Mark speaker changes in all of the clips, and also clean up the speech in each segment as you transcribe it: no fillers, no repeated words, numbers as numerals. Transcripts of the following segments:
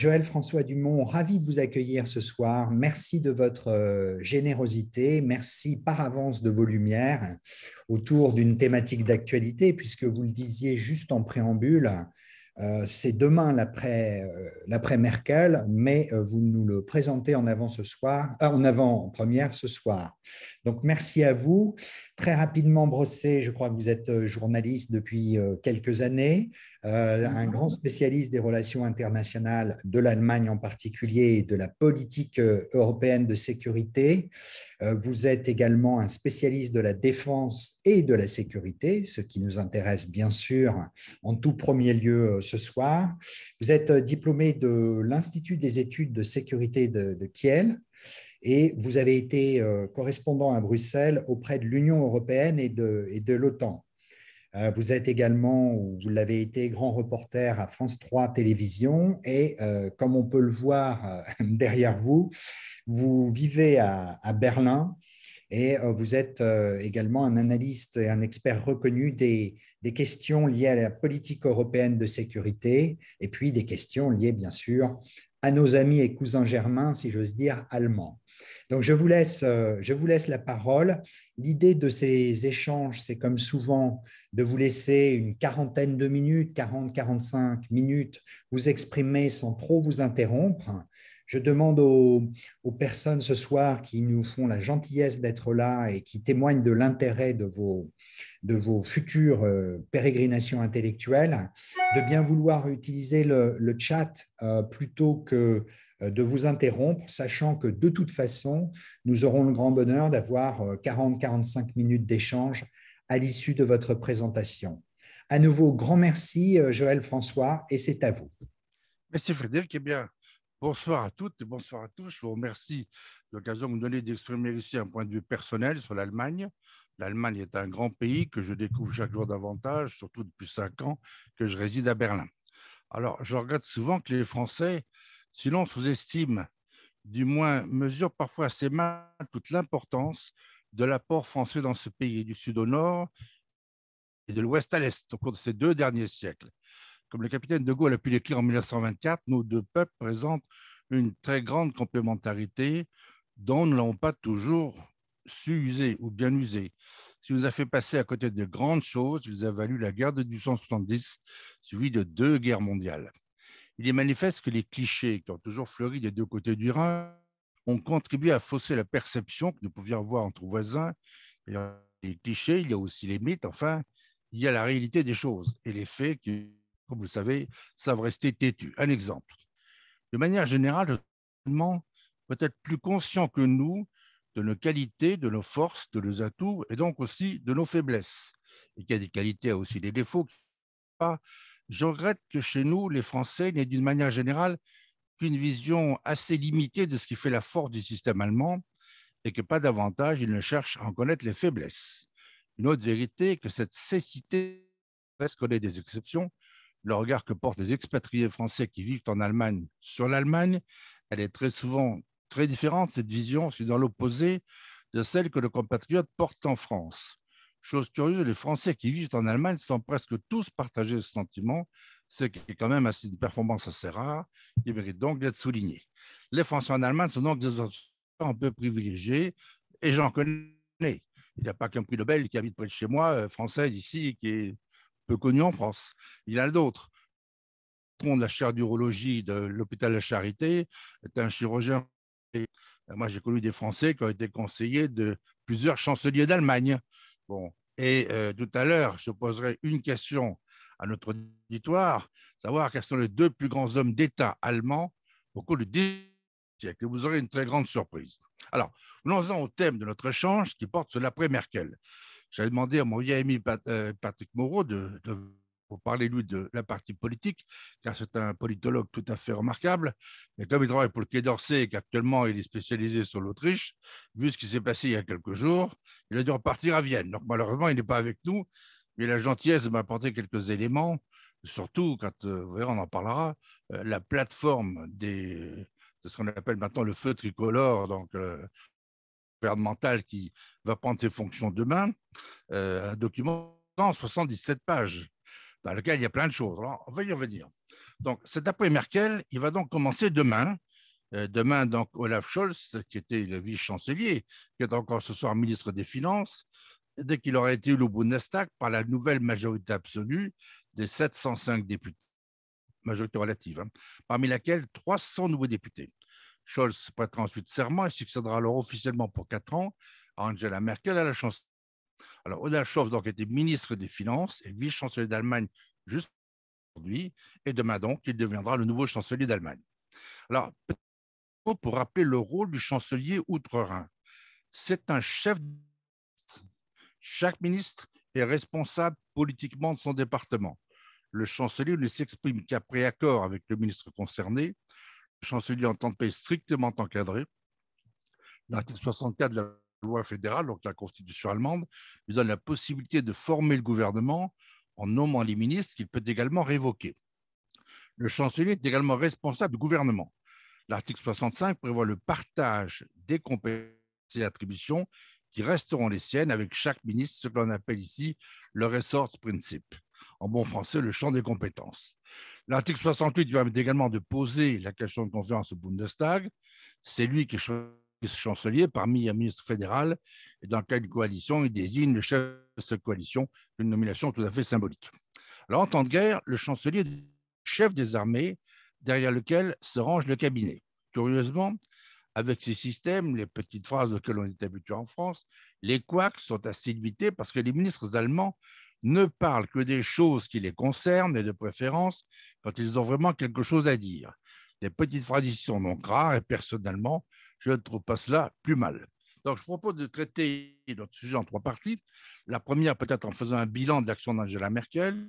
Speaker 1: Joël François Dumont, ravi de vous accueillir ce soir. Merci de votre générosité. Merci par avance de vos lumières autour d'une thématique d'actualité, puisque vous le disiez juste en préambule, c'est demain l'après Merkel, mais vous nous le présentez en avant ce soir, en avant-première ce soir. Donc merci à vous. Très rapidement brossé, je crois que vous êtes journaliste depuis quelques années. Un grand spécialiste des relations internationales de l'Allemagne en particulier et de la politique européenne de sécurité. Vous êtes également un spécialiste de la défense et de la sécurité, ce qui nous intéresse bien sûr en tout premier lieu ce soir. Vous êtes diplômé de l'Institut des études de sécurité de Kiel et vous avez été correspondant à Bruxelles auprès de l'Union européenne et de l'OTAN. Vous êtes également, ou vous l'avez été, grand reporter à France 3 Télévisions et comme on peut le voir derrière vous, vous vivez à Berlin et vous êtes également un analyste et un expert reconnu des questions liées à la politique européenne de sécurité et puis des questions liées bien sûr à nos amis et cousins germains, si j'ose dire, allemands. Donc, je vous laisse la parole. L'idée de ces échanges, c'est comme souvent de vous laisser une quarantaine de minutes, 40-45 minutes, vous exprimer sans trop vous interrompre. Je demande aux personnes ce soir qui nous font la gentillesse d'être là et qui témoignent de l'intérêt de vos futures pérégrinations intellectuelles, de bien vouloir utiliser le chat plutôt que de vous interrompre, sachant que de toute façon, nous aurons le grand bonheur d'avoir 40-45 minutes d'échange à l'issue de votre présentation. À nouveau, grand merci, Joël François, et c'est à vous.
Speaker 2: Merci Frédéric. Eh bien, bonsoir à toutes et bonsoir à tous. Je vous remercie de l'occasion de me donner d'exprimer ici un point de vue personnel sur l'Allemagne. L'Allemagne est un grand pays que je découvre chaque jour davantage, surtout depuis 5 ans que je réside à Berlin. Alors, je regrette souvent que les Français, sinon sous-estiment, du moins mesurent parfois assez mal toute l'importance de l'apport français dans ce pays, du sud au nord et de l'ouest à l'est, au cours de ces 2 derniers siècles. Comme le capitaine de Gaulle a pu l'écrire en 1924, nos 2 peuples présentent une très grande complémentarité dont nous n'avons pas toujours su user ou bien user. Ce qui nous a fait passer à côté de grandes choses, il nous a valu la guerre de 1870, suivie de 2 guerres mondiales. Il est manifeste que les clichés qui ont toujours fleuri des 2 côtés du Rhin ont contribué à fausser la perception que nous pouvions avoir entre voisins. Et dans les clichés, il y a aussi les mythes, enfin, il y a la réalité des choses et les faits qui, comme vous le savez, savent rester têtus. Un exemple. De manière générale, le peut être plus conscient que nous de nos qualités, de nos forces, de nos atouts et donc aussi de nos faiblesses. Et qu'il y a des qualités, a aussi des défauts. Je regrette que chez nous, les Français n'aient d'une manière générale qu'une vision assez limitée de ce qui fait la force du système allemand et que pas davantage ils ne cherchent à en connaître les faiblesses. Une autre vérité est que cette cécité reste connaît des exceptions. Le regard que portent les expatriés français qui vivent en Allemagne sur l'Allemagne, elle est très souvent très différente, cette vision, c'est dans l'opposé de celle que nos compatriotes portent en France. Chose curieuse, les Français qui vivent en Allemagne semblent presque tous partager ce sentiment, ce qui est quand même une performance assez rare, qui mérite donc d'être soulignée. Les Français en Allemagne sont donc des un peu privilégiés, et j'en connais. Il n'y a pas qu'un prix Nobel qui habite près de chez moi, français d'ici, qui est peu connu en France. Il y en a d'autres. Le patron de la chaire d'urologie de l'hôpital de la Charité est un chirurgien. Moi, j'ai connu des Français qui ont été conseillers de plusieurs chanceliers d'Allemagne. Bon. Et tout à l'heure, je poserai une question à notre auditoire, savoir quels sont les 2 plus grands hommes d'État allemands au cours du 10e siècle. Vous aurez une très grande surprise. Alors, venons-en au thème de notre échange qui porte sur l'après-Merkel. J'avais demandé à mon vieil ami Patrick Moreau de vous parler, lui, de la partie politique, car c'est un politologue tout à fait remarquable. Mais comme il travaille pour le Quai d'Orsay et qu'actuellement il est spécialisé sur l'Autriche, vu ce qui s'est passé il y a quelques jours, il a dû repartir à Vienne. Donc malheureusement, il n'est pas avec nous, mais il a la gentillesse de m'apporter quelques éléments, surtout quand, vous verrez, on en parlera, la plateforme de ce qu'on appelle maintenant le feu tricolore, donc gouvernemental qui va prendre ses fonctions demain, un document de 77 pages, dans lequel il y a plein de choses. Alors, on va y revenir. Donc, cet après Merkel, il va donc commencer demain. Demain, donc, Olaf Scholz, qui était le vice-chancelier, qui est encore ce soir ministre des Finances, dès qu'il aura été élu au Bundestag par la nouvelle majorité absolue des 705 députés, majorité relative, hein, parmi laquelle 300 nouveaux députés. Scholz prêtera ensuite serment et succédera alors officiellement pour 4 ans à Angela Merkel à la chancelière. Alors, Olaf Scholz donc, était ministre des Finances et vice-chancelier d'Allemagne juste aujourd'hui, et demain donc, il deviendra le nouveau chancelier d'Allemagne. Alors, pour rappeler le rôle du chancelier outre-Rhin, c'est un chef. Chaque ministre est responsable politiquement de son département. Le chancelier ne s'exprime qu'après accord avec le ministre concerné. Le chancelier en temps de paix strictement encadré. L'article 64 de la loi fédérale, donc la constitution allemande, lui donne la possibilité de former le gouvernement en nommant les ministres qu'il peut également révoquer. Le chancelier est également responsable du gouvernement. L'article 65 prévoit le partage des compétences et attributions qui resteront les siennes avec chaque ministre, ce que l'on appelle ici le resort principe. En bon français, le champ des compétences. L'article 68 permet également de poser la question de confiance au Bundestag. C'est lui qui choisit le chancelier parmi un ministre fédéral et dans quelle coalition il désigne le chef de cette coalition, une nomination tout à fait symbolique. Alors, en temps de guerre, le chancelier est le chef des armées derrière lequel se range le cabinet. Curieusement, avec ces systèmes, les petites phrases auxquelles on est habitué en France, les couacs sont assez limités parce que les ministres allemands ne parlent que des choses qui les concernent et de préférence quand ils ont vraiment quelque chose à dire. Les petites phrases ici sont donc rares et personnellement, je ne trouve pas cela plus mal. Donc, je propose de traiter notre sujet en 3 parties. La première, peut-être en faisant un bilan de l'action d'Angela Merkel,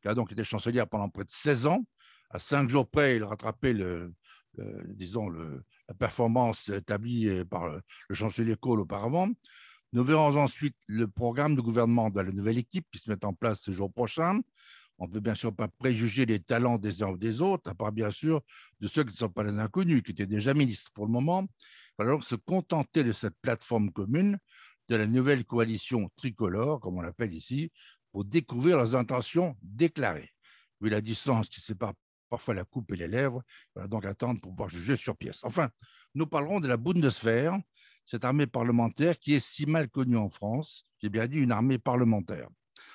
Speaker 2: qui a donc été chancelière pendant près de 16 ans. À 5 jours près, il rattrapait la performance établie par le chancelier Kohl auparavant. Nous verrons ensuite le programme de gouvernement de la nouvelle équipe qui se met en place ce jour prochain. On ne peut bien sûr pas préjuger les talents des uns ou des autres, à part bien sûr de ceux qui ne sont pas les inconnus, qui étaient déjà ministres pour le moment. Il va donc se contenter de cette plateforme commune, de la nouvelle coalition tricolore, comme on l'appelle ici, pour découvrir leurs intentions déclarées. Vu la distance qui sépare parfois la coupe et les lèvres, il va donc attendre pour pouvoir juger sur pièce. Enfin, nous parlerons de la Bundeswehr, cette armée parlementaire qui est si mal connue en France. J'ai bien dit une armée parlementaire.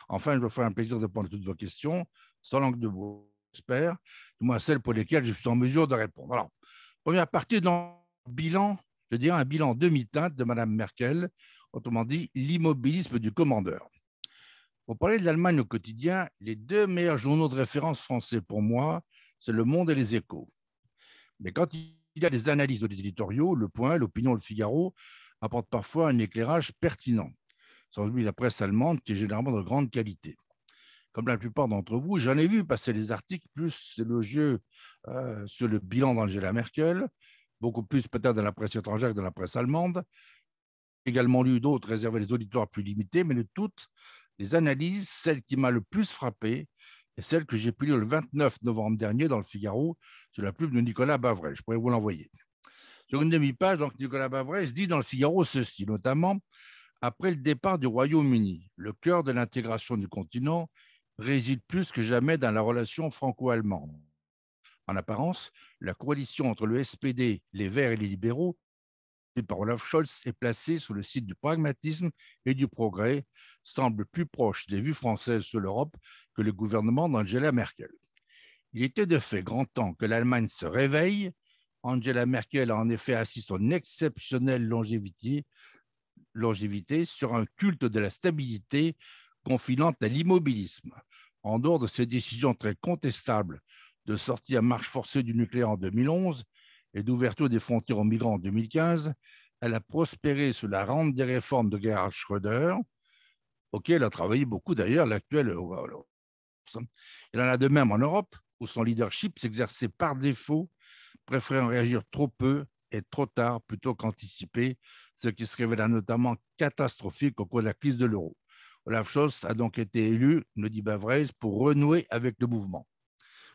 Speaker 2: Enfin, je me ferai un plaisir de prendre toutes vos questions, sans langue de bois, j'espère, du moins celles pour lesquelles je suis en mesure de répondre. Alors, première partie dans le bilan, je dirais un bilan demi-teinte de Mme Merkel, autrement dit l'immobilisme du commandeur. Pour parler de l'Allemagne au quotidien, les 2 meilleurs journaux de référence français pour moi, c'est Le Monde et Les Échos. Mais quand il y a des analyses ou des éditoriaux, Le Point, L'Opinion, Le Figaro apportent parfois un éclairage pertinent. Sans oublier la presse allemande qui est généralement de grande qualité. Comme la plupart d'entre vous, j'en ai vu passer des articles plus élogieux sur le bilan d'Angela Merkel, beaucoup plus peut-être dans la presse étrangère que dans la presse allemande. J'ai également lu d'autres réservés aux auditoires plus limités, mais de toutes les analyses, celle qui m'a le plus frappé est celle que j'ai pu lire le 29 novembre dernier dans le Figaro sur la plume de Nicolas Bavray. Je pourrais vous l'envoyer. Sur une demi-page, donc, Nicolas Bavray se dit dans le Figaro ceci, notamment après le départ du Royaume-Uni, le cœur de l'intégration du continent réside plus que jamais dans la relation franco-allemande. En apparence, la coalition entre le SPD, les Verts et les libéraux, par Olaf Scholz, est placée sous le signe du pragmatisme et du progrès, semble plus proche des vues françaises sur l'Europe que le gouvernement d'Angela Merkel. Il était de fait grand temps que l'Allemagne se réveille. Angela Merkel a en effet assis son exceptionnelle longévité sur un culte de la stabilité confinant à l'immobilisme. En dehors de ses décisions très contestables de sortie à marche forcée du nucléaire en 2011 et d'ouverture des frontières aux migrants en 2015, elle a prospéré sous la rente des réformes de Gerhard Schröder, auquel a travaillé beaucoup d'ailleurs l'actuel. Il en a de même en Europe, où son leadership s'exerçait par défaut, préférant réagir trop peu et trop tard plutôt qu'anticiper, ce qui se révéla notamment catastrophique au cours de la crise de l'euro. Olaf Scholz a donc été élu, me dit Bavray, pour renouer avec le mouvement.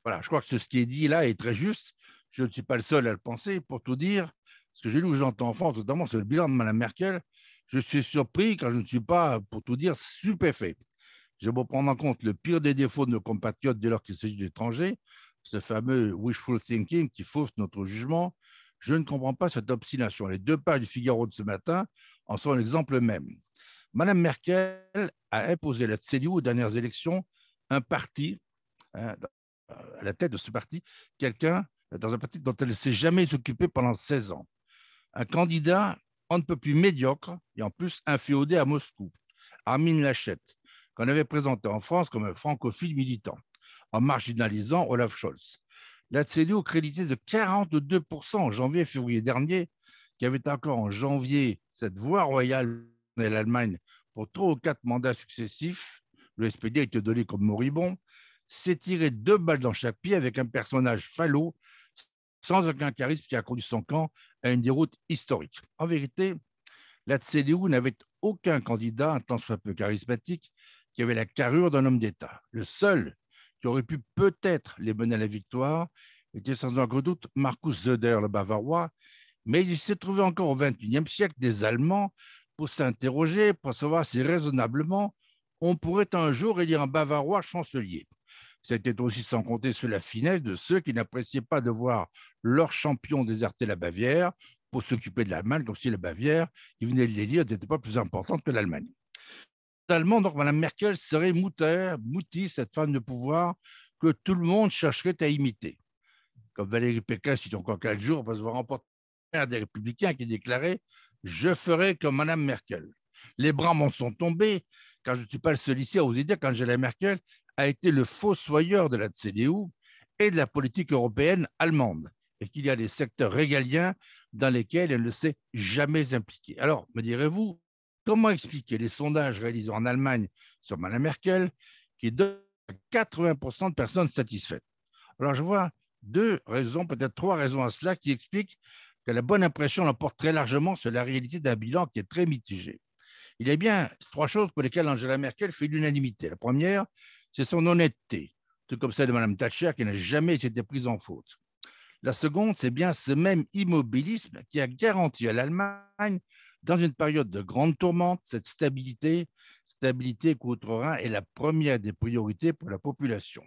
Speaker 2: Voilà, je crois que ce qui est dit là est très juste. Je ne suis pas le seul à le penser. Pour tout dire, ce que j'ai lu ou j'entends en France, notamment sur le bilan de Mme Merkel, je suis surpris quand je ne suis pas, pour tout dire, stupéfait. J'ai beau prendre en compte le pire des défauts de nos compatriotes dès lors qu'il s'agit d'étrangers, ce fameux wishful thinking qui fausse notre jugement. Je ne comprends pas cette obstination. Les 2 pages du Figaro de ce matin en sont l'exemple même. Madame Merkel a imposé la CDU aux dernières élections un parti, hein, à la tête de ce parti, quelqu'un dans un parti dont elle ne s'est jamais occupée pendant 16 ans. Un candidat on ne peut plus médiocre et en plus inféodé à Moscou, Armin Laschet, qu'on avait présenté en France comme un francophile militant, en marginalisant Olaf Scholz. La CDU crédité de 42% en janvier et février dernier, qui avait encore en janvier cette voie royale de l'Allemagne pour 3 ou 4 mandats successifs, le SPD a été donné comme moribond, s'est tiré 2 balles dans chaque pied avec un personnage falot, sans aucun charisme qui a conduit son camp à une déroute historique. En vérité, la CDU n'avait aucun candidat, un tant soit peu charismatique, qui avait la carrure d'un homme d'État. Le seul qui aurait pu peut-être les mener à la victoire était sans aucun doute Markus Söder, le Bavarois, mais il s'est trouvé encore au XXIe siècle des Allemands pour s'interroger, pour savoir si raisonnablement on pourrait un jour élire un Bavarois chancelier. C'était aussi sans compter sur la finesse de ceux qui n'appréciaient pas de voir leur champion déserter la Bavière pour s'occuper de l'Allemagne, comme si la Bavière, qui venait de l'élire, n'était pas plus importante que l'Allemagne. Allemand, donc Mme Merkel serait Mouti, cette femme de pouvoir que tout le monde chercherait à imiter. Comme Valérie Pécresse, il y a encore 4 jours, on va se voir remporter des Républicains qui déclarait « Je ferai comme Mme Merkel ». Les bras m'en sont tombés, car je ne suis pas le seul ici à oser dire qu'Angela Merkel a été le fossoyeur de la CDU et de la politique européenne allemande, et qu'il y a des secteurs régaliens dans lesquels elle ne s'est jamais impliquée. Alors, me direz-vous, comment expliquer les sondages réalisés en Allemagne sur Mme Merkel qui donnent 80% de personnes satisfaites? Alors, je vois 2 raisons, peut-être 3 raisons à cela qui expliquent que la bonne impression l'emporte très largement sur la réalité d'un bilan qui est très mitigé. Il y a bien 3 choses pour lesquelles Angela Merkel fait l'unanimité. La première, c'est son honnêteté, tout comme celle de Mme Thatcher qui n'a jamais été prise en faute. La seconde, c'est bien ce même immobilisme qui a garanti à l'Allemagne, dans une période de grande tourmente, cette stabilité qu'outre-Rhin est la première des priorités pour la population.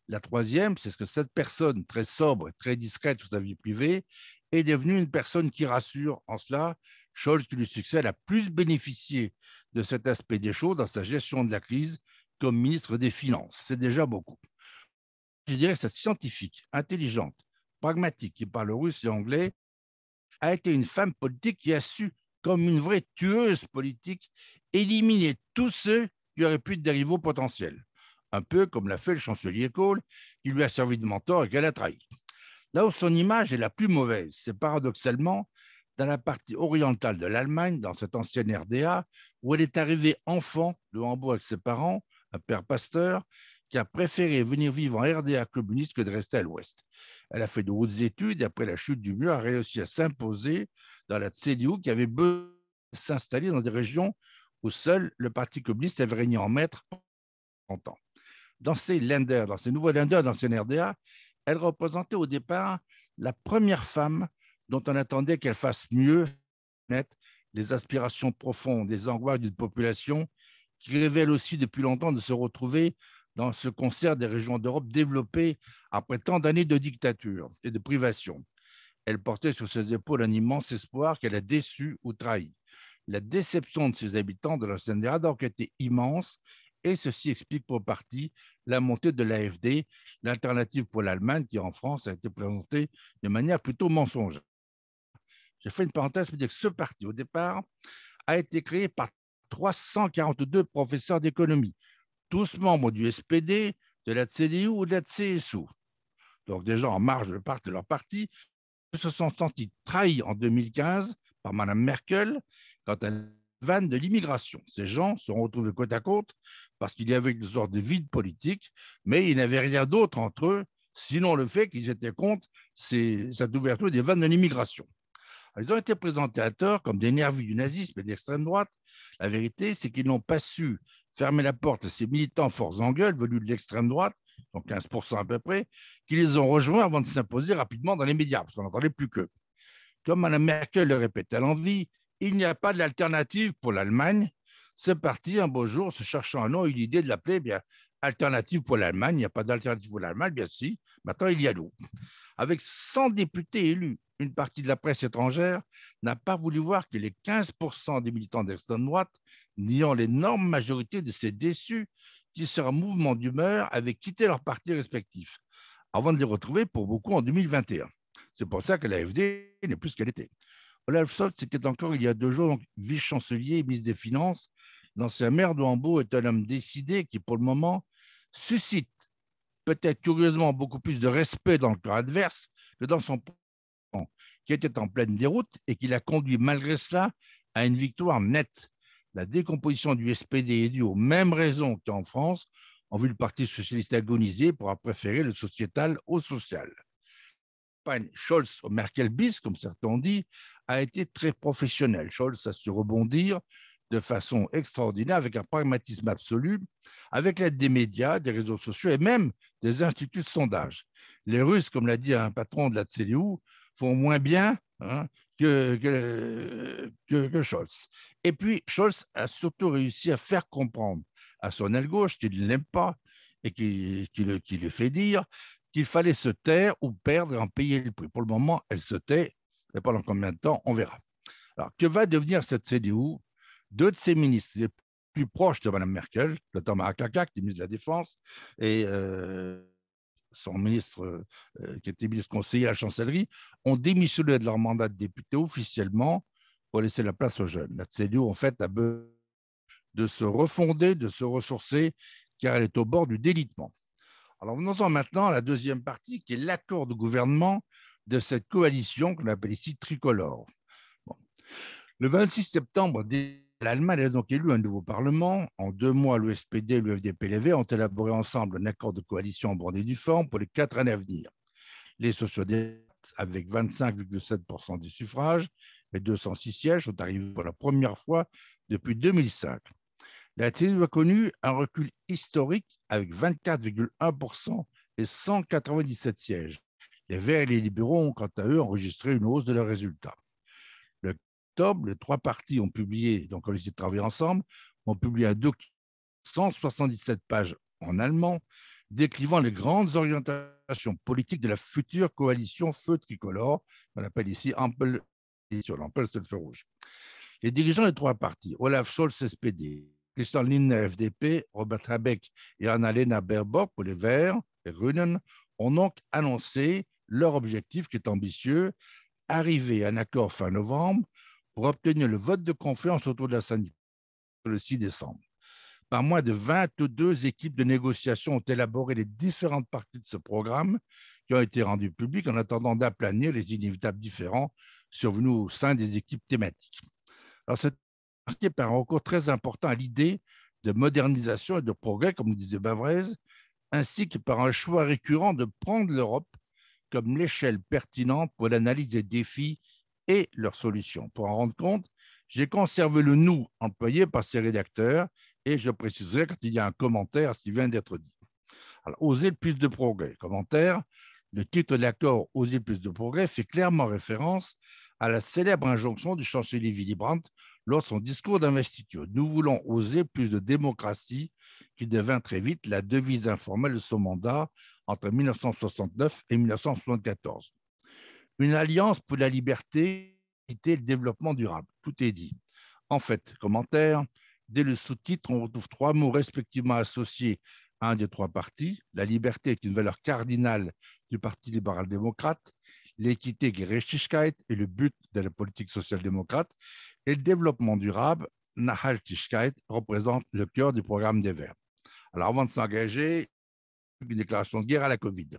Speaker 2: La troisième, c'est ce que cette personne très sobre, très discrète sur sa vie privée, est devenue une personne qui rassure. En cela, Scholz, qui lui succède, a plus bénéficié de cet aspect des choses dans sa gestion de la crise comme ministre des Finances. C'est déjà beaucoup. Je dirais que cette scientifique, intelligente, pragmatique, qui parle russe et anglais, a été une femme politique qui a su, comme une vraie tueuse politique, éliminer tous ceux qui auraient pu être des rivaux potentiels. Un peu comme l'a fait le chancelier Kohl, qui lui a servi de mentor et qu'elle a trahi. Là où son image est la plus mauvaise, c'est paradoxalement dans la partie orientale de l'Allemagne, dans cette ancienne RDA, où elle est arrivée enfant de Hambourg avec ses parents, un père pasteur, qui a préféré venir vivre en RDA communiste que de rester à l'ouest. Elle a fait de hautes études et après la chute du mur, a réussi à s'imposer dans la CDU qui avait besoin de s'installer dans des régions où seul le Parti communiste avait régné en maître pendant 30 ans. Dans ces Länder, dans ces nouveaux Länder, dans ces RDA, elle représentait au départ la première femme dont on attendait qu'elle fasse mieux connaître les aspirations profondes, les angoisses d'une population qui révèle aussi depuis longtemps de se retrouver dans ce concert des régions d'Europe développées après tant d'années de dictature et de privation. Elle portait sur ses épaules un immense espoir qu'elle a déçu ou trahi. La déception de ses habitants de l'ancienne RDA a donc été immense et ceci explique pour partie la montée de l'AfD, l'alternative pour l'Allemagne qui en France a été présentée de manière plutôt mensongère. J'ai fait une parenthèse pour dire que ce parti, au départ, a été créé par 342 professeurs d'économie, tous membres du SPD, de la CDU ou de la CSU. Donc des gens en marge de leur parti se sont sentis trahis en 2015 par Mme Merkel quand elle vanne de l'immigration. Ces gens se sont retrouvés côte à côte parce qu'il y avait une sorte de vide politique, mais il n'y avait rien d'autre entre eux, sinon le fait qu'ils étaient contre cette ouverture des vannes de l'immigration. Ils ont été présentés à tort comme des nervis du nazisme et de l'extrême droite. La vérité, c'est qu'ils n'ont pas su fermer la porte à ces militants forts en gueule venus de l'extrême droite, donc 15% à peu près, qui les ont rejoints avant de s'imposer rapidement dans les médias, parce qu'on n'entendait plus qu'eux. Comme Mme Merkel le répète à l'envi, il n'y a pas d'alternative pour l'Allemagne. Ce parti, un beau jour, se cherchant un nom, a eu l'idée de l'appeler alternative pour l'Allemagne. Il n'y a pas d'alternative pour l'Allemagne, bien si. Maintenant, il y a nous. Avec 100 députés élus, une partie de la presse étrangère n'a pas voulu voir que les 15% des militants d'extrême droite, niant l'énorme majorité de ces déçus qui, sur un mouvement d'humeur, avaient quitté leurs partis respectifs, avant de les retrouver pour beaucoup en 2021. C'est pour ça que l'AfD n'est plus ce qu'elle était. Olaf Scholz, c'était encore il y a 2 jours, donc vice-chancelier et ministre des Finances. L'ancien maire de Hambourg est un homme décidé qui, pour le moment, suscite peut-être curieusement beaucoup plus de respect dans le camp adverse que dans son camp, qui était en pleine déroute et qui l'a conduit malgré cela à une victoire nette. La décomposition du SPD est due aux mêmes raisons qu'en France, ont vu le Parti socialiste agoniser pour avoir préféré le sociétal au social. Scholz au Merkel bis, comme certains ont dit, a été très professionnel. Scholz a su rebondir de façon extraordinaire, avec un pragmatisme absolu, avec l'aide des médias, des réseaux sociaux et même des instituts de sondage. Les Russes, comme l'a dit un patron de la CDU, font moins bien que Scholz. Et puis, Scholz a surtout réussi à faire comprendre à son aile gauche, qui ne l'aime pas et qui le fait dire, qu'il fallait se taire ou perdre et en payer le prix. Pour le moment, elle se tait, et pendant combien de temps, on verra. Alors, que va devenir cette CDU? 2 de ses ministres les plus proches de Mme Merkel, le Thomas Akakak, qui est ministre de la Défense, et son ministre, qui était ministre conseiller à la chancellerie, ont démissionné de leur mandat de député officiellement pour laisser la place aux jeunes. La CDU, en fait, a besoin de se refonder, de se ressourcer, car elle est au bord du délitement. Alors, venons-en maintenant à la deuxième partie, qui est l'accord de gouvernement de cette coalition qu'on appelle ici tricolore. Bon. Le 26 septembre, l'Allemagne a donc élu un nouveau Parlement. En 2 mois, le SPD et le FDP-LV ont élaboré ensemble un accord de coalition en bonne et due forme pour les 4 années à venir. Les sociodémocrates, avec 25,7% des suffrages et 206 sièges, sont arrivés pour la première fois depuis 2005. La CDU a connu un recul historique avec 24,1% et 197 sièges. Les Verts et les libéraux ont, quant à eux, enregistré une hausse de leurs résultats. Le octobre, les 3 partis ont publié, donc on a essayé de travailler ensemble, ont publié un document de 177 pages en allemand, décrivant les grandes orientations politiques de la future coalition feu tricolore, qu'on appelle ici Ampel, sur l'Ampel, c'est le feu rouge. Les dirigeants des 3 partis, Olaf Scholz, SPD, Christian Lindner, FDP, Robert Habeck et Annalena Baerbock pour les Verts, les Grünen, ont donc annoncé leur objectif qui est ambitieux, arriver à un accord fin novembre pour obtenir le vote de confiance autour de la syndicat le 6 décembre. Par moins de 22 équipes de négociation ont élaboré les différentes parties de ce programme qui ont été rendues publiques en attendant d'aplanir les inévitables différends survenus au sein des équipes thématiques. Alors, c'est marqué par un recours très important à l'idée de modernisation et de progrès, comme disait Bavrez, ainsi que par un choix récurrent de prendre l'Europe comme l'échelle pertinente pour l'analyse des défis et leurs solutions. Pour en rendre compte, j'ai conservé le « nous » employé par ces rédacteurs et je préciserai quand il y a un commentaire à ce qui vient d'être dit. Alors, oser le plus de progrès. Commentaire, le titre de l'accord « Oser le plus de progrès » fait clairement référence à la célèbre injonction du chancelier Willy Brandt lors de son discours d'investiture. Nous voulons oser plus de démocratie, qui devint très vite la devise informelle de son mandat entre 1969 et 1974. Une alliance pour la liberté et le développement durable. Tout est dit. En fait, commentaire, dès le sous-titre, on retrouve 3 mots respectivement associés à un des 3 partis. La liberté est une valeur cardinale du Parti libéral-démocrate. L'équité, Gerechtigkeit, est le but de la politique social-démocrate. Et le développement durable, Nachhaltigkeit, représente le cœur du programme des Verts. Alors, avant de s'engager, une déclaration de guerre à la Covid.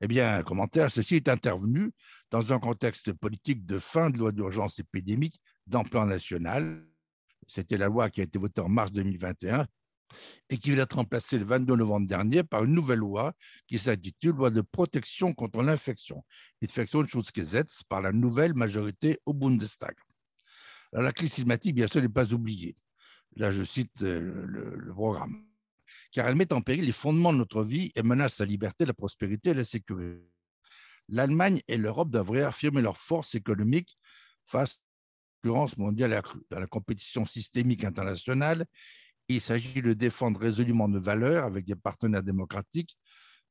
Speaker 2: Eh bien, commentaire, ceci est intervenu dans un contexte politique de fin de loi d'urgence épidémique d'ampleur nationale. C'était la loi qui a été votée en mars 2021 et qui vient d'être remplacée le 22 novembre dernier par une nouvelle loi qui s'intitule Loi de protection contre l'infection, Infektionsschutzgesetz, par la nouvelle majorité au Bundestag. Alors, la crise climatique, bien sûr, n'est pas oubliée. Là, je cite le programme. Car elle met en péril les fondements de notre vie et menace la liberté, la prospérité et la sécurité. L'Allemagne et l'Europe doivent réaffirmer leur force économique face à la concurrence mondiale accrue. Dans la compétition systémique internationale, Il s'agit de défendre résolument nos valeurs avec des partenaires démocratiques.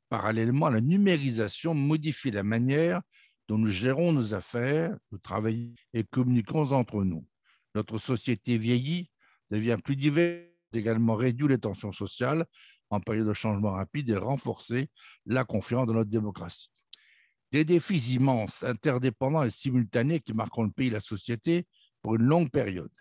Speaker 2: Parallèlement, la numérisation modifie la manière dont nous gérons nos affaires, nous travaillons et communiquons entre nous. Notre société vieillit, devient plus diverse, également réduit les tensions sociales en période de changement rapide et renforcer la confiance dans notre démocratie. Des défis immenses, interdépendants et simultanés qui marqueront le pays et la société pour une longue période.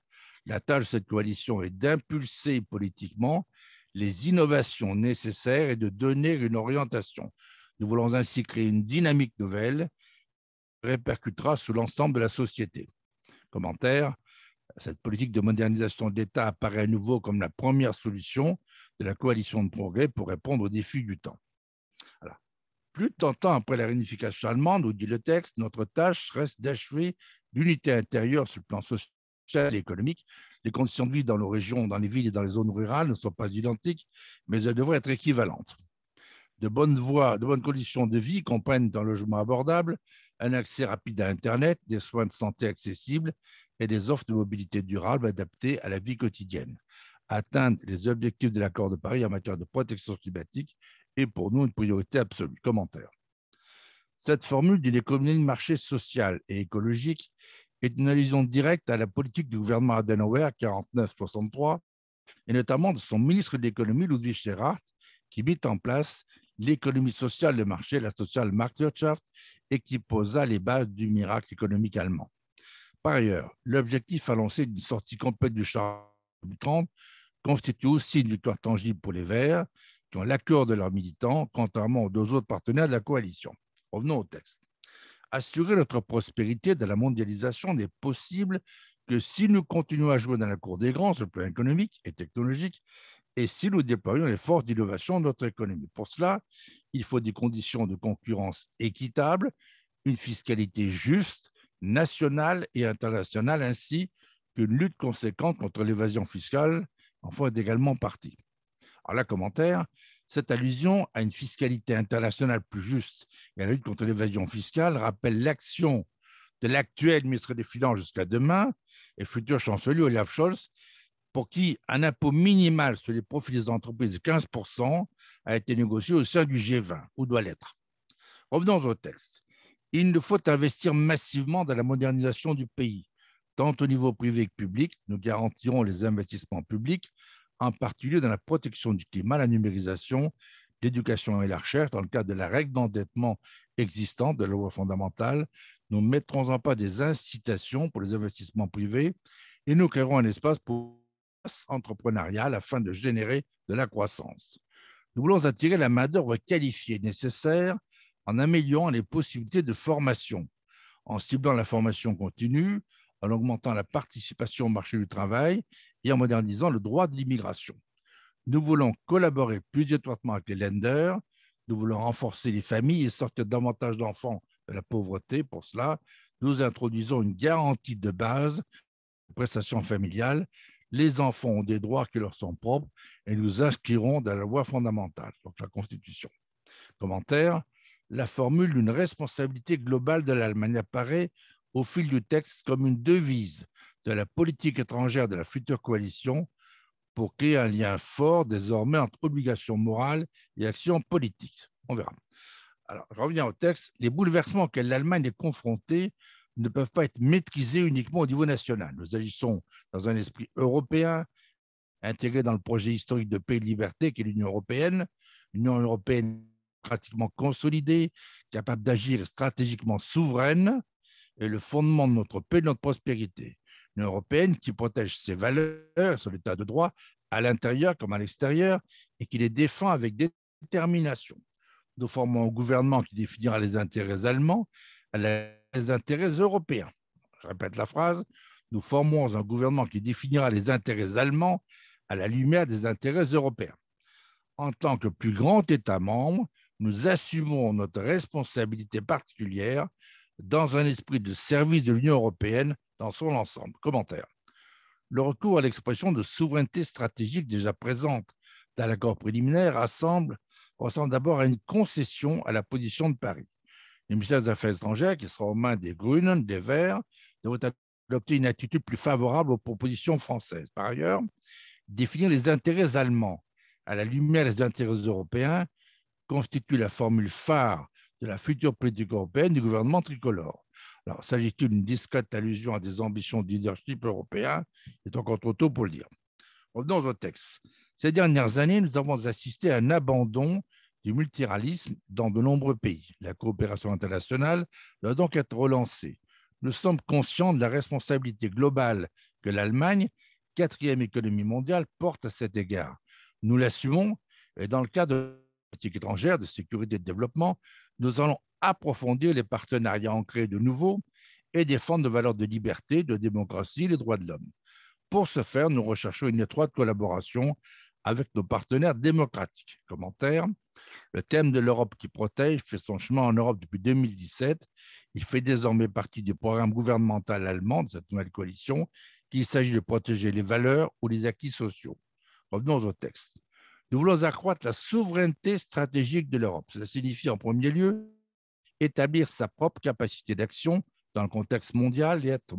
Speaker 2: La tâche de cette coalition est d'impulser politiquement les innovations nécessaires et de donner une orientation. Nous voulons ainsi créer une dynamique nouvelle qui répercutera sur l'ensemble de la société. Commentaire, cette politique de modernisation de l'État apparaît à nouveau comme la première solution de la coalition de progrès pour répondre aux défis du temps. Alors, plus de 30 ans après la réunification allemande, nous dit le texte, notre tâche reste d'achever l'unité intérieure sur le plan social et économique. Les conditions de vie dans nos régions, dans les villes et dans les zones rurales ne sont pas identiques, mais elles devraient être équivalentes. De bonnes voies, de bonnes conditions de vie comprennent un logement abordable, un accès rapide à Internet, des soins de santé accessibles et des offres de mobilité durable adaptées à la vie quotidienne. Atteindre les objectifs de l'accord de Paris en matière de protection climatique est pour nous une priorité absolue. Commentaire. Cette formule d'une économie de marché sociale et écologique est une allusion directe à la politique du gouvernement Adenauer 49-63 et notamment de son ministre de l'économie Ludwig Erhard qui mit en place l'économie sociale de marché, la Social Marktwirtschaft, et qui posa les bases du miracle économique allemand. Par ailleurs, l'objectif annoncé d'une sortie complète du charbon en 2030 constitue aussi une victoire tangible pour les Verts, qui ont l'accord de leurs militants, contrairement aux deux autres partenaires de la coalition. Revenons au texte. Assurer notre prospérité dans la mondialisation n'est possible que si nous continuons à jouer dans la cour des grands sur le plan économique et technologique et si nous déployons les forces d'innovation de notre économie. Pour cela, il faut des conditions de concurrence équitables, une fiscalité juste, nationale et internationale, ainsi qu'une lutte conséquente contre l'évasion fiscale en fait également partie. Alors là, commentaire, cette allusion à une fiscalité internationale plus juste et à la lutte contre l'évasion fiscale rappelle l'action de l'actuel ministre des Finances jusqu'à demain et futur chancelier Olaf Scholz, pour qui un impôt minimal sur les profits des entreprises de 15% a été négocié au sein du G20, ou doit l'être. Revenons au texte. Il nous faut investir massivement dans la modernisation du pays, tant au niveau privé que public. Nous garantirons les investissements publics, en particulier dans la protection du climat, la numérisation, l'éducation et la recherche, dans le cadre de la règle d'endettement existante de la loi fondamentale. Nous ne mettrons en pas des incitations pour les investissements privés et nous créerons un espace pour entrepreneuriale afin de générer de la croissance. Nous voulons attirer la main-d'œuvre qualifiée nécessaire en améliorant les possibilités de formation, en ciblant la formation continue, en augmentant la participation au marché du travail et en modernisant le droit de l'immigration. Nous voulons collaborer plus étroitement avec les lenders, nous voulons renforcer les familles et sortir davantage d'enfants de la pauvreté. Pour cela, nous introduisons une garantie de base de prestations familiales. Les enfants ont des droits qui leur sont propres et nous inscrirons dans la loi fondamentale, donc la Constitution. Commentaire, la formule d'une responsabilité globale de l'Allemagne apparaît au fil du texte comme une devise de la politique étrangère de la future coalition pour créer un lien fort désormais entre obligation morale et action politique. On verra. Alors, je reviens au texte. Les bouleversements auxquels l'Allemagne est confrontée ne peuvent pas être maîtrisés uniquement au niveau national. Nous agissons dans un esprit européen, intégré dans le projet historique de paix et de liberté qu'est l'Union européenne, pratiquement consolidée, capable d'agir stratégiquement souveraine, est le fondement de notre paix et de notre prospérité. Une européenne qui protège ses valeurs, son état de droit, à l'intérieur comme à l'extérieur, et qui les défend avec détermination. Nous formons un gouvernement qui définira les intérêts allemands à les intérêts européens. Je répète la phrase, nous formons un gouvernement qui définira les intérêts allemands à la lumière des intérêts européens. En tant que plus grand État membre, nous assumons notre responsabilité particulière dans un esprit de service de l'Union européenne dans son ensemble. Commentaire. Le recours à l'expression de souveraineté stratégique déjà présente dans l'accord préliminaire ressemble d'abord à une concession à la position de Paris. Le ministère des Affaires étrangères, qui sera aux mains des Grünen, des Verts, devrait adopter une attitude plus favorable aux propositions françaises. Par ailleurs, Définir les intérêts allemands à la lumière des intérêts européens constitue la formule phare de la future politique européenne du gouvernement tricolore. Alors, s'agit-il d'une discrète allusion à des ambitions de leadership européen? Il est encore trop tôt pour le dire. Revenons au texte. Ces dernières années, nous avons assisté à un abandon du multilatéralisme dans de nombreux pays. La coopération internationale doit donc être relancée. Nous sommes conscients de la responsabilité globale que l'Allemagne, quatrième économie mondiale, porte à cet égard. Nous l'assumons et dans le cadre de la politique étrangère, de sécurité et de développement, nous allons approfondir les partenariats ancrés de nouveau et défendre nos valeurs de liberté, de démocratie et les droits de l'homme. Pour ce faire, nous recherchons une étroite collaboration avec nos partenaires démocratiques. Commentaire: le thème de l'Europe qui protège fait son chemin en Europe depuis 2017. Il fait désormais partie du programme gouvernemental allemand de cette nouvelle coalition, qu'il s'agit de protéger les valeurs ou les acquis sociaux. Revenons au texte. Nous voulons accroître la souveraineté stratégique de l'Europe. Cela signifie en premier lieu établir sa propre capacité d'action dans le contexte mondial et être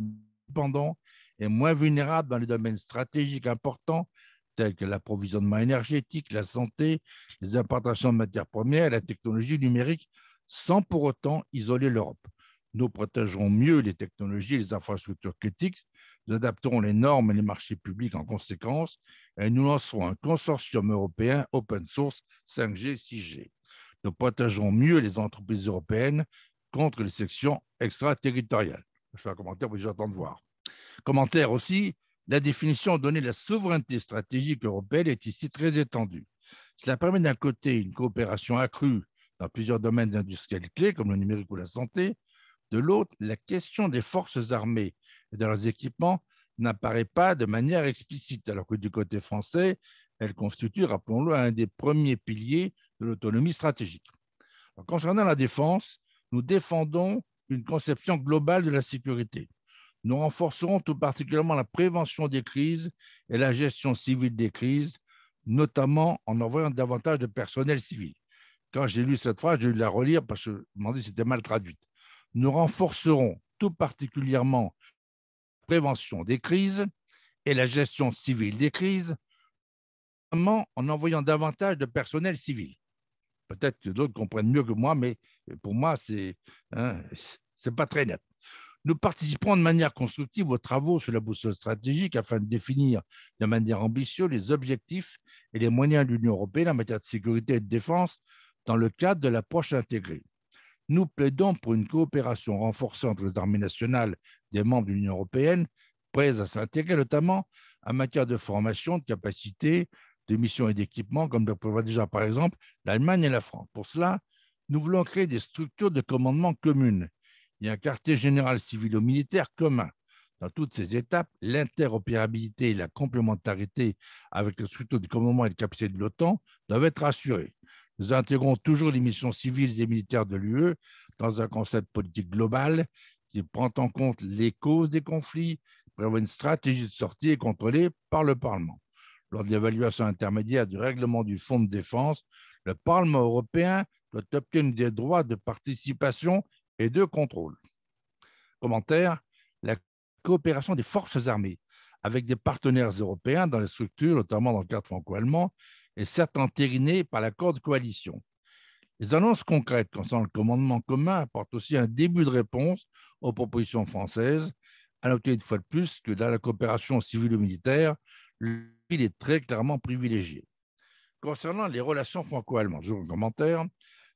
Speaker 2: indépendant et moins vulnérable dans les domaines stratégiques importants tels que l'approvisionnement énergétique, la santé, les importations de matières premières et la technologie numérique, sans pour autant isoler l'Europe. Nous protégerons mieux les technologies et les infrastructures critiques, nous adapterons les normes et les marchés publics en conséquence, et nous lancerons un consortium européen open source 5G, 6G. Nous protégerons mieux les entreprises européennes contre les sections extraterritoriales. Je fais un commentaire pour que j'attends de voir. Commentaire aussi, la définition donnée de la souveraineté stratégique européenne est ici très étendue. Cela permet d'un côté une coopération accrue dans plusieurs domaines industriels clés comme le numérique ou la santé. De l'autre, la question des forces armées et de leurs équipements n'apparaît pas de manière explicite, alors que du côté français, elle constitue, rappelons-le, un des premiers piliers de l'autonomie stratégique. Alors, concernant la défense, nous défendons une conception globale de la sécurité. Nous renforcerons tout particulièrement la prévention des crises et la gestion civile des crises, notamment en envoyant davantage de personnel civil. Quand j'ai lu cette phrase, j'ai dû la relire parce que je me demandais si c'était mal traduite. Nous renforcerons tout particulièrement la prévention des crises et la gestion civile des crises, notamment en envoyant davantage de personnel civil. Peut-être que d'autres comprennent mieux que moi, mais pour moi, c'est pas très net. Nous participerons de manière constructive aux travaux sur la boussole stratégique afin de définir de manière ambitieuse les objectifs et les moyens de l'Union européenne en matière de sécurité et de défense dans le cadre de l'approche intégrée. Nous plaidons pour une coopération renforcée entre les armées nationales des membres de l'Union européenne, prêtes à s'intégrer notamment en matière de formation, de capacité, de missions et d'équipements, comme le prévoit déjà par exemple l'Allemagne et la France. Pour cela, nous voulons créer des structures de commandement communes et un quartier général civilo-militaire commun. Dans toutes ces étapes, l'interopérabilité et la complémentarité avec les structures de commandement et de capacité de l'OTAN doivent être assurées. Nous intégrons toujours les missions civiles et militaires de l'UE dans un concept politique global qui prend en compte les causes des conflits, prévoit une stratégie de sortie et contrôlée par le Parlement. Lors de l'évaluation intermédiaire du règlement du Fonds de défense, le Parlement européen doit obtenir des droits de participation et de contrôle. Commentaire: la coopération des forces armées avec des partenaires européens dans les structures, notamment dans le cadre franco-allemand, est certes entérinée par l'accord de coalition. Les annonces concrètes concernant le commandement commun apportent aussi un début de réponse aux propositions françaises. À noter une fois de plus que dans la coopération civilo-militaire, il est très clairement privilégié. Concernant les relations franco-allemandes, je vous commentaire,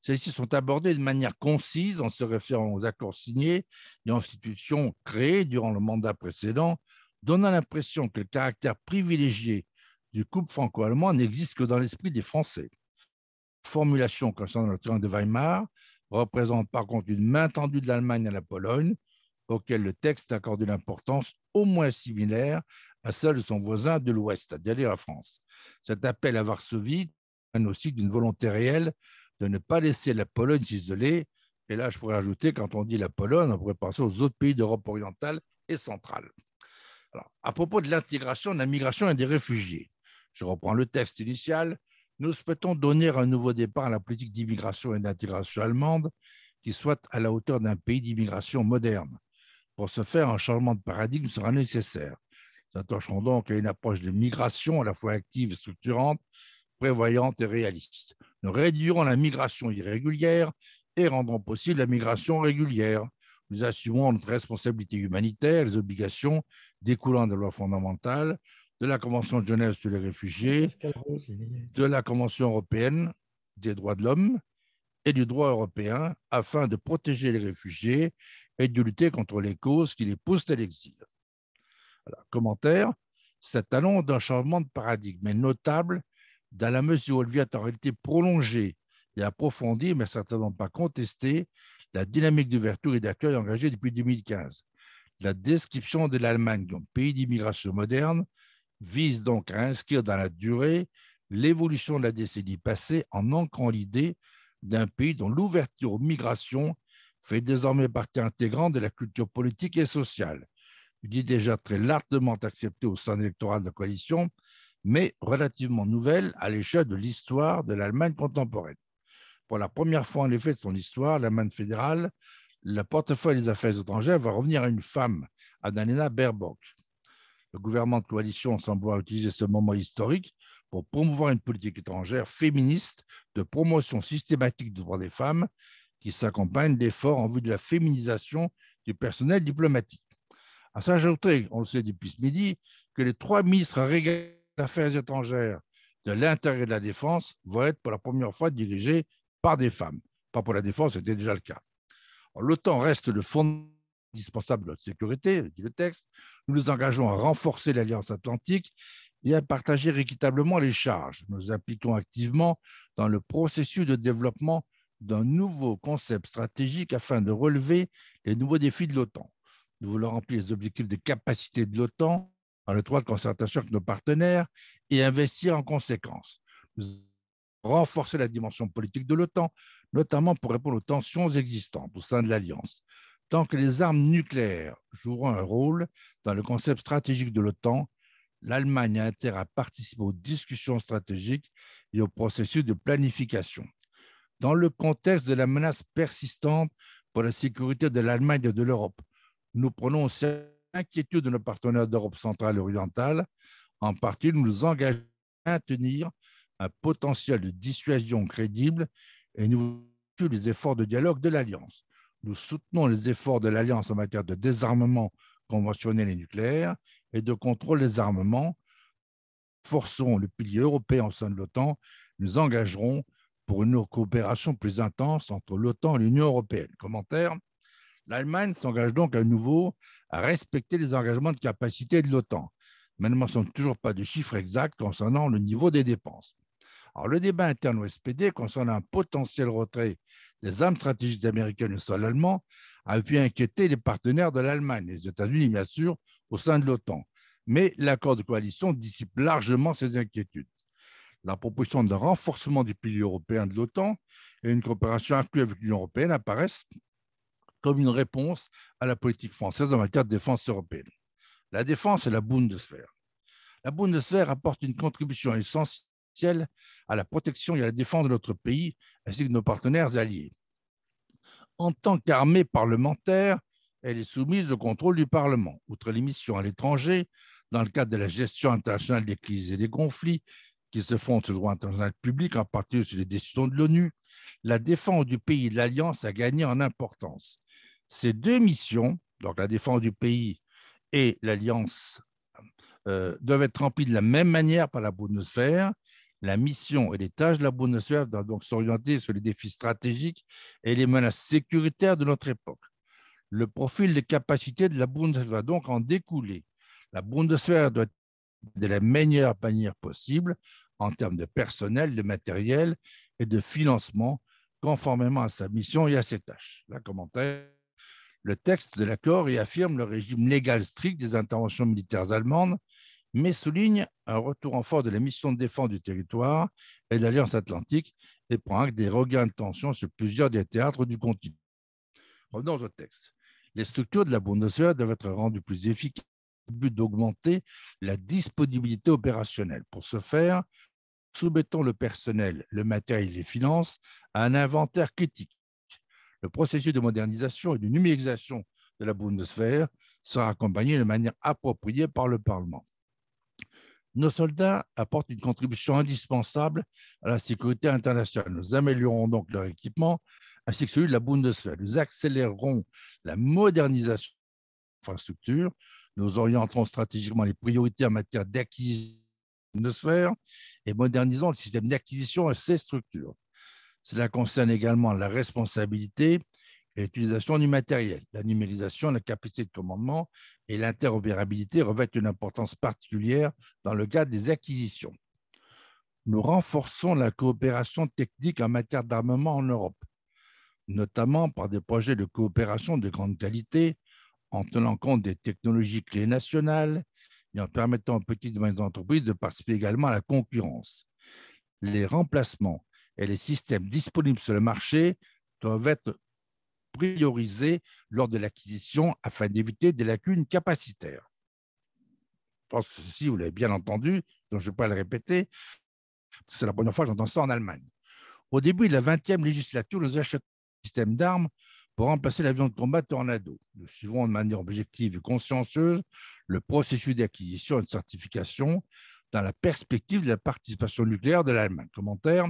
Speaker 2: celles-ci sont abordées de manière concise en se référant aux accords signés et institutions créées durant le mandat précédent, donnant l'impression que le caractère privilégié du couple franco-allemand n'existe que dans l'esprit des Français. La formulation concernant le triangle de Weimar représente par contre une main tendue de l'Allemagne à la Pologne, auquel le texte accorde une importance au moins similaire à celle de son voisin de l'Ouest, c'est-à-dire la France. Cet appel à Varsovie témoigne aussi d'une volonté réelle de ne pas laisser la Pologne s'isoler. Et là, je pourrais ajouter, quand on dit la Pologne, on pourrait penser aux autres pays d'Europe orientale et centrale. Alors, à propos de l'intégration, de la migration et des réfugiés, je reprends le texte initial. Nous souhaitons donner un nouveau départ à la politique d'immigration et d'intégration allemande qui soit à la hauteur d'un pays d'immigration moderne. Pour ce faire, un changement de paradigme sera nécessaire. Nous attacherons donc à une approche de migration à la fois active et structurante, prévoyante et réaliste. Nous réduirons la migration irrégulière et rendrons possible la migration régulière. Nous assumons notre responsabilité humanitaire, les obligations découlant des lois fondamentales, de la Convention de Genève sur les réfugiés, de la Convention européenne des droits de l'homme et du droit européen afin de protéger les réfugiés et de lutter contre les causes qui les poussent à l'exil. Alors, commentaire, cet annonce d'un changement de paradigme est notable dans la mesure où elle vient en réalité prolonger et approfondir, mais certainement pas contester, la dynamique d'ouverture et d'accueil engagée depuis 2015. La description de l'Allemagne comme pays d'immigration moderne vise donc à inscrire dans la durée l'évolution de la décennie passée en ancrant l'idée d'un pays dont l'ouverture aux migrations fait désormais partie intégrante de la culture politique et sociale. Une idée déjà très largement acceptée au sein de l'électorat de la coalition, mais relativement nouvelle à l'échelle de l'histoire de l'Allemagne contemporaine. Pour la première fois en effet de son histoire, l'Allemagne fédérale, le portefeuille des affaires étrangères va revenir à une femme, Annalena Baerbock. Le gouvernement de coalition semble vouloir utiliser ce moment historique pour promouvoir une politique étrangère féministe de promotion systématique des droits des femmes qui s'accompagne d'efforts en vue de la féminisation du personnel diplomatique. À s'ajouter, on le sait depuis ce midi, que les 3 ministres régaliens des Affaires étrangères, de l'Intérieur et de la Défense vont être pour la première fois dirigés par des femmes. Pas pour la Défense, c'était déjà le cas. L'OTAN reste le fondement indispensable de notre sécurité, dit le texte. Nous nous engageons à renforcer l'Alliance atlantique et à partager équitablement les charges. Nous impliquons activement dans le processus de développement d'un nouveau concept stratégique afin de relever les nouveaux défis de l'OTAN. Nous voulons remplir les objectifs de capacité de l'OTAN en étroite concertation avec nos partenaires et investir en conséquence. Nous renforcer la dimension politique de l'OTAN, notamment pour répondre aux tensions existantes au sein de l'Alliance. Tant que les armes nucléaires joueront un rôle dans le concept stratégique de l'OTAN, l'Allemagne a intérêt à participer aux discussions stratégiques et au processus de planification. Dans le contexte de la menace persistante pour la sécurité de l'Allemagne et de l'Europe, nous prenons aussi l'inquiétude de nos partenaires d'Europe centrale et orientale. En partie, nous nous engageons à maintenir un potentiel de dissuasion crédible et nous soutenons les efforts de dialogue de l'Alliance. Nous soutenons les efforts de l'Alliance en matière de désarmement conventionnel et nucléaire et de contrôle des armements. Forçons le pilier européen au sein de l'OTAN. Nous engagerons pour une coopération plus intense entre l'OTAN et l'Union européenne. Commentaire. L'Allemagne s'engage donc à nouveau à respecter les engagements de capacité de l'OTAN, mais ne mentionne toujours pas de chiffres exacts concernant le niveau des dépenses. Alors, le débat interne au SPD concernant un potentiel retrait des armes stratégiques américaines au sol allemand a pu inquiéter les partenaires de l'Allemagne, les États-Unis bien sûr, au sein de l'OTAN. Mais l'accord de coalition dissipe largement ces inquiétudes. La proposition de renforcement du pilier européen de l'OTAN et une coopération inclue avec l'Union européenne apparaissent comme une réponse à la politique française en matière de défense européenne. La défense est la Bundeswehr. La Bundeswehr apporte une contribution essentielle à la protection et à la défense de notre pays ainsi que de nos partenaires alliés. En tant qu'armée parlementaire, elle est soumise au contrôle du Parlement. Outre les missions à l'étranger, dans le cadre de la gestion internationale des crises et des conflits qui se fondent sur le droit international public, en particulier sur les décisions de l'ONU, la défense du pays et de l'Alliance a gagné en importance. Ces deux missions, donc la défense du pays et l'Alliance, doivent être remplies de la même manière par la Bundeswehr. La mission et les tâches de la Bundeswehr doivent donc s'orienter sur les défis stratégiques et les menaces sécuritaires de notre époque. Le profil des capacités de la Bundeswehr va donc en découler. La Bundeswehr doit être de la meilleure manière possible en termes de personnel, de matériel et de financement, conformément à sa mission et à ses tâches. La commentaire. Le texte de l'accord y affirme le régime légal strict des interventions militaires allemandes, mais souligne un retour en force de la mission de défense du territoire et de l'Alliance atlantique et prend acte des regains de tension sur plusieurs des théâtres du continent. Revenons au texte. Les structures de la Bundeswehr doivent être rendues plus efficaces au but d'augmenter la disponibilité opérationnelle. Pour ce faire, soumettons le personnel, le matériel et les finances à un inventaire critique. Le processus de modernisation et de numérisation de la Bundeswehr sera accompagné de manière appropriée par le Parlement. Nos soldats apportent une contribution indispensable à la sécurité internationale. Nous améliorons donc leur équipement ainsi que celui de la Bundeswehr. Nous accélérerons la modernisation de l'infrastructure. Nous orienterons stratégiquement les priorités en matière d'acquisition de la Bundeswehr et modernisons le système d'acquisition à ces structures. Cela concerne également la responsabilité et l'utilisation du matériel. La numérisation, la capacité de commandement et l'interopérabilité revêtent une importance particulière dans le cadre des acquisitions. Nous renforçons la coopération technique en matière d'armement en Europe, notamment par des projets de coopération de grande qualité en tenant compte des technologies clés nationales et en permettant aux petites et moyennes entreprises de participer également à la concurrence. Les remplacements et les systèmes disponibles sur le marché doivent être priorisés lors de l'acquisition afin d'éviter des lacunes capacitaires. Je pense que ceci, vous l'avez bien entendu, donc je ne vais pas le répéter, c'est la première fois que j'entends ça en Allemagne. Au début de la 20e législature, nous achetons un système d'armes pour remplacer l'avion de combat Tornado. Nous suivrons de manière objective et consciencieuse le processus d'acquisition et de certification dans la perspective de la participation nucléaire de l'Allemagne. Commentaire.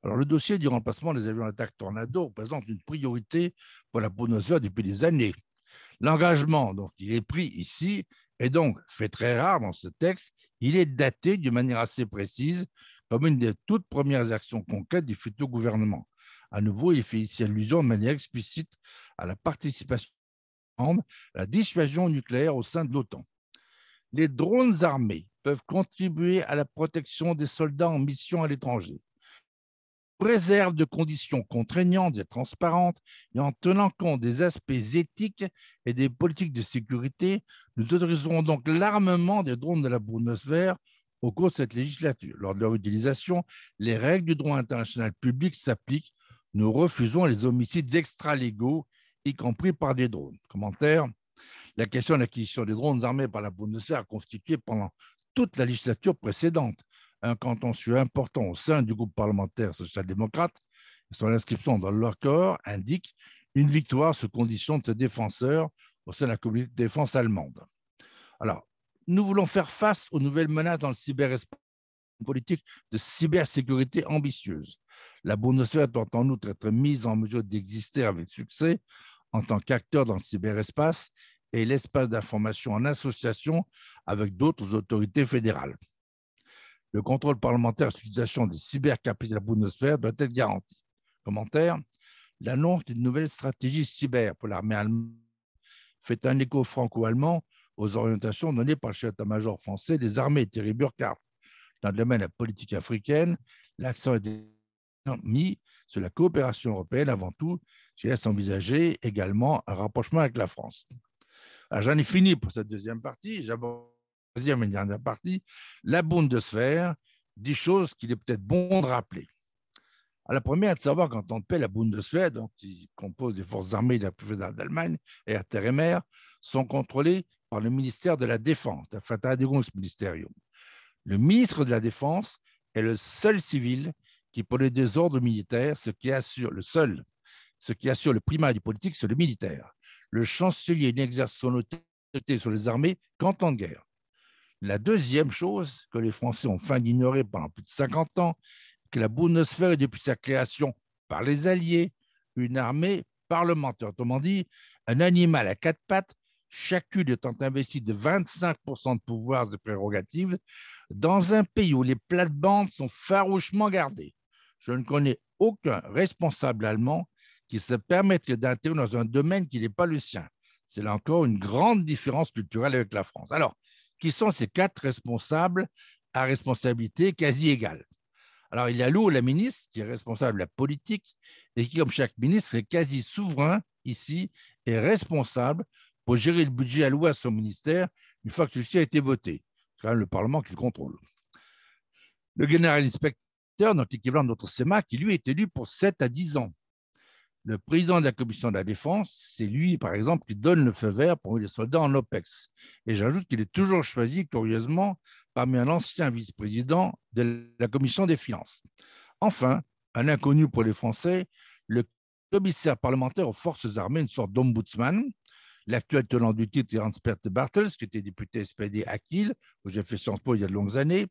Speaker 2: Alors, le dossier du remplacement des avions d'attaque Tornado représente une priorité pour la Bundeswehr depuis des années. L'engagement, donc, il est pris ici, et donc, fait très rare dans ce texte, il est daté d'une manière assez précise comme une des toutes premières actions concrètes du futur gouvernement. À nouveau, il fait ici allusion de manière explicite à la participation à la dissuasion nucléaire au sein de l'OTAN. Les drones armés peuvent contribuer à la protection des soldats en mission à l'étranger. Réserve de conditions contraignantes et transparentes et en tenant compte des aspects éthiques et des politiques de sécurité, nous autoriserons donc l'armement des drones de la Bundeswehr au cours de cette législature. Lors de leur utilisation, les règles du droit international public s'appliquent. Nous refusons les homicides extralégaux, y compris par des drones. Commentaire. La question de l'acquisition des drones armés par la Bundeswehr a constitué pendant toute la législature précédente un contentieux important au sein du groupe parlementaire social-démocrate. Son inscription dans leur corps indique une victoire sous condition de ses défenseurs au sein de la communauté de défense allemande. Alors, nous voulons faire face aux nouvelles menaces dans le cyberespace, une politique de cybersécurité ambitieuse. La Bundeswehr doit en outre être mise en mesure d'exister avec succès en tant qu'acteur dans le cyberespace et l'espace d'information en association avec d'autres autorités fédérales. Le contrôle parlementaire sur l'utilisation des cybercapacités de la Bundeswehr doit être garanti. Commentaire. L'annonce d'une nouvelle stratégie cyber pour l'armée allemande fait un écho franco-allemand aux orientations données par le chef d'état-major français des armées, Thierry Burkhardt. Dans le domaine de la politique africaine, l'accent est mis sur la coopération européenne avant tout, qui laisse envisager également un rapprochement avec la France. Alors, j'en ai fini pour cette deuxième partie. J'aborde la deuxième et dernière partie. La Bundeswehr, 10 choses qu'il est peut-être bon de rappeler. À la première, de savoir qu'en temps de paix, la Bundeswehr, donc, qui compose des forces armées de la plus fédérale d'Allemagne, air, terre et mer, sont contrôlées par le ministère de la Défense, der Verteidigungsministerium. Le ministre de la Défense est le seul civil qui peut donner des ordres militaires, ce qui assure le primat du politique, c'est le militaire. Le chancelier n'exerce son autorité sur les armées qu'en temps de guerre. La deuxième chose que les Français ont feint d'ignorer pendant plus de 50 ans, que la Bundeswehr est depuis sa création par les Alliés une armée parlementaire. Autrement dit, un animal à 4 pattes, chacune étant investie de 25% de pouvoirs et prérogatives, dans un pays où les plates-bandes sont farouchement gardées. Je ne connais aucun responsable allemand qui se permettrait d'intervenir dans un domaine qui n'est pas le sien. C'est là encore une grande différence culturelle avec la France. Alors, qui sont ces 4 responsables à responsabilité quasi égale? Alors, il y a la ministre, qui est responsable de la politique et qui, comme chaque ministre, est quasi souverain ici et responsable pour gérer le budget alloué à son ministère une fois que celui-ci a été voté. C'est quand même le Parlement qui le contrôle. Le général inspecteur, donc l'équivalent de notre SEMA, qui lui est élu pour 7 à 10 ans. Le président de la commission de la défense, c'est lui, par exemple, qui donne le feu vert pour les soldats en OPEX. Et j'ajoute qu'il est toujours choisi, curieusement, parmi un ancien vice-président de la commission des finances. Enfin, un inconnu pour les Français, le commissaire parlementaire aux forces armées, une sorte d'ombudsman, L'actuel tenant du titre est Hans-Peter Bartels, qui était député SPD à Kiel, où j'ai fait Sciences Po il y a de longues années.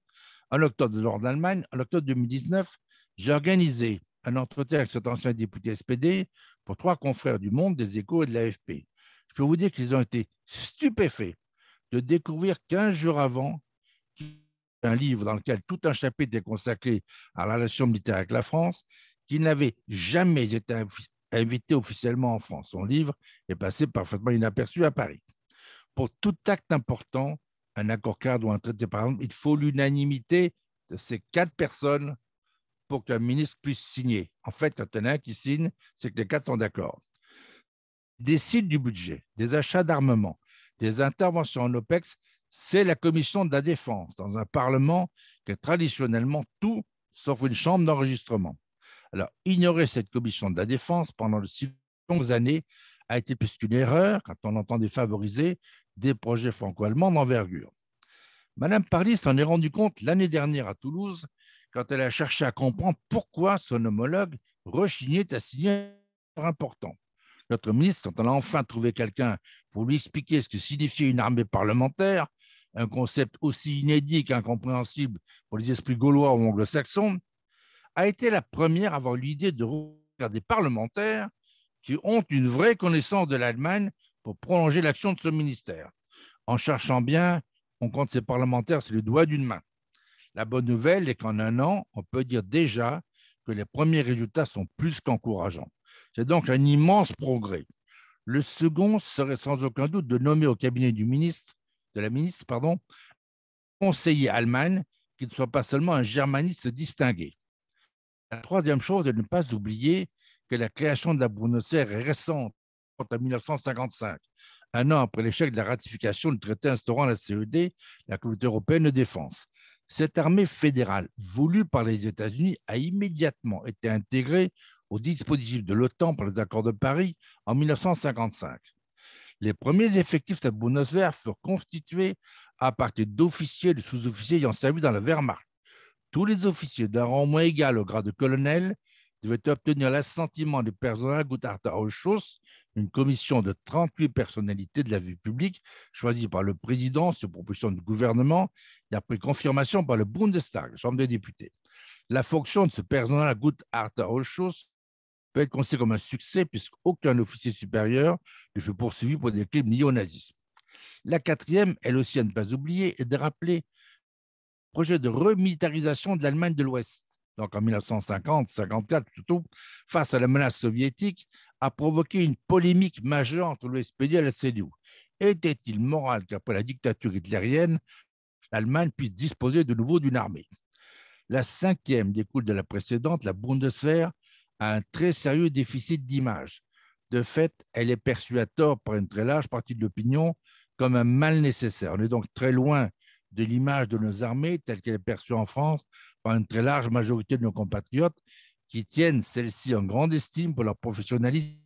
Speaker 2: En octobre de l'Ordre d'Allemagne, en octobre 2019, j'ai organisé un entretien avec cet ancien député SPD pour 3 confrères du Monde, des Échos et de l'AFP. Je peux vous dire qu'ils ont été stupéfaits de découvrir 15 jours avant un livre dans lequel tout un chapitre est consacré à la relation militaire avec la France, qu'il n'avait jamais été invité officiellement en France. Son livre est passé parfaitement inaperçu à Paris. Pour tout acte important, un accord cadre ou un traité, par exemple, il faut l'unanimité de ces 4 personnes pour qu'un ministre puisse signer. En fait, quand il y en a un qui signe, c'est que les 4 sont d'accord. Décide du budget, des achats d'armement, des interventions en OPEX, c'est la commission de la défense dans un Parlement qui est traditionnellement tout sauf une chambre d'enregistrement. Alors, ignorer cette commission de la défense pendant de si longues années a été plus qu'une erreur quand on entendait favoriser des projets franco-allemands d'envergure. Madame Parly s'en est rendu compte l'année dernière à Toulouse quand elle a cherché à comprendre pourquoi son homologue rechignait à signer un important. Notre ministre, quand on a enfin trouvé quelqu'un pour lui expliquer ce que signifiait une armée parlementaire, un concept aussi inédit qu'incompréhensible pour les esprits gaulois ou anglo-saxons, a été la première à avoir l'idée de recruter des parlementaires qui ont une vraie connaissance de l'Allemagne pour prolonger l'action de ce ministère. En cherchant bien, on compte ces parlementaires sur le doigt d'une main. La bonne nouvelle est qu'en un an, on peut dire déjà que les premiers résultats sont plus qu'encourageants. C'est donc un immense progrès. Le second serait sans aucun doute de nommer au cabinet de la ministre, conseiller Allemagne qui ne soit pas seulement un germaniste distingué. La troisième chose est de ne pas oublier que la création de la Bundeswehr est récente, en 1955, un an après l'échec de la ratification du traité instaurant la CED, la Communauté européenne de défense. Cette armée fédérale, voulue par les États-Unis, a immédiatement été intégrée au dispositif de l'OTAN par les accords de Paris en 1955. Les premiers effectifs de la Bundeswehr furent constitués à partir d'officiers et de sous-officiers ayant servi dans la Wehrmacht. Tous les officiers d'un rang moins égal au grade de colonel devaient obtenir l'assentiment du Personalgutachterausschuss, une commission de 38 personnalités de la vie publique choisies par le président sur proposition du gouvernement et après confirmation par le Bundestag, la Chambre des députés. La fonction de ce Personalgutachterausschuss peut être considérée comme un succès puisqu'aucun officier supérieur ne fut poursuivi pour des crimes liés au nazisme. La quatrième, elle aussi à ne pas oublier, est de rappeler projet de remilitarisation de l'Allemagne de l'Ouest, donc en 1950-54 plutôt, face à la menace soviétique, a provoqué une polémique majeure entre le SPD et la CDU. Était-il moral qu'après la dictature hitlérienne, l'Allemagne puisse disposer de nouveau d'une armée? La cinquième découle de la précédente, la Bundeswehr a un très sérieux déficit d'image. De fait, elle est perçue à tort par une très large partie de l'opinion comme un mal nécessaire. On est donc très loin de l'image de nos armées telle qu'elle est perçue en France par une très large majorité de nos compatriotes qui tiennent celle-ci en grande estime pour leur professionnalisme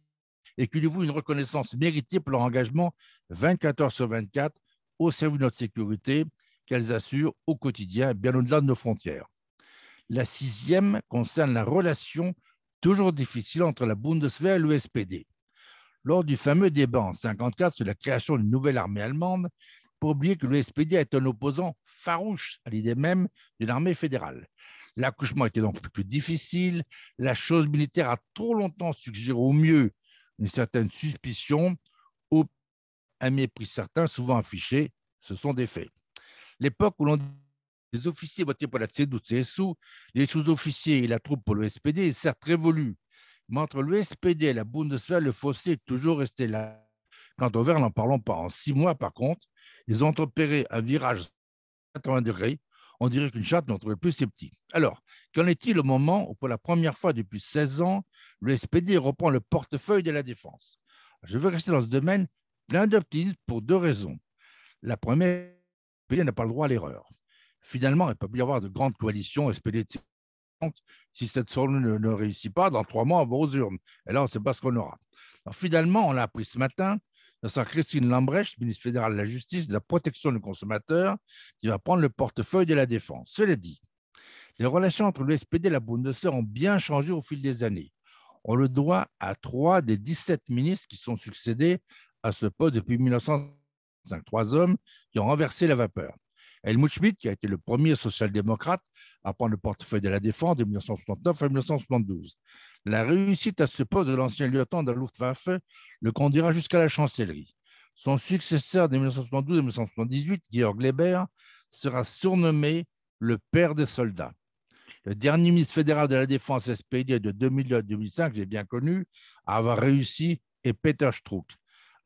Speaker 2: et qui lui vouent une reconnaissance méritée pour leur engagement 24 heures sur 24 au service de notre sécurité qu'elles assurent au quotidien, bien au-delà de nos frontières. La sixième concerne la relation toujours difficile entre la Bundeswehr et le SPD. Lors du fameux débat en 1954 sur la création d'une nouvelle armée allemande, pour oublier que le SPD est un opposant farouche à l'idée même d'une armée fédérale. L'accouchement était donc plus difficile, la chose militaire a trop longtemps suggéré au mieux une certaine suspicion, ou un mépris certain, souvent affiché, ce sont des faits. L'époque où l'on dit les officiers votaient pour la CDU-CSU, les sous-officiers et la troupe pour le SPD est certes révolue, mais entre le SPD et la Bundeswehr, le fossé est toujours resté là. Quant au Vert, n'en parlons pas. En 6 mois, par contre, ils ont opéré un virage 80 degrés. On dirait qu'une chatte n'en trouvait plus ses petits. Alors, qu'en est-il au moment où, pour la première fois depuis 16 ans, le SPD reprend le portefeuille de la défense? Je veux rester dans ce domaine plein d'optimisme pour 2 raisons. La première, le SPD n'a pas le droit à l'erreur. Finalement, il ne peut plus y avoir de grande coalition SPD. Si cette formule ne réussit pas, dans 3 mois, on va aux urnes. Et là, on ne sait pas ce qu'on aura. Alors, finalement, on l'a appris ce matin, ce sera Christine Lambrecht, ministre fédérale de la Justice, de la Protection du consommateur, qui va prendre le portefeuille de la défense. Cela dit, les relations entre le SPD et la Bundeswehr ont bien changé au fil des années. On le doit à 3 des 17 ministres qui sont succédés à ce poste depuis 1905. 3 hommes qui ont renversé la vapeur. Helmut Schmidt, qui a été le premier social-démocrate à prendre le portefeuille de la Défense de 1969 à 1972. La réussite à ce poste de l'ancien lieutenant de la Luftwaffe le conduira jusqu'à la chancellerie. Son successeur de 1972 à 1978, Georg Leber, sera surnommé le père des soldats. Le dernier ministre fédéral de la Défense SPD de 2002 à 2005, j'ai bien connu, à avoir réussi, est Peter Strzok.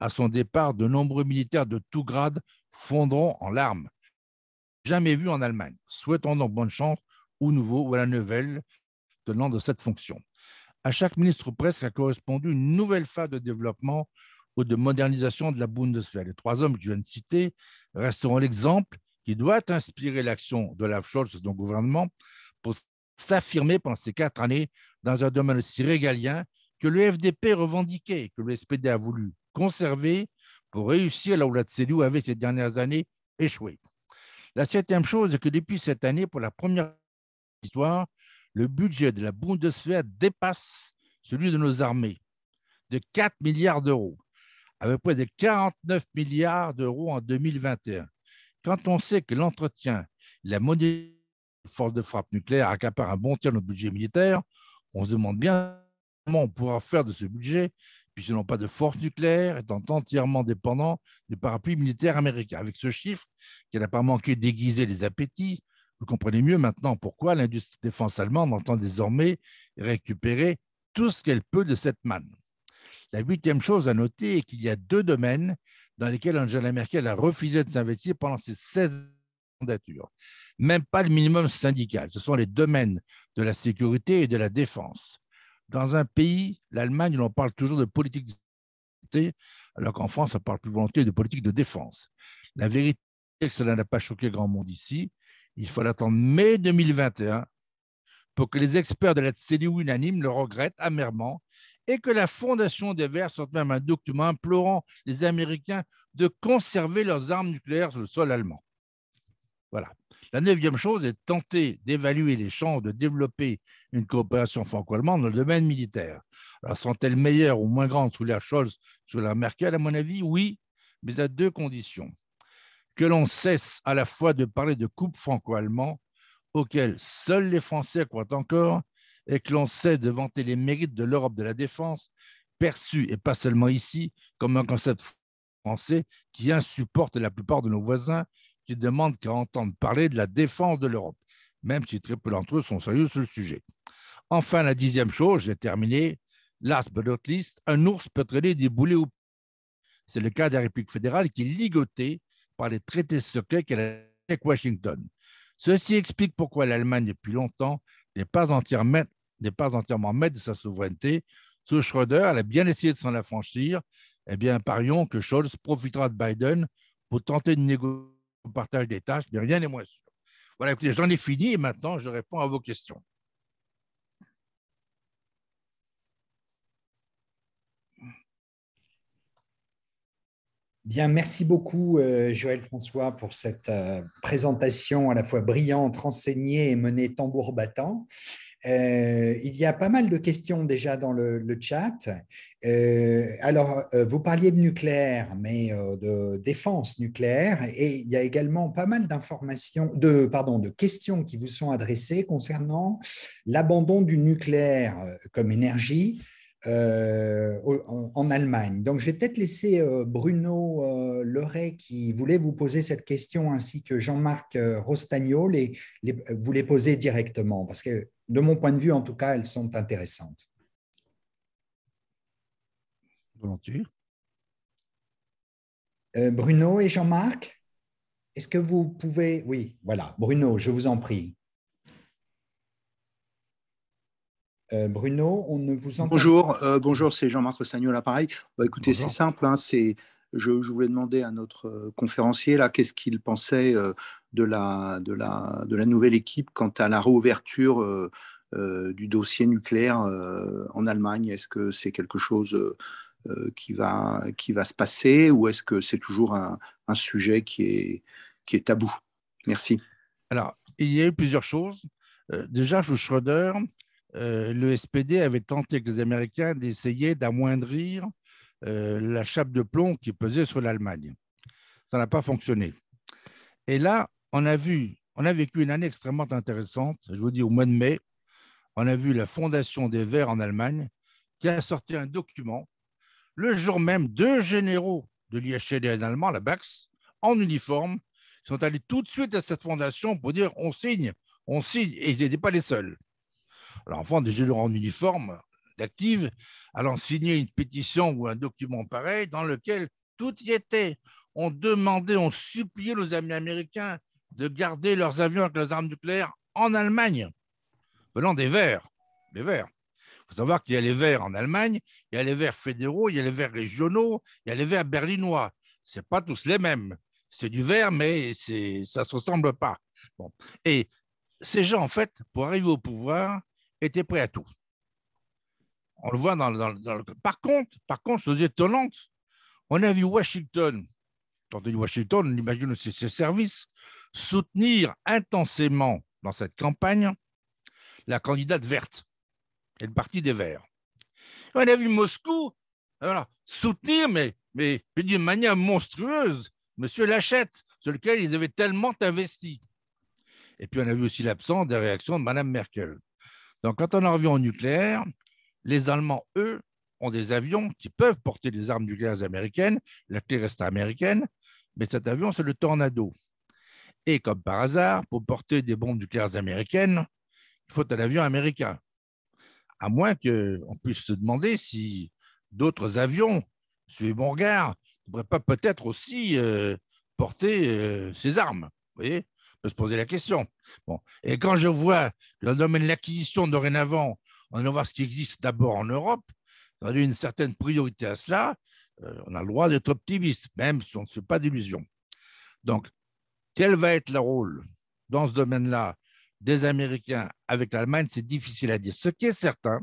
Speaker 2: À son départ, de nombreux militaires de tout grade fondront en larmes. Jamais vu en Allemagne. Souhaitons donc bonne chance au nouveau ou à la nouvelle tenant de cette fonction. À chaque ministre presque a correspondu une nouvelle phase de développement ou de modernisation de la Bundeswehr. Les 3 hommes que je viens de citer resteront l'exemple qui doit inspirer l'action d'Olaf Scholz et de son gouvernement pour s'affirmer pendant ces 4 années dans un domaine aussi régalien que le FDP revendiquait et que le SPD a voulu conserver pour réussir là où la CDU avait ces dernières années échoué. La 7e chose est que depuis cette année, pour la première fois de l'histoire, le budget de la Bundeswehr dépasse celui de nos armées de 4 milliards d'euros, avec près de 49 milliards d'euros en 2021. Quand on sait que l'entretien, la modernisation des forces de frappe nucléaire accapare un bon tiers de notre budget militaire, on se demande bien comment on pourra faire de ce budget, puisqu'ils n'ont pas de force nucléaire, étant entièrement dépendants du parapluie militaire américain. Avec ce chiffre, qui n'a pas manqué d'aiguiser les appétits, vous comprenez mieux maintenant pourquoi l'industrie de défense allemande entend désormais récupérer tout ce qu'elle peut de cette manne. La 8e chose à noter est qu'il y a 2 domaines dans lesquels Angela Merkel a refusé de s'investir pendant ses 16 mandatures. Même pas le minimum syndical. Ce sont les domaines de la sécurité et de la défense. Dans un pays, l'Allemagne, on parle toujours de politique de sécurité, alors qu'en France, on parle plus volontiers de politique de défense. La vérité est que cela n'a pas choqué grand monde ici. Il faut attendre mai 2021 pour que les experts de la CDU unanime le regrettent amèrement et que la Fondation des Verts sorte même un document implorant les Américains de conserver leurs armes nucléaires sur le sol allemand. Voilà. La 9e chose est de tenter d'évaluer les chances de développer une coopération franco-allemande dans le domaine militaire. Alors, sont-elles meilleures ou moins grandes sous l'ère Scholz, sous l'ère Merkel? À mon avis, oui, mais à 2 conditions. Que l'on cesse à la fois de parler de couple franco-allemand, auquel seuls les Français croient encore, et que l'on cesse de vanter les mérites de l'Europe de la défense, perçue, et pas seulement ici, comme un concept français qui insupporte la plupart de nos voisins qui demandent qu'à entendre parler de la défense de l'Europe, même si très peu d'entre eux sont sérieux sur le sujet. Enfin, la 10e chose, j'ai terminé, last but not least, un ours peut traîner des boulets au... C'est le cas de la République fédérale qui est ligotée par les traités secrets qu'elle a avec Washington. Ceci explique pourquoi l'Allemagne, depuis longtemps, n'est pas entièrement maître de sa souveraineté. Sous Schröder, elle a bien essayé de s'en affranchir. Eh bien, parions que Scholz profitera de Biden pour tenter de négocier le partage des tâches, mais rien n'est moins sûr. Voilà, écoutez, j'en ai fini et maintenant je réponds à vos questions.
Speaker 1: Bien, merci beaucoup, Joël François, pour cette présentation à la fois brillante, renseignée et menée tambour battant. Il y a pas mal de questions déjà dans le chat. Alors, vous parliez de nucléaire, mais de défense nucléaire, et il y a également pas mal d'informations, de questions qui vous sont adressées concernant l'abandon du nucléaire comme énergie en Allemagne. Donc, je vais peut-être laisser Bruno Leray qui voulait vous poser cette question, ainsi que Jean-Marc Rostagnol, vous les poser directement, parce que de mon point de vue, en tout cas, elles sont intéressantes.
Speaker 2: Volontiers.
Speaker 1: Bruno et Jean-Marc, est-ce que vous pouvez... Oui, voilà. Bruno, je vous en prie. Bruno, on ne vous entend
Speaker 3: pas. Bonjour, c'est Jean-Marc Rostagnol, l'appareil. Écoutez,
Speaker 2: Bonjour.
Speaker 3: c'est simple. Je voulais demander à notre conférencier là, qu'est-ce qu'il pensait de la nouvelle équipe quant à la réouverture du dossier nucléaire en Allemagne. Est-ce que c'est quelque chose qui va se passer, ou est-ce que c'est toujours un sujet qui est tabou? Merci.
Speaker 2: Alors, il y a eu plusieurs choses. Déjà, sous Schröder, le SPD avait tenté avec les Américains d'essayer d'amoindrir la chape de plomb qui pesait sur l'Allemagne. Ça n'a pas fonctionné. Et là, on a vécu une année extrêmement intéressante. Je vous dis, au mois de mai, on a vu la Fondation des Verts en Allemagne qui a sorti un document. Le jour même, 2 généraux de l'IHLN allemand, la BAX, en uniforme, sont allés tout de suite à cette fondation pour dire on signe, et ils n'étaient pas les seuls. Alors, enfin, des généraux en uniforme d'active allant signer une pétition ou un document pareil dans lequel tout y était. On demandait, on suppliait nos amis américains de garder leurs avions avec leurs armes nucléaires en Allemagne, venant des Verts. Les Verts. Il faut savoir qu'il y a les Verts en Allemagne, il y a les Verts fédéraux, il y a les Verts régionaux, il y a les Verts berlinois. Ce n'est pas tous les mêmes. C'est du vert, mais ça ne se ressemble pas. Bon. Et ces gens, en fait, pour arriver au pouvoir, étaient prêts à tout. On le voit dans le... Par contre, chose étonnante, on a vu Washington, quand on dit Washington, on imagine aussi ses services, soutenir intensément dans cette campagne la candidate verte et le parti des Verts. On a vu Moscou soutenir, mais d'une manière monstrueuse, M. Lachette, sur lequel ils avaient tellement investi. Et puis on a vu aussi l'absence des réactions de Mme Merkel. Donc quand on en revient au nucléaire, les Allemands, eux, ont des avions qui peuvent porter des armes nucléaires américaines, la clé reste américaine, mais cet avion, c'est le Tornado. Et comme par hasard, pour porter des bombes nucléaires américaines, il faut un avion américain. À moins qu'on puisse se demander si d'autres avions, suivez mon regard, ne pourraient pas peut-être aussi porter ces armes. Vous voyez, on peut se poser la question. Bon. Et quand je vois dans le domaine de l'acquisition dorénavant, on va voir ce qui existe d'abord en Europe, on a une certaine priorité à cela, on a le droit d'être optimiste, même si on ne se fait pas d'illusions. Donc, quel va être le rôle dans ce domaine-là des Américains avec l'Allemagne, c'est difficile à dire. Ce qui est certain,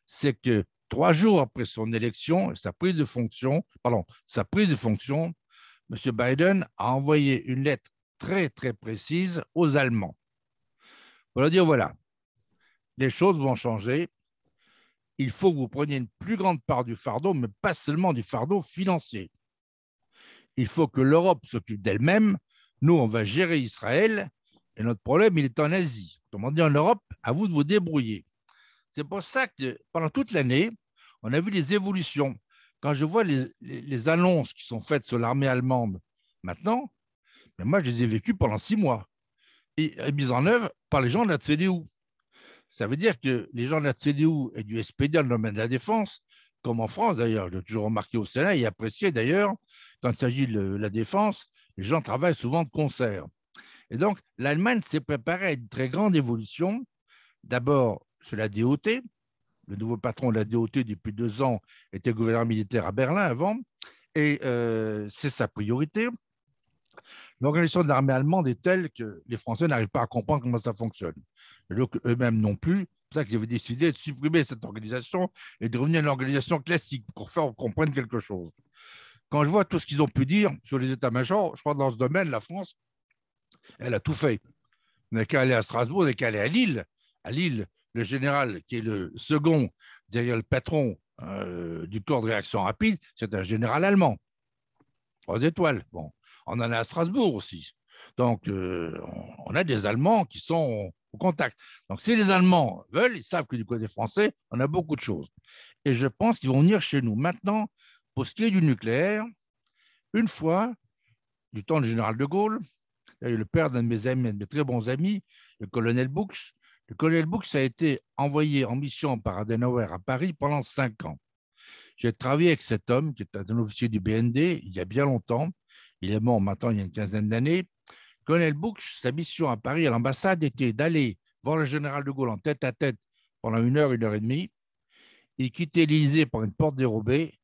Speaker 2: c'est que 3 jours après son élection, sa prise de fonction, M. Biden a envoyé une lettre très, très précise aux Allemands. Pour leur dire, voilà, les choses vont changer. Il faut que vous preniez une plus grande part du fardeau, mais pas seulement du fardeau financier. Il faut que l'Europe s'occupe d'elle-même. Nous, on va gérer Israël. Et notre problème, il est en Asie. Autrement dit, en Europe, à vous de vous débrouiller. C'est pour ça que pendant toute l'année, on a vu les évolutions. Quand je vois les annonces qui sont faites sur l'armée allemande maintenant, mais moi, je les ai vécues pendant 6 mois et mises en œuvre par les gens de la CDU. Ça veut dire que les gens de la CDU et du SPD dans le domaine de la défense, comme en France d'ailleurs, j'ai toujours remarqué au Sénat et apprécié d'ailleurs, quand il s'agit de la défense, les gens travaillent souvent de concert. Et donc, l'Allemagne s'est préparée à une très grande évolution. D'abord, sur la DOT. Le nouveau patron de la DOT depuis 2 ans était gouverneur militaire à Berlin avant. Et c'est sa priorité. L'organisation de l'armée allemande est telle que les Français n'arrivent pas à comprendre comment ça fonctionne. Et donc, eux-mêmes non plus. C'est pour ça que j'avais décidé de supprimer cette organisation et de revenir à l'organisation classique pour faire qu'on comprenne quelque chose. Quand je vois tout ce qu'ils ont pu dire sur les états-majors, je crois que dans ce domaine, la France, elle a tout fait. On n'a qu'à aller à Strasbourg, on n'a qu'à aller à Lille. À Lille, le général, qui est le second derrière le patron du corps de réaction rapide, c'est un général allemand. 3 étoiles. Bon, on en a à Strasbourg aussi. Donc, on a des Allemands qui sont au contact. Donc, si les Allemands veulent, ils savent que du côté français, on a beaucoup de choses. Et je pense qu'ils vont venir chez nous. Maintenant, pour ce qui est du nucléaire, une fois, du temps du général de Gaulle, le père d'un de mes amis, de mes très bons amis, le colonel Buchs. Le colonel Buchs a été envoyé en mission par Adenauer à Paris pendant 5 ans. J'ai travaillé avec cet homme, qui est un officier du BND, il y a bien longtemps. Il est mort maintenant il y a une quinzaine d'années. Le colonel Buchs, sa mission à Paris, à l'ambassade, était d'aller voir le général de Gaulle en tête à tête pendant 1 heure, 1 heure et demie. Il quittait l'Élysée par une porte dérobée.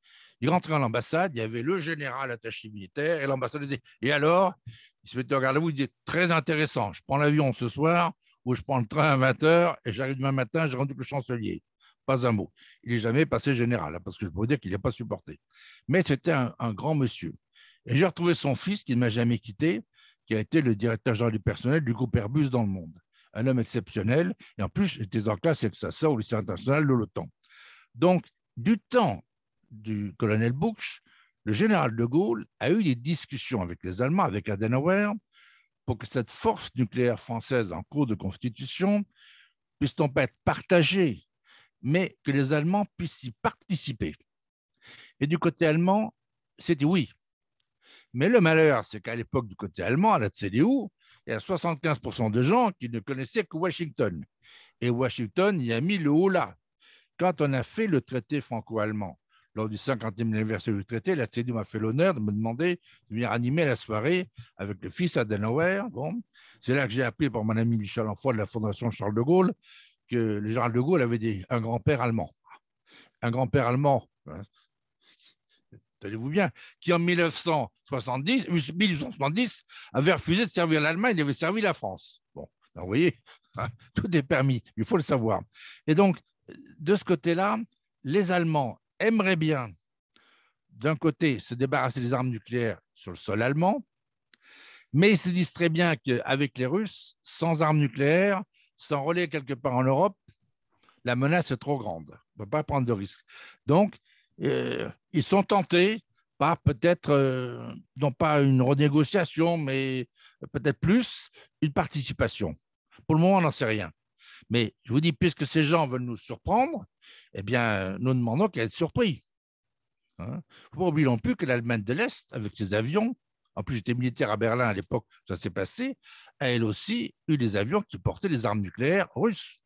Speaker 2: Il rentrait à l'ambassade, il y avait le général attaché militaire et l'ambassadeur disait « Et alors ?» Il se mettait, regardez-vous, il disait « Très intéressant, je prends l'avion ce soir ou je prends le train à 20h et j'arrive demain matin, j'ai rendu le chancelier. » Pas un mot. Il n'est jamais passé général, parce que je peux dire qu'il n'a pas supporté. Mais c'était un grand monsieur. Et j'ai retrouvé son fils, qui ne m'a jamais quitté, qui a été le directeur général du personnel du groupe Airbus dans le monde. Un homme exceptionnel. Et en plus, j'étais en classe avec sa sœur au lycée international de l'OTAN. Donc, du temps du colonel Buch, le général de Gaulle a eu des discussions avec les Allemands, avec Adenauer, pour que cette force nucléaire française en cours de constitution puisse non pas être partagée, mais que les Allemands puissent y participer. Et du côté allemand, c'était oui. Mais le malheur, c'est qu'à l'époque du côté allemand, à la CDU, il y a 75% de gens qui ne connaissaient que Washington. Et Washington y a mis le haut là. Quand on a fait le traité franco-allemand, lors du 50e anniversaire du traité, la CDU m'a fait l'honneur de me demander de venir animer la soirée avec le fils Adenauer. Bon, c'est là que j'ai appris par mon ami Michel Enfoy de la Fondation Charles de Gaulle que le général de Gaulle avait un grand-père allemand. Un grand-père allemand, tenez-vous bien, qui en 1870 avait refusé de servir l'Allemagne, il avait servi la France. Bon, vous voyez, tout est permis, il faut le savoir. Et donc, de ce côté-là, les Allemands aimeraient bien, d'un côté, se débarrasser des armes nucléaires sur le sol allemand, mais ils se disent très bien qu'avec les Russes, sans armes nucléaires, sans relais quelque part en Europe, la menace est trop grande. On ne peut pas prendre de risques. Donc, ils sont tentés par peut-être, non pas une renégociation, mais peut-être plus une participation. Pour le moment, on n'en sait rien. Mais je vous dis, puisque ces gens veulent nous surprendre, eh bien, nous demandons qu'à être surpris. Il ne faut pas oublier non plus que l'Allemagne de l'Est, avec ses avions, en plus j'étais militaire à Berlin à l'époque, ça s'est passé, a elle aussi eu des avions qui portaient les armes nucléaires russes,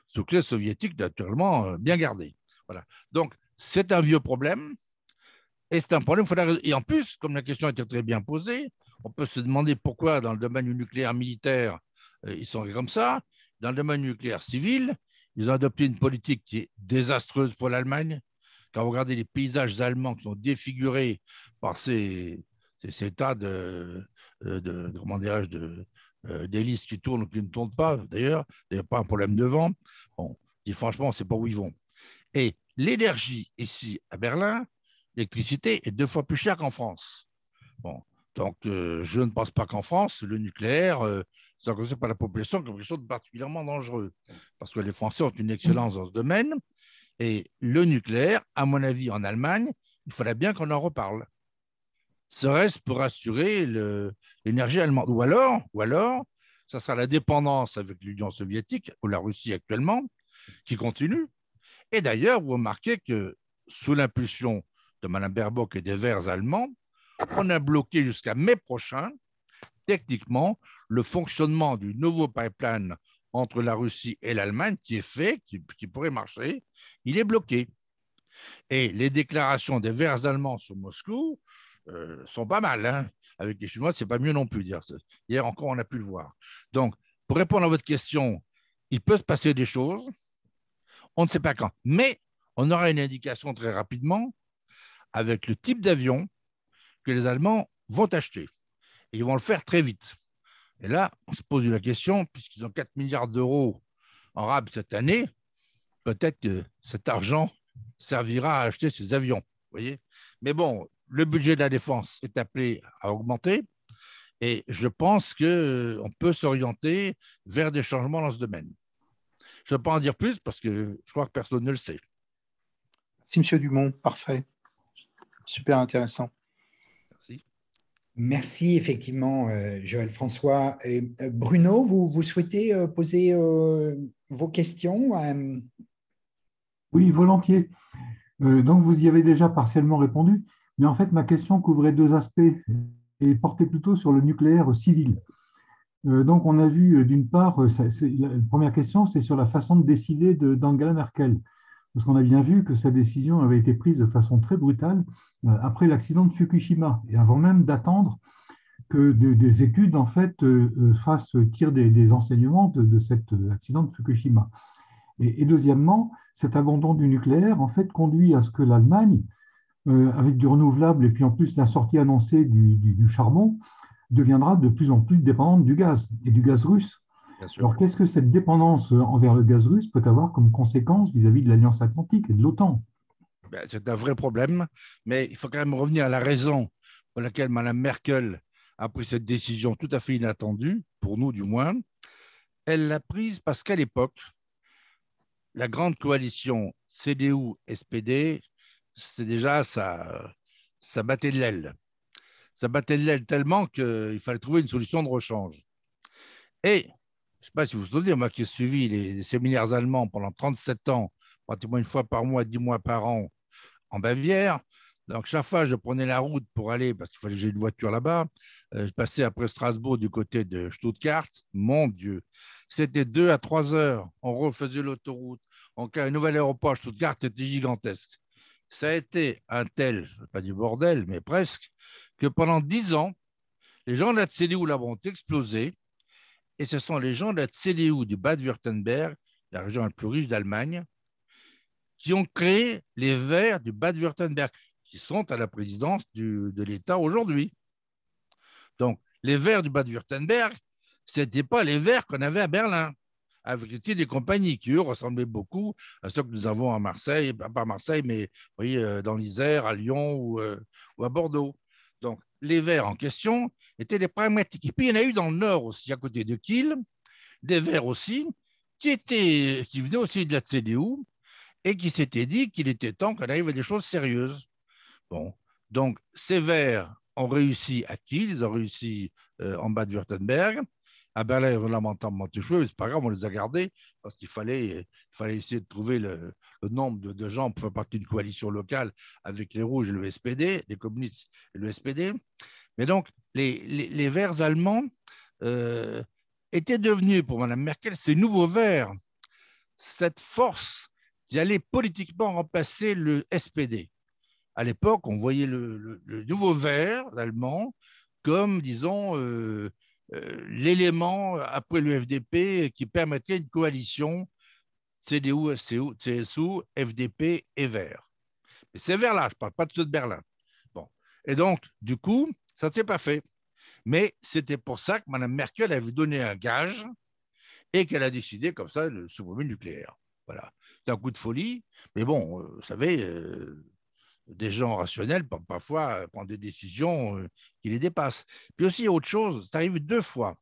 Speaker 2: sous clé soviétique naturellement bien gardée. Voilà. Donc, c'est un vieux problème, et c'est un problème. Et en plus, comme la question était très bien posée, on peut se demander pourquoi dans le domaine du nucléaire militaire, ils sont comme ça. Dans le domaine nucléaire civil, ils ont adopté une politique qui est désastreuse pour l'Allemagne. Quand vous regardez les paysages allemands qui sont défigurés par ces tas comment dirais-je, d'hélices qui tournent ou qui ne tournent pas, d'ailleurs, il n'y a pas un problème de vent. Bon, je dis franchement, on ne sait pas où ils vont. Et l'énergie ici à Berlin, l'électricité est 2 fois plus chère qu'en France. Bon, donc je ne pense pas qu'en France, le nucléaire, c'est reconnu par la population comme quelque chose de particulièrement dangereux, parce que les Français ont une excellence dans ce domaine. Et le nucléaire, à mon avis, en Allemagne, il faudrait bien qu'on en reparle. Serait-ce pour assurer l'énergie allemande. Ou alors, ça sera la dépendance avec l'Union soviétique ou la Russie actuellement, qui continue. Et d'ailleurs, vous remarquez que sous l'impulsion de Mme Baerbock et des Verts allemands, on a bloqué jusqu'à mai prochain, techniquement, le fonctionnement du nouveau pipeline entre la Russie et l'Allemagne, qui est fait, qui pourrait marcher, il est bloqué. Et les déclarations des Verts allemands sur Moscou sont pas mal. Hein. Avec les Chinois, c'est pas mieux non plus. Dire. Hier encore, on a pu le voir. Donc, pour répondre à votre question, il peut se passer des choses. On ne sait pas quand. Mais on aura une indication très rapidement avec le type d'avion que les Allemands vont acheter. Et ils vont le faire très vite. Et là, on se pose la question, puisqu'ils ont 4 milliards d'euros en RAB cette année, peut-être que cet argent servira à acheter ces avions. Vous voyez. Mais bon, le budget de la défense est appelé à augmenter et je pense qu'on peut s'orienter vers des changements dans ce domaine. Je ne vais pas en dire plus parce que je crois que personne ne le sait.
Speaker 3: Merci, M. Dumont. Parfait. Super intéressant.
Speaker 2: Merci.
Speaker 1: Merci, effectivement, Joël François. Et, Bruno, vous souhaitez poser vos questions
Speaker 4: Oui, volontiers. Donc, vous y avez déjà partiellement répondu, mais en fait, ma question couvrait 2 aspects et portait plutôt sur le nucléaire civil. Donc, on a vu, d'une part, la première question, c'est sur la façon de décider d'Angela Merkel, parce qu'on a bien vu que sa décision avait été prise de façon très brutale après l'accident de Fukushima, et avant même d'attendre que des études, en fait, tirent des enseignements de cet accident de Fukushima. Et deuxièmement, cet abandon du nucléaire, en fait, conduit à ce que l'Allemagne, avec du renouvelable et puis en plus la sortie annoncée du charbon, deviendra de plus en plus dépendante du gaz et du gaz russe. Alors, qu'est-ce que cette dépendance envers le gaz russe peut avoir comme conséquence vis-à-vis de l'Alliance Atlantique et de l'OTAN?
Speaker 2: C'est un vrai problème, mais il faut quand même revenir à la raison pour laquelle Mme Merkel a pris cette décision tout à fait inattendue, pour nous du moins. Elle l'a prise parce qu'à l'époque, la grande coalition CDU-SPD c'est déjà, ça battait de l'aile. Ça battait de l'aile tellement qu'il fallait trouver une solution de rechange. Et, je ne sais pas si vous vous souvenez, moi qui ai suivi les séminaires allemands pendant 37 ans, pratiquement une fois par mois, 10 mois par an, en Bavière. Donc, chaque fois, je prenais la route pour aller, parce qu'il fallait que j'ai une voiture là-bas. Je passais après Strasbourg du côté de Stuttgart. Mon Dieu, c'était 2 à 3 heures. On refaisait l'autoroute. Un nouvel aéroport à Stuttgart était gigantesque. Ça a été un tel, pas du bordel, mais presque, que pendant 10 ans, les gens de la CDU là-bas ont explosé. Et ce sont les gens de la CDU du Bade-Württemberg, la région la plus riche d'Allemagne, qui ont créé les Verts du Bade-Württemberg, qui sont à la présidence de l'État aujourd'hui. Donc, les Verts du Bade-Württemberg, ce n'étaient pas les Verts qu'on avait à Berlin, avec des compagnies qui, eux, ressemblaient beaucoup à ceux que nous avons à Marseille, pas à Marseille, mais vous voyez, dans l'Isère, à Lyon ou à Bordeaux. Donc, les Verts en question étaient des pragmatiques. Et puis, il y en a eu dans le Nord aussi, à côté de Kiel, des Verts aussi, qui venaient aussi de la CDU, et qui s'était dit qu'il était temps qu'on arrive à des choses sérieuses. Bon, donc ces Verts ont réussi à Kiel, ils ont réussi en Bade-Württemberg. À Berlin, ils ont lamentablement échoué, mais c'est pas grave, on les a gardés parce qu'il fallait essayer de trouver le nombre de gens pour faire partie d'une coalition locale avec les Rouges et le SPD, les communistes et le SPD. Mais donc, les Verts allemands étaient devenus, pour Mme Merkel, ces nouveaux Verts, cette force qui allait politiquement remplacer le SPD. À l'époque, on voyait le nouveau vert allemand comme, disons, l'élément après le FDP qui permettrait une coalition CDU, CSU, FDP et Verts. Mais c'est Verts-là, je ne parle pas de ceux de Berlin. Bon. Et donc, du coup, ça ne s'est pas fait. Mais c'était pour ça que Mme Merkel avait donné un gage et qu'elle a décidé comme ça de supprimer le nucléaire. Voilà. C'est un coup de folie, mais bon, vous savez, des gens rationnels peuvent parfois prendre des décisions qui les dépassent. Puis aussi, autre chose, c'est arrivé 2 fois.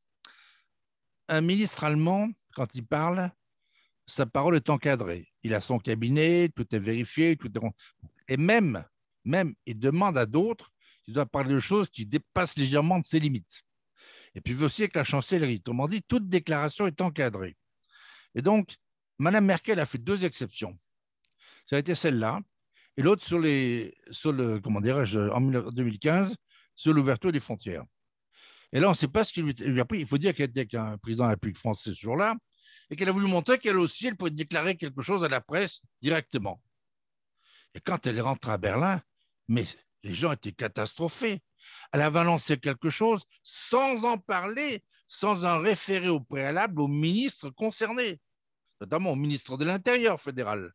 Speaker 2: Un ministre allemand, quand il parle, sa parole est encadrée. Il a son cabinet, tout est vérifié, tout est... Et même, il demande à d'autres s'il doit parler de choses qui dépassent légèrement de ses limites. Et puis aussi avec la chancellerie. Autrement dit, toute déclaration est encadrée. Et donc, Mme Merkel a fait 2 exceptions. Ça a été celle-là, et l'autre sur le, comment dirais-je, en 2015, sur l'ouverture des frontières. Et là, on ne sait pas ce qu'il lui a pris. Il faut dire qu'elle était avec un président de la République française ce jour-là, et qu'elle a voulu montrer qu'elle aussi, elle pouvait déclarer quelque chose à la presse directement. Et quand elle est rentrée à Berlin, mais les gens étaient catastrophés. Elle avait lancé quelque chose sans en parler, sans en référer au préalable aux ministres concernés, notamment au ministre de l'Intérieur fédéral.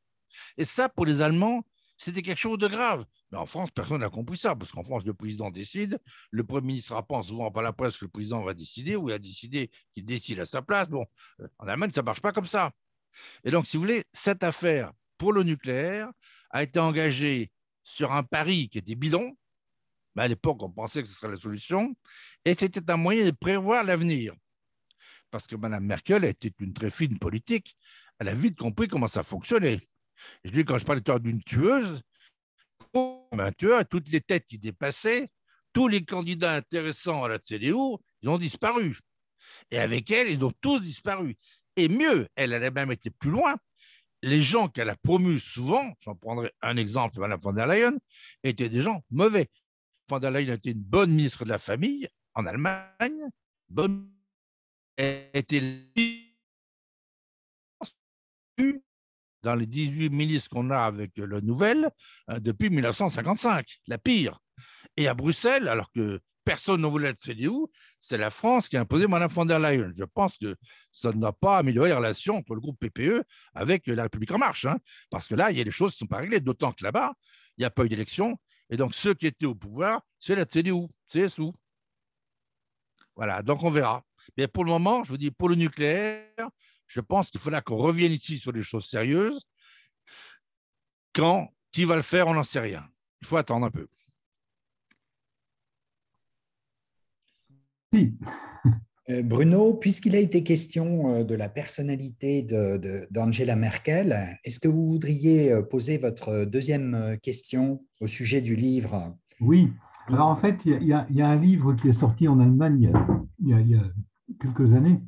Speaker 2: Et ça, pour les Allemands, c'était quelque chose de grave. Mais en France, personne n'a compris ça, parce qu'en France, le président décide, le Premier ministre apprend souvent par la presse que le président va décider, ou il a décidé qu'il décide à sa place. Bon, en Allemagne, ça ne marche pas comme ça. Et donc, si vous voulez, cette affaire pour le nucléaire a été engagée sur un pari qui était bidon, mais à l'époque, on pensait que ce serait la solution, et c'était un moyen de prévoir l'avenir. Parce que Mme Merkel était une très fine politique, elle a vite compris comment ça fonctionnait. Je dis, quand je parlais d'une tueuse, un tueur, toutes les têtes qui dépassaient, tous les candidats intéressants à la CDU, ils ont disparu. Et avec elle, ils ont tous disparu. Et mieux, elle a même été plus loin. Les gens qu'elle a promus souvent, j'en prendrai un exemple, Mme von der Leyen, étaient des gens mauvais. Von der Leyen était une bonne ministre de la Famille en Allemagne, elle était dans les 18 ministres qu'on a avec le Nouvel depuis 1955, la pire. Et à Bruxelles, alors que personne ne voulait de CDU, c'est la France qui a imposé Mme von der Leyen. Je pense que ça n'a pas amélioré les relations entre le groupe PPE avec la République En Marche, hein, parce que là, il y a des choses qui ne sont pas réglées, d'autant que là-bas, il n'y a pas eu d'élection. Et donc, ceux qui étaient au pouvoir, c'est la CDU, CSU. Voilà, donc on verra. Mais pour le moment, je vous dis, pour le nucléaire, je pense qu'il faudra qu'on revienne ici sur des choses sérieuses. Quand, qui va le faire, on n'en sait rien. Il faut attendre un peu.
Speaker 4: Si.
Speaker 1: Bruno, puisqu'il a été question de la personnalité d'Angela Merkel, est-ce que vous voudriez poser votre deuxième question au sujet du livre?
Speaker 4: Oui, alors en fait, il y a un livre qui est sorti en Allemagne il y a quelques années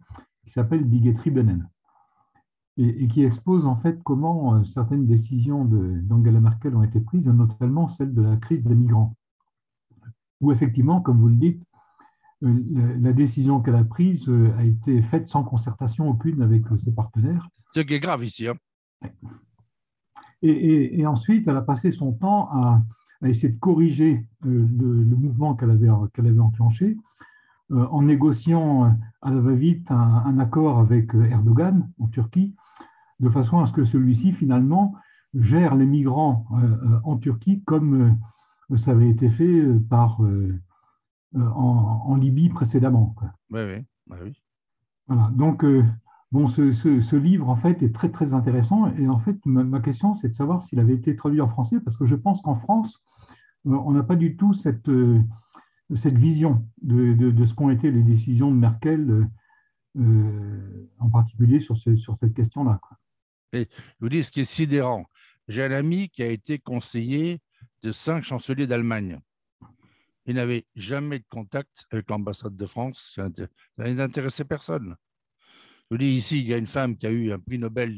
Speaker 4: qui s'appelle Die Getriebenen et qui expose en fait comment certaines décisions d'Angela Merkel ont été prises, notamment celle de la crise des migrants, où effectivement, comme vous le dites, la décision qu'elle a prise a été faite sans concertation aucune avec ses partenaires.
Speaker 2: Ce qui est grave ici. Hein.
Speaker 4: Et ensuite, elle a passé son temps à essayer de corriger le mouvement qu'elle avait enclenché en négociant à la va-vite un accord avec Erdogan en Turquie, de façon à ce que celui-ci, finalement, gère les migrants en Turquie comme ça avait été fait en Libye précédemment.
Speaker 2: Oui, oui, oui.
Speaker 4: Voilà. Donc, bon, ce livre, en fait, est très, très intéressant. Et en fait, ma question, c'est de savoir s'il avait été traduit en français, parce que je pense qu'en France, on n'a pas du tout cette vision de ce qu'ont été les décisions de Merkel, en particulier sur cette question-là.
Speaker 2: Et je vous dis, ce qui est sidérant, j'ai un ami qui a été conseiller de 5 chanceliers d'Allemagne. Il n'avait jamais de contact avec l'ambassade de France. Ça n'intéressait personne. Je vous dis, ici, il y a une femme qui a eu un prix Nobel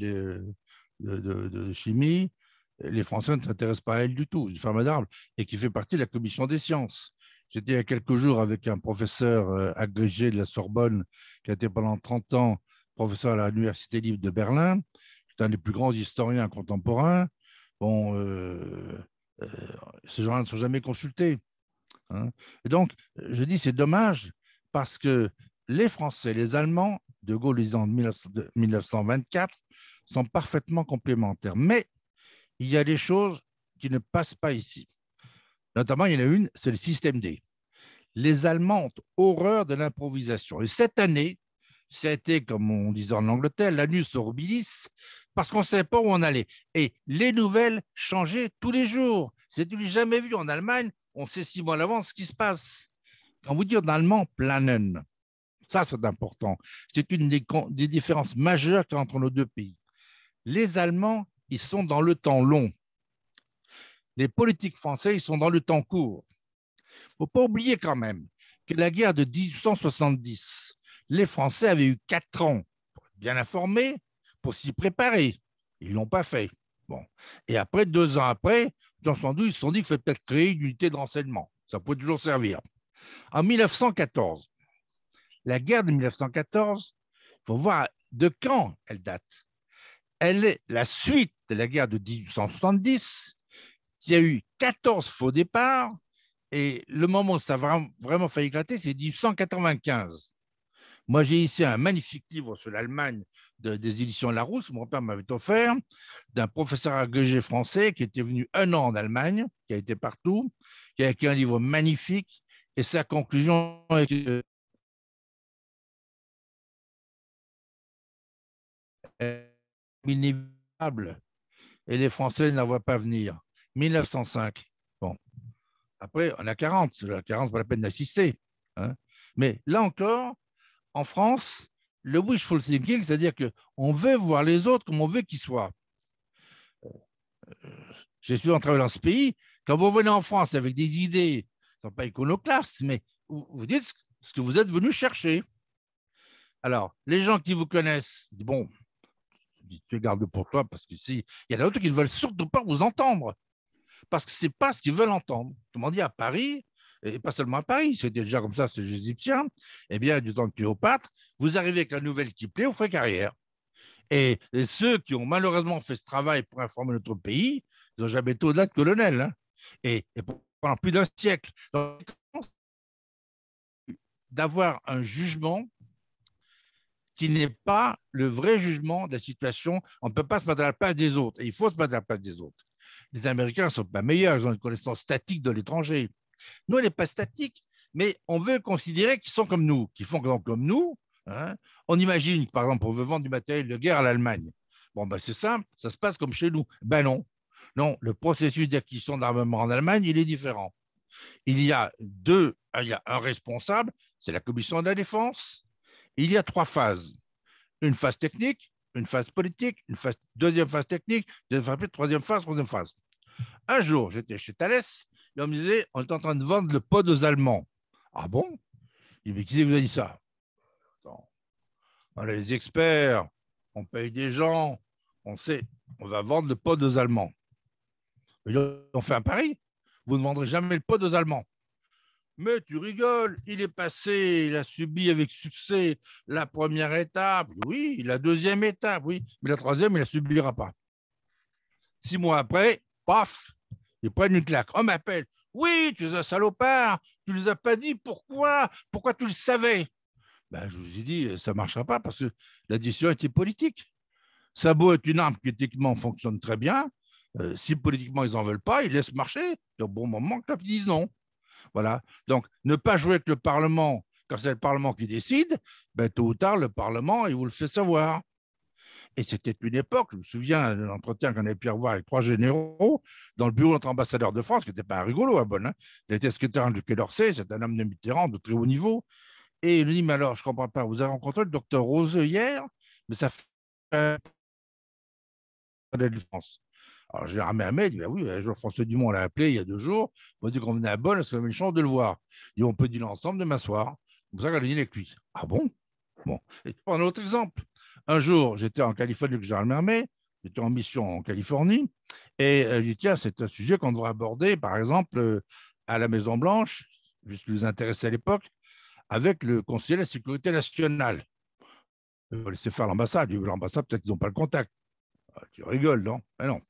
Speaker 2: de chimie. Les Français ne s'intéressent pas à elle du tout. Une femme adorable et qui fait partie de la commission des sciences. J'étais il y a quelques jours avec un professeur agrégé de la Sorbonne qui a été pendant 30 ans professeur à l'Université libre de Berlin. C'est un des plus grands historiens contemporains. Bon, ces gens-là ne sont jamais consultés. Hein. Et donc, je dis, c'est dommage parce que les Français, les Allemands, de Gaulle disant en 1924, sont parfaitement complémentaires. Mais il y a des choses qui ne passent pas ici. Notamment, il y en a une, c'est le système D. Les Allemands ont horreur de l'improvisation. Et cette année, ça a été, comme on disait en Angleterre, l'anus horribilis, parce qu'on ne savait pas où on allait. Et les nouvelles changeaient tous les jours. C'est jamais vu en Allemagne. On sait 6 mois à l'avance ce qui se passe. Quand vous dites en allemand, planen, ça c'est important. C'est une des différences majeures qu'il y a entre nos deux pays. Les Allemands, ils sont dans le temps long. Les politiques français, ils sont dans le temps court. Il ne faut pas oublier quand même que la guerre de 1870, les Français avaient eu 4 ans pour être bien informés, pour s'y préparer. Ils ne l'ont pas fait. Bon. Et après, 2 ans après, dans 1972, ils se sont dit qu'il fallait peut-être créer une unité de renseignement. Ça peut toujours servir. En 1914, la guerre de 1914, il faut voir de quand elle date. Elle est la suite de la guerre de 1870, qui a eu 14 faux départs, et le moment où ça a vraiment failli éclater, c'est 1895. Moi, j'ai ici un magnifique livre sur l'Allemagne des éditions Larousse, mon père m'avait offert, d'un professeur agrégé français qui était venu 1 an en Allemagne, qui a été partout, qui a écrit un livre magnifique, et sa conclusion est inévitable, et les Français ne la voient pas venir. 1905. Bon. Après, on a 40. La 40, pas la peine d'assister. Hein. Mais là encore, en France, le wishful thinking, c'est-à-dire qu'on veut voir les autres comme on veut qu'ils soient. Je suis en travaillant dans ce pays. Quand vous venez en France avec des idées, ne sont pas iconoclastes, mais vous dites ce que vous êtes venu chercher. Alors, les gens qui vous connaissent disent, bon, tu gardes pour toi, parce qu'ici, il y en a d'autres qui ne veulent surtout pas vous entendre, parce que ce n'est pas ce qu'ils veulent entendre. Autrement dit, à Paris, et pas seulement à Paris, c'était déjà comme ça, c'est les Égyptiens, eh bien, du temps de Cléopâtre, vous arrivez avec la nouvelle qui plaît, vous ferez carrière. Et ceux qui ont malheureusement fait ce travail pour informer notre pays, ils n'ont jamais été au-delà de colonel. Hein. Et pendant plus d'un siècle. Donc, d'avoir un jugement qui n'est pas le vrai jugement de la situation. On ne peut pas se mettre à la place des autres. Et il faut se mettre à la place des autres. Les Américains ne sont pas meilleurs, ils ont une connaissance statique de l'étranger. Nous, on n'est pas statique, mais on veut considérer qu'ils sont comme nous, qu'ils font comme nous. Hein. On imagine, par exemple, on veut vendre du matériel de guerre à l'Allemagne. Bon, ben, c'est simple, ça se passe comme chez nous. Ben non. Non, le processus d'acquisition d'armement en Allemagne, il est différent. Il y a un responsable, c'est la commission de la défense, il y a 3 phases. Une phase technique, une phase politique, deuxième phase technique, deuxième phase politique, troisième phase, troisième phase. Un jour, j'étais chez Thales, et on me disait, on est en train de vendre le pod aux Allemands. Ah bon? Il dit, mais qui vous a dit ça? Attends. On a les experts, on paye des gens, on sait, on va vendre le pod aux Allemands. On fait un pari, vous ne vendrez jamais le pod aux Allemands. Mais tu rigoles, il est passé, il a subi avec succès la première étape, oui, la deuxième étape, oui, mais la troisième, il ne la subira pas. 6 mois après, paf, ils prennent une claque. On m'appelle, oui, tu es un salopard, tu ne les as pas dit, pourquoi tu le savais? Ben, je vous ai dit, ça ne marchera pas parce que la décision était politique. Ça a beau être une arme qui techniquement fonctionne très bien, si politiquement ils n'en veulent pas, ils laissent marcher. Au bon moment, ils disent non. Voilà. Donc, ne pas jouer avec le Parlement quand c'est le Parlement qui décide, ben, tôt ou tard, le Parlement, il vous le fait savoir. Et c'était une époque, je me souviens de l'entretien qu'on avait pu avoir avec 3 généraux dans le bureau de notre ambassadeur de France, qui n'était pas un rigolo à Bonn. Hein. Il était secrétaire du Quai d'Orsay, c'est un homme de Mitterrand de très haut niveau. Et il me dit, mais alors, je ne comprends pas, vous avez rencontré le docteur Roseux hier, mais ça fait de France. Alors, j'ai ramé un mail, il dit, ben oui, Jean-François Dumont l'a appelé il y a 2 jours, il m'a dit qu'on venait à Bonn, parce qu'on avait une chance de le voir. Et on peut dîner ensemble, de m'asseoir. C'est pour ça qu'on a dîné avec lui. Ah bon? Bon. Et un autre exemple. Un jour, j'étais en Californie avec Gérald Mermet, j'étais en mission en Californie, et j'ai dit, tiens, c'est un sujet qu'on devrait aborder, par exemple, à la Maison-Blanche, ce qui nous intéressait à l'époque, avec le conseiller de la Sécurité nationale. Il va laisser faire l'ambassade. L'ambassade, peut-être qu'ils n'ont pas le contact. Ah, tu rigoles, non? Ben non.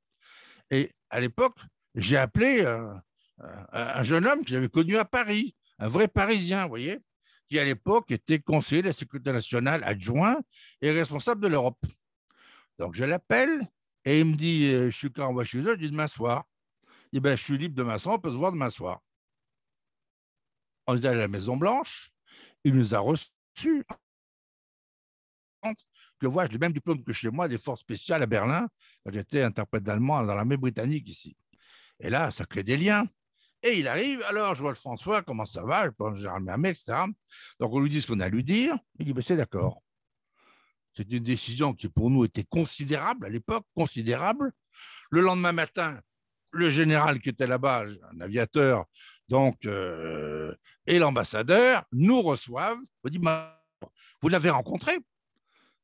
Speaker 2: Et à l'époque, j'ai appelé un jeune homme que j'avais connu à Paris, un vrai Parisien, vous voyez, qui à l'époque était conseiller de la Sécurité nationale adjoint et responsable de l'Europe. Donc je l'appelle et il me dit, je suis quand on va chez eux, je dis de m'asseoir. Il dit, ben, je suis libre de m'asseoir, on peut se voir de m'asseoir. On est allé à la Maison-Blanche, il nous a reçus. Que vois-je le même diplôme que chez moi des forces spéciales à Berlin, quand j'étais interprète d'allemand dans l'armée britannique ici. Et là, ça crée des liens. Et il arrive, alors je vois le François, comment ça va, je pense Gérald Mermet, etc. Donc on lui dit ce qu'on a à lui dire, il dit, ben, c'est d'accord. C'est une décision qui pour nous était considérable à l'époque, considérable. Le lendemain matin, le général qui était là-bas, un aviateur, donc, et l'ambassadeur nous reçoivent. On dit, vous l'avez rencontré?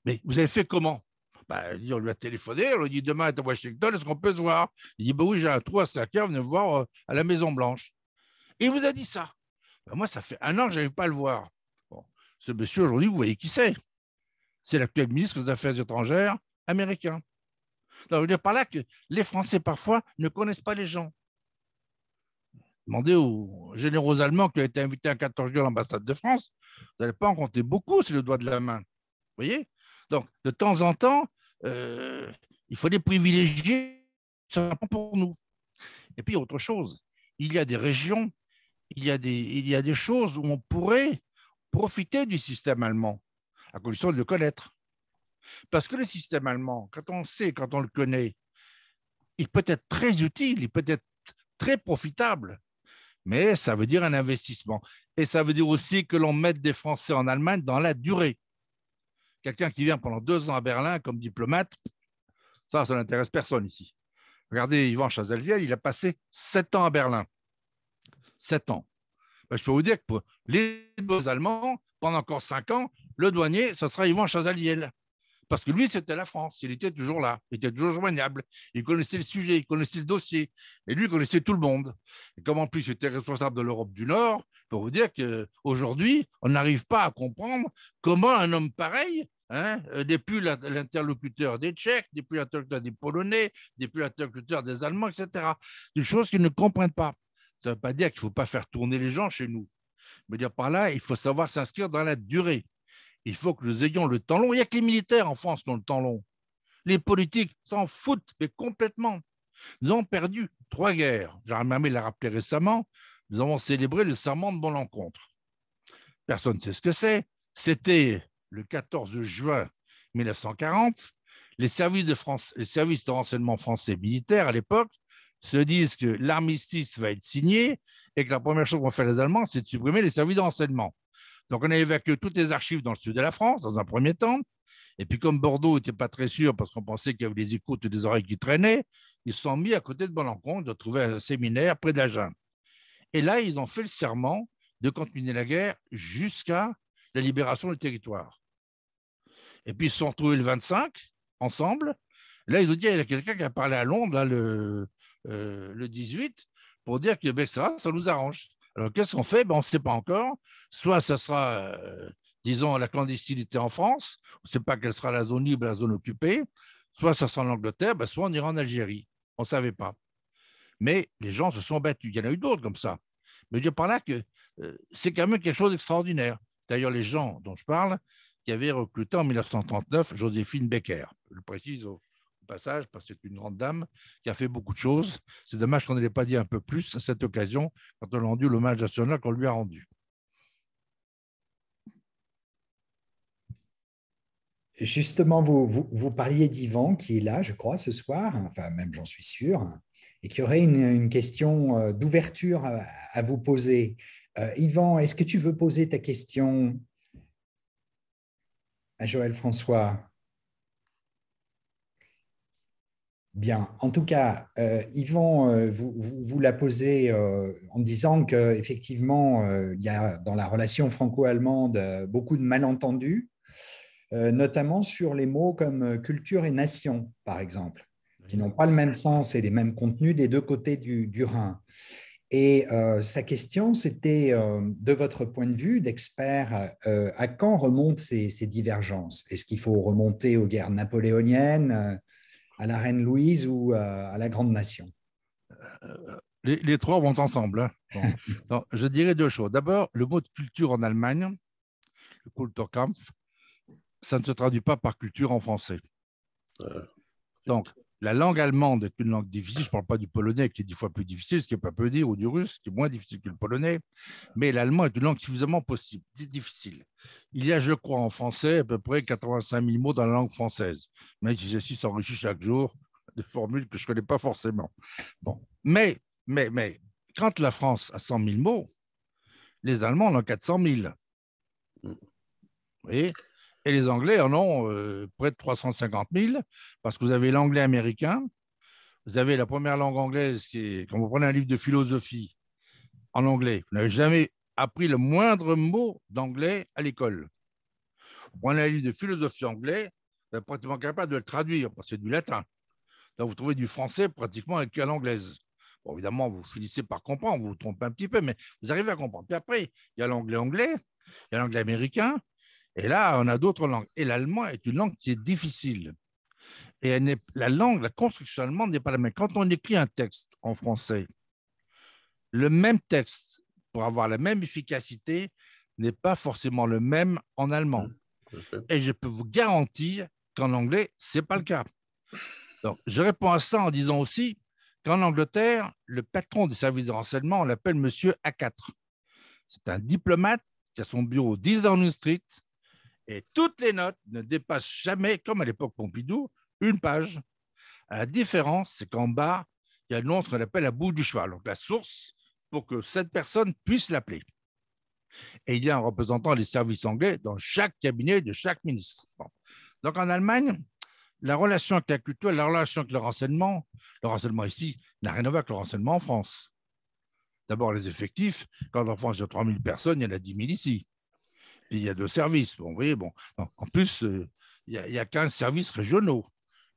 Speaker 2: Mais vous avez fait comment? Ben, on lui a téléphoné, on lui dit demain est à Washington, est-ce qu'on peut se voir? Il dit, ben oui, j'ai un trou à 5 heures, venez me voir à la Maison-Blanche. Et il vous a dit ça. Ben moi, ça fait 1 an que je n'arrive pas à le voir. Bon, ce monsieur, aujourd'hui, vous voyez qui c'est? C'est l'actuel ministre des Affaires étrangères américain. Donc, je veux dire par là que les Français, parfois, ne connaissent pas les gens. Demandez aux généraux allemands qui ont été invités un 14 juillet à l'ambassade de France, vous n'allez pas en compter beaucoup sur le doigt de la main. Vous voyez? Donc, de temps en temps, il faut les privilégier pour nous. Et puis, autre chose, il y a des régions, il y a des choses où on pourrait profiter du système allemand, à condition de le connaître. Parce que le système allemand, quand on sait, quand on le connaît, il peut être très utile, il peut être très profitable, mais ça veut dire un investissement. Et ça veut dire aussi que l'on mette des Français en Allemagne dans la durée. Quelqu'un qui vient pendant 2 ans à Berlin comme diplomate, ça n'intéresse personne ici. Regardez, Yvan Chazelviel, il a passé 7 ans à Berlin. 7 ans. Ben, je peux vous dire que pour les deux Allemands, pendant encore 5 ans, le douanier, ce sera Yvan Chazelviel. Parce que lui, c'était la France. Il était toujours là. Il était toujours joignable. Il connaissait le sujet, il connaissait le dossier. Et lui, il connaissait tout le monde. Et comme en plus, il était responsable de l'Europe du Nord, pour vous dire qu'aujourd'hui, on n'arrive pas à comprendre comment un homme pareil n'est plus l'interlocuteur des Tchèques, n'est plus l'interlocuteur des Polonais, n'est plus l'interlocuteur des Allemands, etc. Des choses qu'ils ne comprennent pas. Ça ne veut pas dire qu'il ne faut pas faire tourner les gens chez nous. Mais dire par là, il faut savoir s'inscrire dans la durée. Il faut que nous ayons le temps long. Il n'y a que les militaires en France qui ont le temps long. Les politiques s'en foutent, mais complètement. Nous avons perdu 3 guerres. Gérald Mermet l'a rappelé récemment. Nous avons célébré le serment de bonne rencontre. Personne ne sait ce que c'est. C'était le 14 juin 1940. Les services de renseignement français militaires à l'époque se disent que l'armistice va être signé et que la première chose qu'ont fait les Allemands, c'est de supprimer les services de renseignement. Donc, on a évacué toutes les archives dans le sud de la France, dans un premier temps. Et puis, comme Bordeaux n'était pas très sûr, parce qu'on pensait qu'il y avait des écoutes et des oreilles qui traînaient, ils se sont mis à côté de Belançon, de trouver un séminaire près d'Agen. Et là, ils ont fait le serment de continuer la guerre jusqu'à la libération du territoire. Et puis, ils se sont retrouvés le 25, ensemble. Là, ils ont dit, il y a quelqu'un qui a parlé à Londres là, le 18 pour dire que ça nous arrange. Alors, qu'est-ce qu'on fait? On ne sait pas encore. Soit ça sera, disons, la clandestinité en France, on ne sait pas quelle sera la zone libre, la zone occupée, soit ça sera l'Angleterre, soit on ira en Algérie. On ne savait pas. Mais les gens se sont battus. Il y en a eu d'autres comme ça. Mais je dis par là que c'est quand même quelque chose d'extraordinaire. D'ailleurs, les gens dont je parle, qui avaient recruté en 1939 Joséphine Becker. Je le précise au passage parce que c'est une grande dame qui a fait beaucoup de choses. C'est dommage qu'on ne l'ait pas dit un peu plus à cette occasion quand on a rendu l'hommage national qu'on lui a rendu.
Speaker 1: Justement, vous parliez d'Yvan qui est là, je crois, ce soir, enfin même j'en suis sûr, et qui aurait une question d'ouverture à vous poser. Yvan, est-ce que tu veux poser ta question à Joël François? Bien. En tout cas, Yvan, vous la posez en disant qu'effectivement, il y a dans la relation franco-allemande beaucoup de malentendus, notamment sur les mots comme culture et nation, par exemple, qui n'ont pas le même sens et les mêmes contenus des deux côtés du Rhin. Et sa question, c'était, de votre point de vue d'expert, à quand remontent ces divergences? Est-ce qu'il faut remonter aux guerres napoléoniennes, à la reine Louise ou à la grande nation?
Speaker 2: Les trois vont ensemble. Hein. Bon. Donc, je dirais deux choses. D'abord, le mot de culture en Allemagne, le Kulturkampf, ça ne se traduit pas par culture en français. Donc, la langue allemande est une langue difficile. Je ne parle pas du polonais qui est 10 fois plus difficile, ce qui n'est pas peu dire, ou du russe, qui est moins difficile que le polonais. Mais l'allemand est une langue suffisamment difficile. Il y a, je crois, en français, à peu près 85 000 mots dans la langue française. Même si ceci s'enrichit chaque jour de formules que je ne connais pas forcément. Bon. Mais, quand la France a 100 000 mots, les Allemands en ont 400 000. Vous voyez ? Et les Anglais en ont près de 350 000, parce que vous avez l'anglais américain, vous avez la première langue anglaise, qui est, quand vous prenez un livre de philosophie en anglais, vous n'avez jamais appris le moindre mot d'anglais à l'école. Vous prenez un livre de philosophie anglais, vous êtes pratiquement capable de le traduire, parce que c'est du latin. Donc vous trouvez du français pratiquement avec à l'anglaise. Bon, évidemment, vous finissez par comprendre, vous vous trompez un petit peu, mais vous arrivez à comprendre. Puis après, il y a l'anglais anglais, il y a l'anglais américain, et là, on a d'autres langues. Et l'allemand est une langue qui est difficile. Et la construction allemande n'est pas la même. Quand on écrit un texte en français, le même texte, pour avoir la même efficacité, n'est pas forcément le même en allemand. Et je peux vous garantir qu'en anglais, ce n'est pas le cas. Donc, je réponds à ça en disant aussi qu'en Angleterre, le patron des services de renseignement, on l'appelle Monsieur A4. C'est un diplomate qui a son bureau 10 Downing Street. Et toutes les notes ne dépassent jamais, comme à l'époque Pompidou, une page. La différence, c'est qu'en bas, il y a le nom qu'on appelle la bouche du cheval, donc la source, pour que cette personne puisse l'appeler. Et il y a un représentant des services anglais dans chaque cabinet de chaque ministre. Bon. Donc en Allemagne, la relation avec la culture, la relation avec le renseignement ici n'a rien à voir avec le renseignement en France. D'abord, les effectifs, quand en France il y a 3 000 personnes, il y en a 10 000 ici. Il y a 2 services. Bon, vous voyez, bon. En plus, il y a 15 services régionaux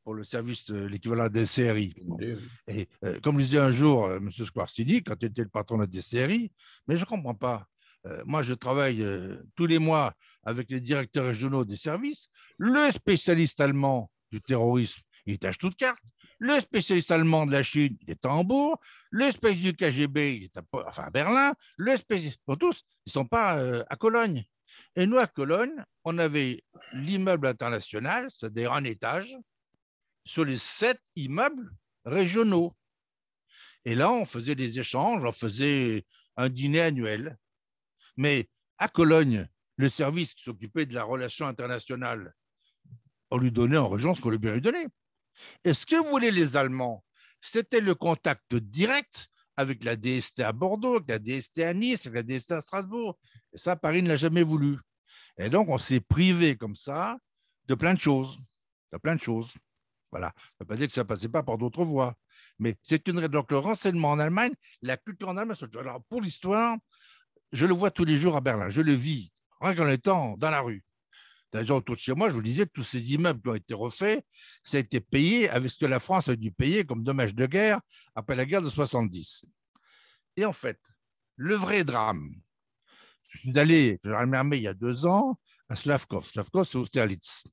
Speaker 2: pour le service, l'équivalent des DCRI. Bon. Et comme je disais un jour M. Squarcini, quand il était le patron de la DCRI, mais je ne comprends pas. Moi, je travaille tous les mois avec les directeurs régionaux des services. Le spécialiste allemand du terrorisme, il est à Stuttgart. Le spécialiste allemand de la Chine, il est à Hambourg. Le spécialiste du KGB, il est à Berlin. Le spécialiste, pour tous, ils ne sont pas à Cologne. Et nous, à Cologne, on avait l'immeuble international, c'est-à-dire un étage, sur les 7 immeubles régionaux. Et là, on faisait des échanges, on faisait un dîner annuel. Mais à Cologne, le service qui s'occupait de la relation internationale, on lui donnait en région ce qu'on lui bien lui donner. Et ce que voulaient les Allemands, c'était le contact direct avec la DST à Bordeaux, avec la DST à Nice, avec la DST à Strasbourg. Et ça, Paris ne l'a jamais voulu. Et donc, on s'est privé comme ça de plein de choses. De plein de choses. Voilà. Ça ne veut pas dire que ça ne passait pas par d'autres voies. Mais c'est une. Donc, le renseignement en Allemagne, la culture en Allemagne, alors, pour l'histoire, je le vois tous les jours à Berlin. Je le vis, en étant dans la rue. D'ailleurs, autour de chez moi, je vous disais, tous ces immeubles qui ont été refaits, ça a été payé avec ce que la France a dû payer comme dommage de guerre après la guerre de 70. Et en fait, le vrai drame, je suis allé, j'ai armé il y a 2 ans, à Slavkov. Slavkov, c'est Austerlitz.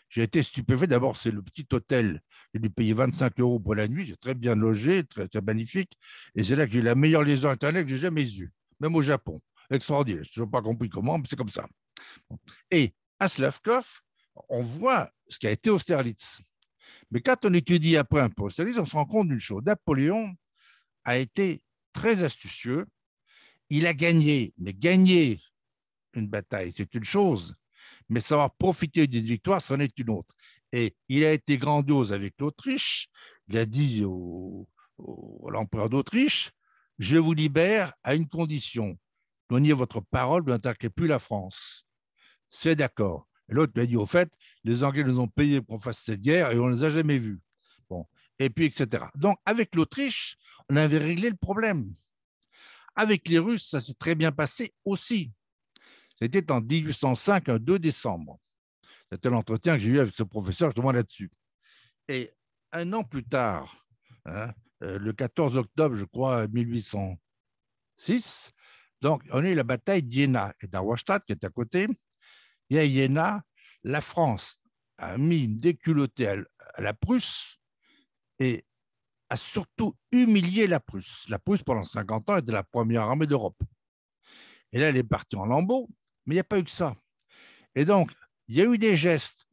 Speaker 2: J'ai été stupéfait. D'abord, c'est le petit hôtel. J'ai dû payer 25 € pour la nuit. J'ai très bien logé, très, très magnifique. Et c'est là que j'ai eu la meilleure liaison Internet que j'ai jamais eue, même au Japon. Extraordinaire. Je n'ai pas compris comment, mais c'est comme ça. Et à Slavkov, on voit ce qu'a été Austerlitz. Mais quand on étudie après un peu Austerlitz, on se rend compte d'une chose. Napoléon a été très astucieux. Il a gagné, mais gagner une bataille, c'est une chose, mais savoir profiter d'une victoire, c'en est une autre. Et il a été grandiose avec l'Autriche. Il a dit à l'empereur d'Autriche, je vous libère à une condition. Donnez votre parole, vous n'attaquez plus la France. C'est d'accord. Et l'autre lui a dit, au fait, les Anglais nous ont payé pour qu'on fasse cette guerre et on ne les a jamais vus. Bon. Et puis, etc. Donc, avec l'Autriche, on avait réglé le problème. Avec les Russes, ça s'est très bien passé aussi. C'était en 1805, un 2 décembre. C'était l'entretien que j'ai eu avec ce professeur justement là-dessus. Et un an plus tard, le 14 octobre, je crois, 1806, donc on a eu la bataille d'Iéna et d'Arwestadt, qui est à côté. Et à Iéna, la France a mis une déculottée à la Prusse et a surtout humilié la Prusse. La Prusse, pendant 50 ans, était la première armée d'Europe. Et là, elle est partie en lambeaux, mais il n'y a pas eu que ça. Et donc, il y a eu des gestes.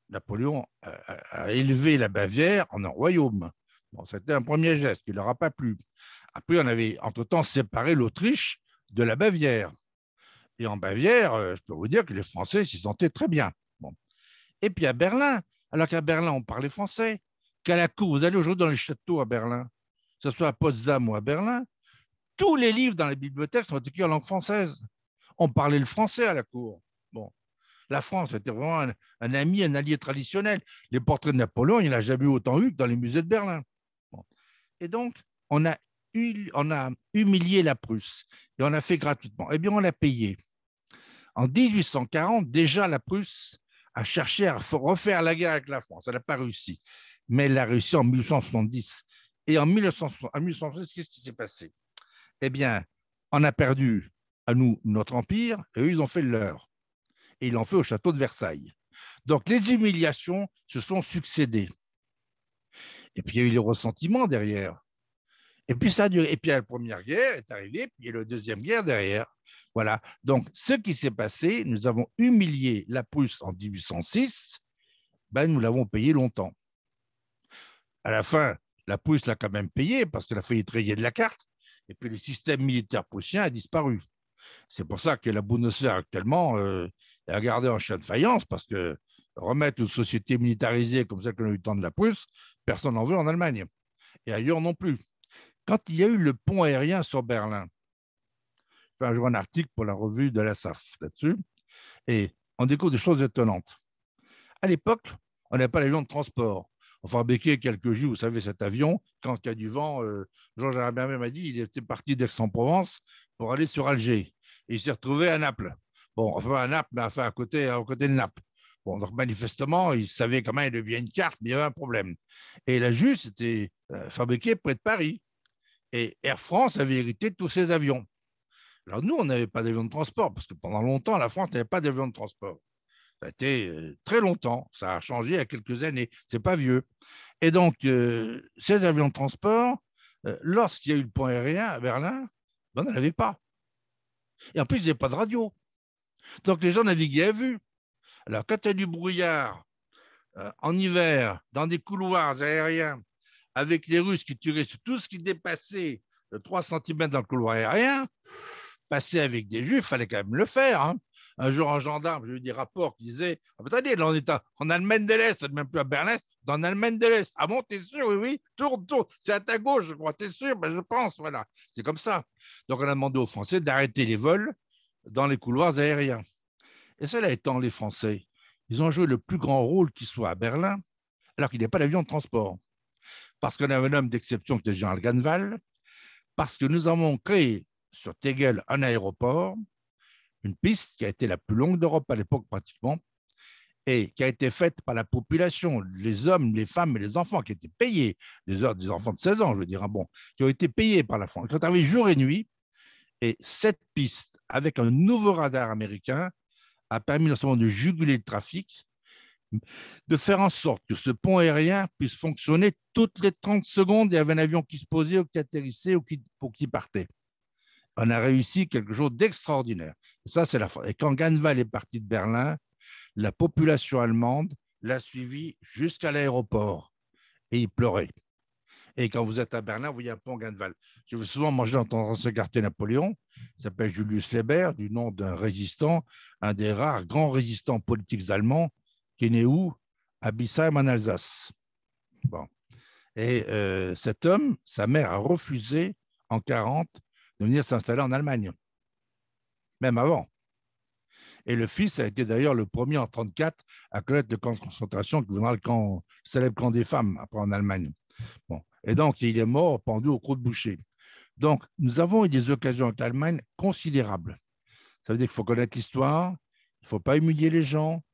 Speaker 2: Napoléon a élevé la Bavière en un royaume. Bon, c'était un premier geste qui ne leur a pas plu. Après, on avait entre-temps séparé l'Autriche de la Bavière. Et en Bavière, je peux vous dire que les Français s'y sentaient très bien. Bon. Et puis à Berlin, alors qu'à Berlin, on parlait français, qu'à la cour, vous allez aujourd'hui dans les châteaux à Berlin, que ce soit à Potsdam ou à Berlin, tous les livres dans les bibliothèques sont écrits en langue française. On parlait le français à la cour. Bon. La France était vraiment un ami, un allié traditionnel. Les portraits de Napoléon, il n'y en a jamais autant eu que dans les musées de Berlin. Bon. Et donc, on a humilié la Prusse et on l'a fait gratuitement. Eh bien, on l'a payé. En 1840, déjà, la Prusse a cherché à refaire la guerre avec la France. Elle n'a pas réussi. Mais elle a réussi en 1870. Et en 1870, qu'est-ce qui s'est passé? Eh bien, on a perdu, à nous, notre empire, et eux, ils ont fait le leur. Et ils l'ont fait au château de Versailles. Donc, les humiliations se sont succédées. Et puis, il y a eu les ressentiments derrière. Et puis, ça a duré. Et puis, la première guerre est arrivée, puis il y a eu la deuxième guerre derrière. Voilà. Donc, ce qui s'est passé, nous avons humilié la Prusse en 1806, nous l'avons payé longtemps. À la fin, la Prusse l'a quand même payé parce qu'elle a failli être rayée de la carte. Et puis, le système militaire prussien a disparu. C'est pour ça que la Bundeswehr actuellement est à garder en chien de faïence, parce que remettre une société militarisée comme celle qu'on a eu le temps de la Prusse, personne n'en veut en Allemagne. Et ailleurs non plus. Quand il y a eu le pont aérien sur Berlin, j'ai fait un jour un article pour la revue de la SAF là-dessus, et on découvre des choses étonnantes. À l'époque, on n'avait pas l'avion de transport. On fabriquait quelques jours, vous savez, cet avion, quand il y a du vent, Georges Herbert m'a dit, il était parti d'Aix-en-Provence pour aller sur Alger. Et il s'est retrouvé à Naples. Bon, enfin à Naples, mais enfin à côté de Naples. Bon, donc manifestement, il savait quand même, il devait une carte, mais il y avait un problème. Et la Juste était fabriquée près de Paris. Et Air France avait hérité de tous ces avions. Alors nous, on n'avait pas d'avion de transport, parce que pendant longtemps, la France n'avait pas d'avion de transport. Ça a été très longtemps. Ça a changé il y a quelques années. C'est pas vieux. Et donc, ces avions de transport, lorsqu'il y a eu le pont aérien à Berlin, on n'en avait pas. Et en plus, il n'y avait pas de radio. Donc, les gens naviguaient à vue. Alors, quand il y a du brouillard en hiver, dans des couloirs aériens, avec les Russes qui tiraient sur tout ce qui dépassait de 3 cm dans le couloir aérien, passer avec des Juifs, il fallait quand même le faire. Hein. Un jour, un gendarme, j'ai eu des rapports qui disaient attendez, là, on est en Allemagne de l'Est, même plus à Berlin, dans l'Allemagne de l'Est. Ah bon, t'es sûr? Oui, oui, tourne. C'est à ta gauche, je crois. T'es sûr? Je pense, voilà. C'est comme ça. Donc, on a demandé aux Français d'arrêter les vols dans les couloirs aériens. Et cela étant, les Français, ils ont joué le plus grand rôle qui soit à Berlin, alors qu'il n'y a pas d'avion de transport. Parce qu'on avait un homme d'exception qui était le général Ganval, parce que nous avons créé sur Tegel un aéroport, une piste qui a été la plus longue d'Europe à l'époque pratiquement, et qui a été faite par la population, les hommes, les femmes et les enfants, qui étaient payés, des enfants de 16 ans, je veux dire, bon, qui ont été payés par la France, qui ont travaillé jour et nuit. Et cette piste, avec un nouveau radar américain, a permis non seulement de juguler le trafic, de faire en sorte que ce pont aérien puisse fonctionner toutes les 30 secondes. Il y avait un avion qui se posait ou qui atterrissait ou qui partait. On a réussi quelque chose d'extraordinaire. Et ça, c'est la fin. Et quand Ganval est parti de Berlin, la population allemande l'a suivi jusqu'à l'aéroport et il pleurait. Et quand vous êtes à Berlin, vous voyez un pont Ganval. Je vais souvent manger dans ce quartier Napoléon, il s'appelle Julius Leber, du nom d'un résistant, un des rares grands résistants politiques allemands, qui est né où? À Bissheim, en Alsace. Bon. Et cet homme, sa mère a refusé en 1940 de venir s'installer en Allemagne, même avant. Et le fils a été d'ailleurs le premier en 1934 à connaître le camp de concentration, qui deviendra le célèbre camp des femmes après en Allemagne. Bon. Et donc, il est mort pendu au croc de boucher. Donc, nous avons eu des occasions avec l'Allemagne considérables. Ça veut dire qu'il faut connaître l'histoire, il ne faut pas humilier les gens,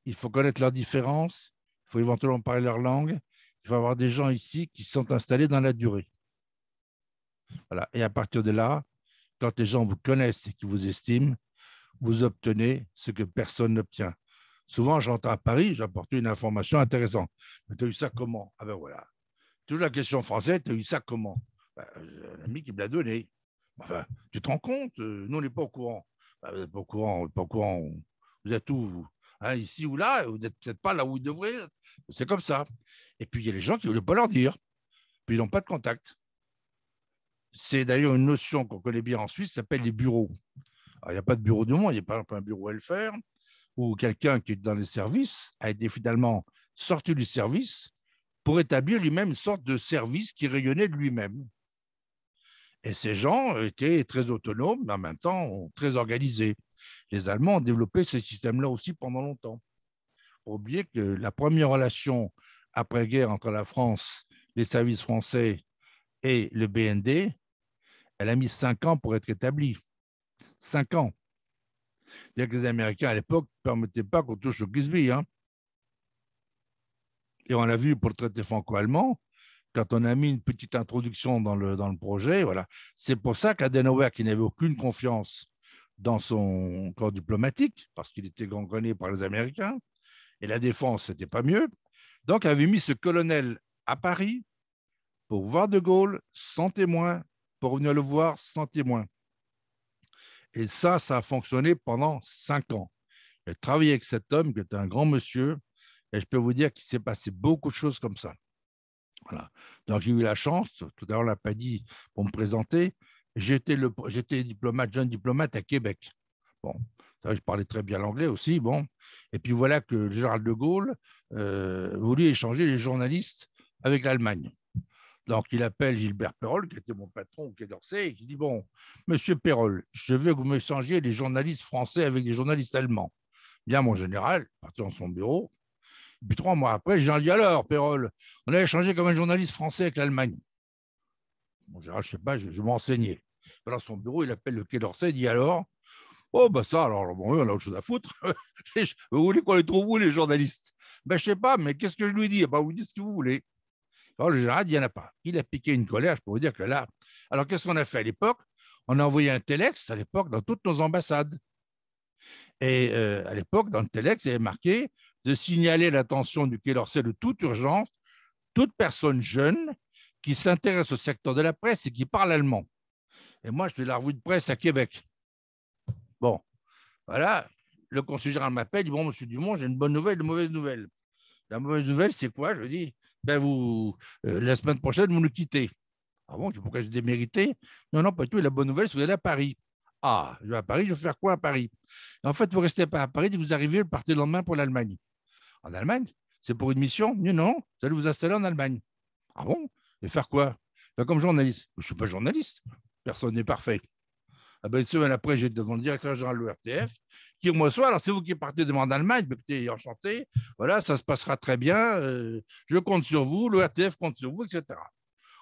Speaker 2: il faut connaître leurs différences, il faut éventuellement parler leur langue, il faut avoir des gens ici qui sont installés dans la durée. Voilà. Et à partir de là, quand les gens vous connaissent et qui vous estiment, vous obtenez ce que personne n'obtient. Souvent, j'entends à Paris, j'apporte une information intéressante. Mais tu as eu ça comment? Ah ben voilà. Toujours la question française, tu as eu ça comment? J'ai un ami qui me l'a donné. Enfin, tu te rends compte? Nous, on n'est pas au courant. Vous n'êtes pas au courant, pas au courant. Vous êtes où, vous? Hein, ici ou là, vous n'êtes peut-être pas là où vous devrez être. C'est comme ça. Et puis, il y a les gens qui ne voulaient pas leur dire. Puis, ils n'ont pas de contact. C'est d'ailleurs une notion qu'on connaît bien en Suisse, ça s'appelle les bureaux. Alors, il n'y a pas de bureau du monde, il y a par exemple un bureau welfare où quelqu'un qui est dans les services a été finalement sorti du service pour établir lui-même une sorte de service qui rayonnait de lui-même. Et ces gens étaient très autonomes, mais en même temps très organisés. Les Allemands ont développé ce système-là aussi pendant longtemps. Il faut oublier que la première relation après-guerre entre la France, les services français et le BND, elle a mis 5 ans pour être établie. 5 ans. C'est-à-dire que les Américains, à l'époque, ne permettaient pas qu'on touche au Kisby. Hein. Et on l'a vu pour le traité franco-allemand, quand on a mis une petite introduction dans le projet. Voilà. C'est pour ça qu'Adenauer, qui n'avait aucune confiance dans son corps diplomatique, parce qu'il était gangrené par les Américains, et la défense, ce n'était pas mieux, donc avait mis ce colonel à Paris pour voir De Gaulle sans témoin, pour venir le voir sans témoin. Et ça a fonctionné pendant 5 ans. J'ai travaillé avec cet homme qui était un grand monsieur, et je peux vous dire qu'il s'est passé beaucoup de choses comme ça. Voilà. Donc, j'ai eu la chance, tout à l'heure, on ne l'a pas dit pour me présenter, j'étais diplomate, jeune diplomate à Québec. Bon, je parlais très bien l'anglais aussi. Bon. Et puis voilà que le général de Gaulle voulut échanger les journalistes avec l'Allemagne. Donc, il appelle Gilbert Perrol, qui était mon patron au Quai d'Orsay, et il dit, bon, monsieur Perrol, je veux que vous m'échangiez les journalistes français avec les journalistes allemands. Bien, mon général, parti dans son bureau. Et puis 3 mois après, j'ai dit, alors, Perrol, on a échangé comme un journaliste français avec l'Allemagne. Mon général, je ne sais pas, je m'enseignais. Dans son bureau, il appelle le Quai d'Orsay, il dit, alors, oh, ben ça, alors, bon, on a autre chose à foutre. Vous voulez qu'on les trouve où, les journalistes? Ben, je ne sais pas, mais qu'est-ce que je lui dis? Ben, vous dites ce que vous voulez. Alors, le général, il n'y en a pas. Il a piqué une colère, je peux vous dire que là. Alors, qu'est-ce qu'on a fait à l'époque? On a envoyé un téléx à l'époque dans toutes nos ambassades. Et à l'époque, dans le téléx, il y avait marqué de signaler l'attention du Quai d'Orsay de toute urgence, toute personne jeune qui s'intéresse au secteur de la presse et qui parle allemand. Et moi, je fais la revue de presse à Québec. Bon, voilà. Le consul général m'appelle, il dit, bon, monsieur Dumont, j'ai une bonne nouvelle et une mauvaise nouvelle. La mauvaise nouvelle, c'est quoi? Je lui dis, ben la semaine prochaine, vous nous quittez. Ah bon, pourquoi j'ai démérité? Non, non, pas du tout. La bonne nouvelle, c'est que vous allez à Paris. Ah, je vais à Paris, je vais faire quoi à Paris? En fait, vous ne restez pas à Paris, dès que vous arrivez, vous partez le lendemain pour l'Allemagne. En Allemagne? C'est pour une mission? Non, non, vous allez vous installer en Allemagne. Ah bon? Et faire quoi? Ben, comme journaliste. Je ne suis pas journaliste. Personne n'est parfait. Ah ben, une semaine après, j'étais devant le directeur général de l'ORTF qui me reçoit. Alors, c'est vous qui partez demain en Allemagne. Écoutez, enchanté. Voilà, ça se passera très bien. Je compte sur vous. L'ORTF compte sur vous, etc.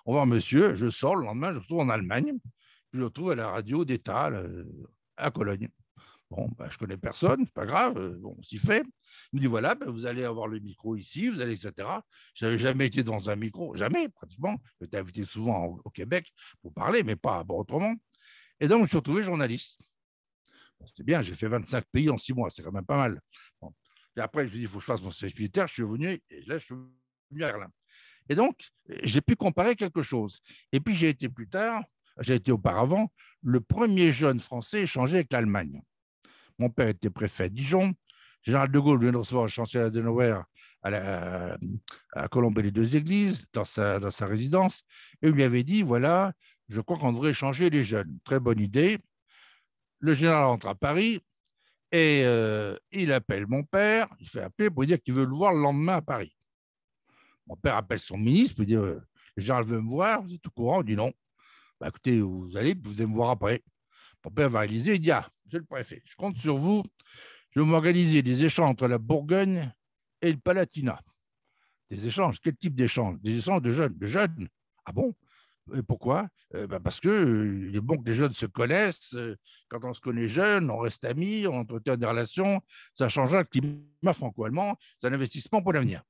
Speaker 2: Au revoir, monsieur. Je sors. Le lendemain, je retourne en Allemagne. Je le retrouve à la radio d'État à Cologne. Bon, ben, je connais personne, c'est pas grave, bon, on s'y fait. Il me dit voilà, ben, vous allez avoir le micro ici, vous allez, etc. Je n'avais jamais été dans un micro, jamais, pratiquement. J'étais invité souvent au Québec pour parler, mais pas autrement. Et donc, je me suis retrouvé journaliste. Bon, c'était bien, j'ai fait 25 pays en 6 mois, c'est quand même pas mal. Bon. Et après, je me suis dit, il faut que je fasse mon service militaire, je suis venu, et là, je suis venu à Berlin. Et donc, j'ai pu comparer quelque chose. Et puis, j'ai été auparavant, le premier jeune français échangé avec l'Allemagne. Mon père était préfet à Dijon. Général de Gaulle vient de recevoir le chancelier Adenauer à Colombey-les-Deux-Églises, dans sa résidence, et il lui avait dit, voilà, je crois qu'on devrait échanger les jeunes. Très bonne idée. Le général rentre à Paris et il appelle mon père, il fait appeler pour lui dire qu'il veut le voir le lendemain à Paris. Mon père appelle son ministre pour dire, le général veut me voir, vous êtes au courant? Il dit non. Bah, écoutez, vous allez me voir après. Mon père va réaliser, il dit, ah, monsieur le préfet, je compte sur vous, je vais m'organiser des échanges entre la Bourgogne et le Palatinat. Des échanges, quel type d'échanges? Des échanges de jeunes. De jeunes. Ah bon? Et pourquoi? Parce que il est bon que les jeunes se connaissent. Quand on se connaît jeune, on reste amis, on entretient des relations. Ça changera le climat franco-allemand. C'est un investissement pour l'avenir.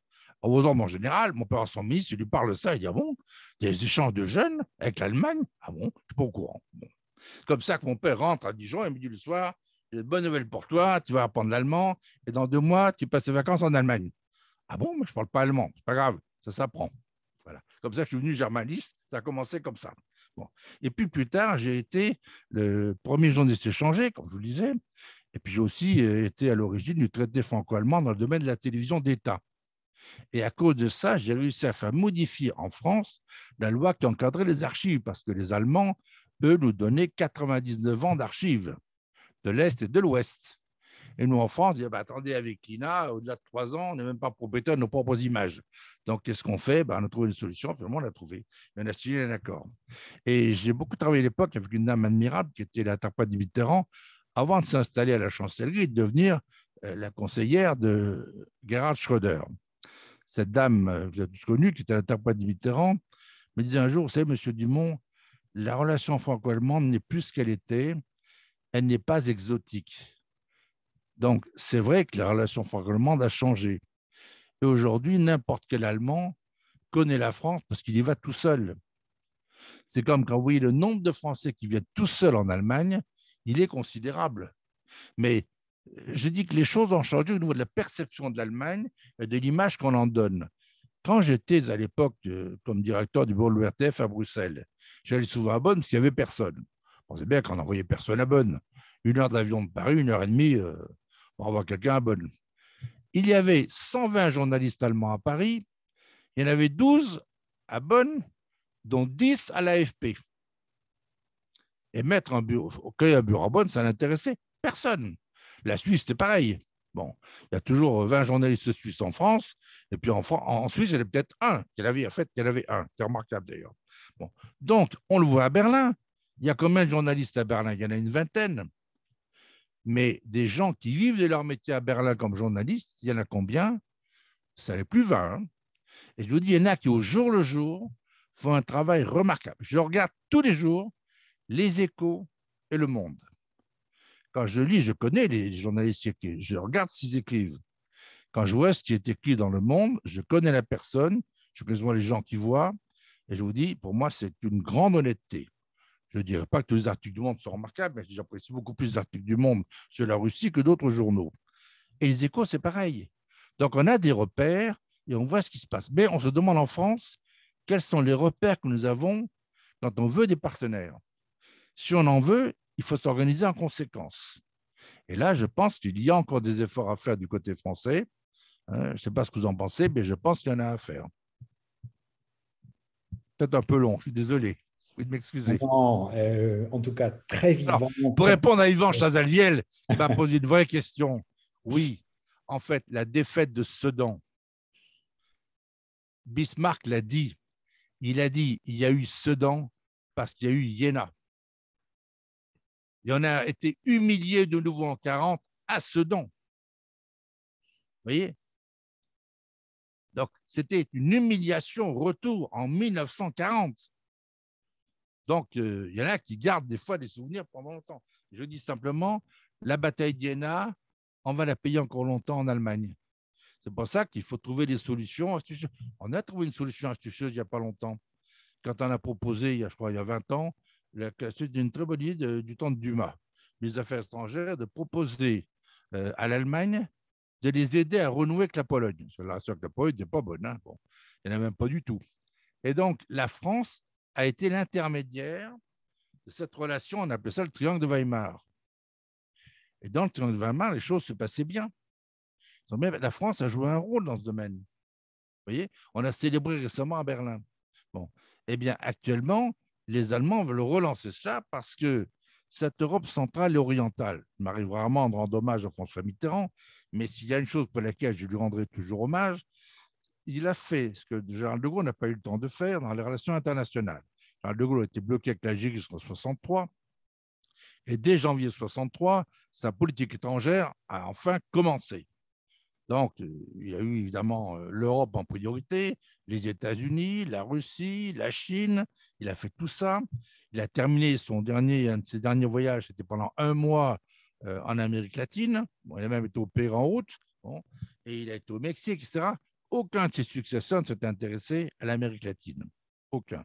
Speaker 2: En vos ordres, en général, mon père, son ministre, il lui parle de ça. Il dit, ah bon, des échanges de jeunes avec l'Allemagne? Ah bon, je ne suis pas au courant. Bon. C'est comme ça que mon père rentre à Dijon et me dit le soir, j'ai de bonnes nouvelles pour toi, tu vas apprendre l'allemand et dans 2 mois, tu passes tes vacances en Allemagne. Ah bon, mais je ne parle pas allemand, c'est pas grave, ça s'apprend. Voilà. Comme ça, je suis venu germaniste, ça a commencé comme ça. Bon. Et puis plus tard, j'ai été le premier journaliste échangé, comme je vous le disais, et puis j'ai aussi été à l'origine du traité franco-allemand dans le domaine de la télévision d'État. Et à cause de ça, j'ai réussi à faire modifier en France la loi qui encadrait les archives, parce que les Allemands, eux, nous donnaient 99 ans d'archives, de l'Est et de l'Ouest. Et nous, en France, on dit, bah, attendez, avec l'INA, au-delà de 3 ans, on n'est même pas propriétaire de nos propres images. Donc, qu'est-ce qu'on fait? On a trouvé une solution, finalement, on l'a trouvé. On a signé un accord. Et j'ai beaucoup travaillé à l'époque avec une dame admirable qui était l'interprète de Mitterrand, avant de s'installer à la chancellerie et de devenir la conseillère de Gerhard Schröder. Cette dame, vous avez tous connu, qui était l'interprète de Mitterrand, me disait un jour, vous savez, monsieur Dumont, la relation franco-allemande n'est plus ce qu'elle était, elle n'est pas exotique. Donc, c'est vrai que la relation franco-allemande a changé. Et aujourd'hui, n'importe quel Allemand connaît la France parce qu'il y va tout seul. C'est comme quand vous voyez le nombre de Français qui viennent tout seuls en Allemagne, il est considérable. Mais je dis que les choses ont changé au niveau de la perception de l'Allemagne et de l'image qu'on en donne. Quand j'étais à l'époque comme directeur du bureau de l'ORTF à Bruxelles, j'allais souvent à Bonn parce qu'il n'y avait personne. On sait bien qu'on n'envoyait personne à Bonn. 1 heure d'avion de Paris, 1 heure et demie, pour avoir quelqu'un à Bonn. Il y avait 120 journalistes allemands à Paris, il y en avait 12 à Bonn, dont 10 à l'AFP. Et mettre un bureau à Bonn, ça n'intéressait personne. La Suisse, c'était pareil. Bon, il y a toujours 20 journalistes suisses en France, et puis en Suisse, il y en avait peut-être un. Il y en avait un, c'est remarquable d'ailleurs. Bon. Donc, on le voit à Berlin. Il y a combien de journalistes à Berlin? Il y en a une vingtaine. Mais des gens qui vivent de leur métier à Berlin comme journalistes, il y en a combien? Ça n'est plus 20. Hein. Et je vous dis, il y en a qui, au jour le jour, font un travail remarquable. Je regarde tous les jours Les Échos et Le Monde. Quand je lis, je connais les journalistes qui écrivent. Je regarde ce qu'ils écrivent. Quand je vois ce qui est écrit dans Le Monde, je connais la personne, je connais les gens qui voient, et je vous dis, pour moi, c'est une grande honnêteté. Je ne dirais pas que tous les articles du Monde sont remarquables, mais j'apprécie beaucoup plus les articles du Monde sur la Russie que d'autres journaux. Et les Échos, c'est pareil. Donc, on a des repères et on voit ce qui se passe. Mais on se demande en France, quels sont les repères que nous avons quand on veut des partenaires? Si on en veut, il faut s'organiser en conséquence. Et là, je pense qu'il y a encore des efforts à faire du côté français. Je ne sais pas ce que vous en pensez, mais je pense qu'il y en a à faire. Peut-être un peu long, je suis désolé. Oui, de m'excuser.
Speaker 1: Non, en tout cas, très vivant.
Speaker 2: Alors, pour répondre à Yvan Chazalviel, il m'a posé une vraie question. Oui, en fait, la défaite de Sedan, Bismarck l'a dit. Il a dit, il y a eu Sedan parce qu'il y a eu Iéna. Et on a été humilié de nouveau en 40 à Sedan. Vous voyez? Donc, c'était une humiliation au retour en 1940. Donc, il y en a qui gardent des fois des souvenirs pendant longtemps. Je dis simplement, la bataille d'Iéna, on va la payer encore longtemps en Allemagne. C'est pour ça qu'il faut trouver des solutions astucieuses. On a trouvé une solution astucieuse il n'y a pas longtemps. Quand on a proposé, je crois, il y a 20 ans, c'est une très bonne idée du temps de Dumas, les Affaires étrangères, de proposer à l'Allemagne de les aider à renouer avec la Pologne. Parce que la relation avec la Pologne n'est pas bonne. Hein. Bon, il n'y en a même pas du tout. Et donc, la France a été l'intermédiaire de cette relation, on appelait ça le triangle de Weimar. Et dans le triangle de Weimar, les choses se passaient bien. La France a joué un rôle dans ce domaine. Vous voyez, on a célébré récemment à Berlin. Bon, eh bien, actuellement, les Allemands veulent relancer cela parce que cette Europe centrale et orientale, il m'arrive rarement de rendre hommage à François Mitterrand, mais s'il y a une chose pour laquelle je lui rendrai toujours hommage, il a fait ce que Général de Gaulle n'a pas eu le temps de faire dans les relations internationales. Général de Gaulle a été bloqué avec l'Algérie jusqu'en 1963, et dès janvier 1963, sa politique étrangère a enfin commencé. Donc, il y a eu évidemment l'Europe en priorité, les États-Unis, la Russie, la Chine. Il a fait tout ça. Il a terminé un de ses derniers voyages, c'était pendant un mois en Amérique latine. Bon, il a même été opéré en route. Bon, et il a été au Mexique, etc. Aucun de ses successeurs ne s'est intéressé à l'Amérique latine. Aucun.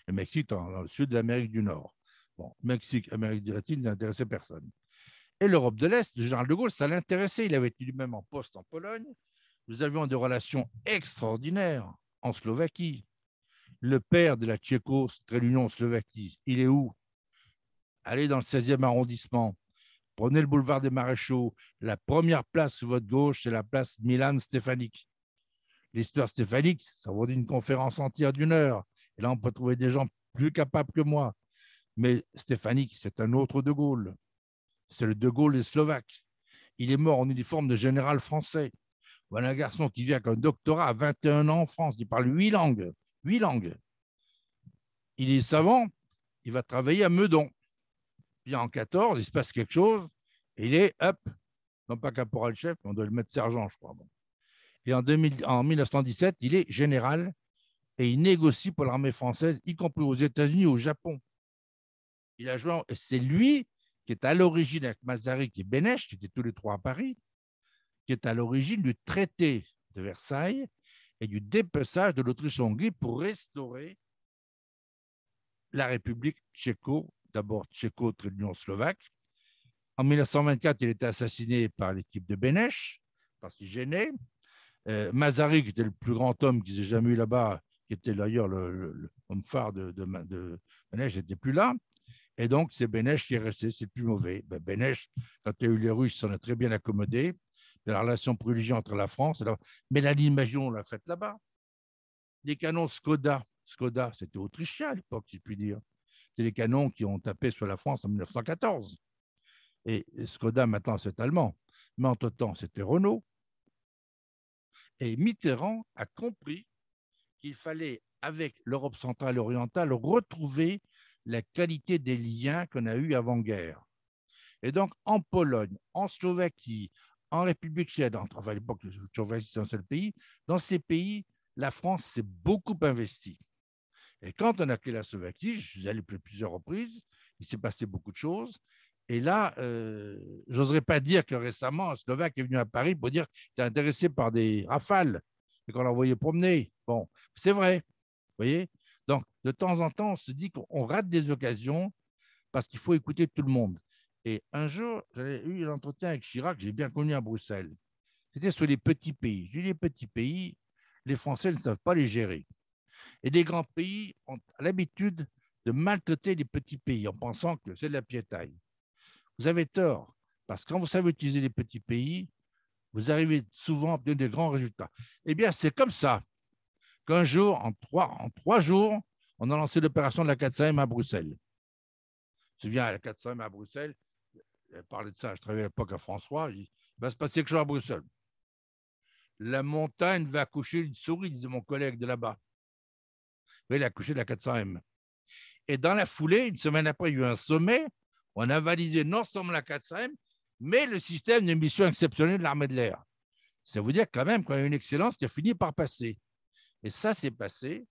Speaker 2: Le Mexique dans le sud de l'Amérique du Nord. Bon, Mexique, Amérique latine n'intéressait personne. Et l'Europe de l'Est, le général de Gaulle, ça l'intéressait. Il avait été lui-même en poste en Pologne. Nous avions des relations extraordinaires en Slovaquie. Le père de la Tchéco-Union Slovaquie, il est où? Allez dans le 16e arrondissement. Prenez le boulevard des Maréchaux. La première place sur votre gauche, c'est la place Milan Stefanik. L'histoire Stefanik, ça vaut une conférence entière d'1 heure. Et là, on peut trouver des gens plus capables que moi. Mais Stefanik, c'est un autre de Gaulle. C'est le de Gaulle des Slovaques. Il est mort en uniforme de général français. Voilà un garçon qui vient avec un doctorat à 21 ans en France. Il parle 8 langues. 8 langues. Il est savant. Il va travailler à Meudon. Puis en 14, il se passe quelque chose. Et il est, hop, non pas caporal-chef, mais on doit le mettre sergent, je crois. Bon. Et en 1917, il est général et il négocie pour l'armée française, y compris aux États-Unis et au Japon. Il a joué, et c'est lui qui est à l'origine, avec Masaryk et Beneš, qui étaient tous les trois à Paris, qui est à l'origine du traité de Versailles et du dépeçage de l'Autriche-Hongrie pour restaurer la République tchéco, d'abord tchéco-union slovaque. En 1924, il était assassiné par l'équipe de Beneš parce qu'il gênait. Masaryk était le plus grand homme qu'ils aient jamais eu là-bas, qui était d'ailleurs l'homme phare de Beneš, n'était plus là. Et donc, c'est Beneš qui est resté, c'est le plus mauvais. Beneš, quand il y a eu les Russes, s'en a très bien accommodé. La relation privilégiée entre la France, mais la ligne Maginot, on l'a faite là-bas. Les canons Skoda, c'était autrichien à l'époque, si je puis dire. C'est les canons qui ont tapé sur la France en 1914. Et Skoda, maintenant, c'est allemand. Mais entre-temps, c'était Renault. Et Mitterrand a compris qu'il fallait, avec l'Europe centrale et orientale, retrouver la qualité des liens qu'on a eus avant-guerre. Et donc, en Pologne, en Slovaquie, en République tchèque, enfin à l'époque, la Slovaquie, c'est un seul pays, dans ces pays, la France s'est beaucoup investie. Et quand on a créé la Slovaquie, je suis allé plusieurs reprises, il s'est passé beaucoup de choses. Et là, j'oserais pas dire que récemment, un Slovaque est venu à Paris pour dire qu'il était intéressé par des Rafales et qu'on l'envoyait promener. Bon, c'est vrai, vous voyez. Donc, de temps en temps, on se dit qu'on rate des occasions parce qu'il faut écouter tout le monde. Et un jour, j'avais eu l'entretien avec Chirac, que j'ai bien connu à Bruxelles. C'était sur les petits pays. J'ai dit, les petits pays, les Français ne savent pas les gérer. Et les grands pays ont l'habitude de maltraiter les petits pays en pensant que c'est de la piétaille. Vous avez tort, parce que quand vous savez utiliser les petits pays, vous arrivez souvent à obtenir de grands résultats. Eh bien, c'est comme ça qu'un jour, en trois jours, on a lancé l'opération de la 400M à Bruxelles. Je me souviens, à la 400M à Bruxelles, j'ai parlé de ça, je travaillais à l'époque à François, il va se passer quelque chose à Bruxelles. La montagne va accoucher d'une souris, disait mon collègue de là-bas. Oui, il a accouché de la 400M. Et dans la foulée, une semaine après, il y a eu un sommet, On a validé non seulement la 400M, mais le système de mission exceptionnelle de l'armée de l'air. Ça veut dire quand même qu'on a une excellence qui a fini par passer. Et ça s'est passé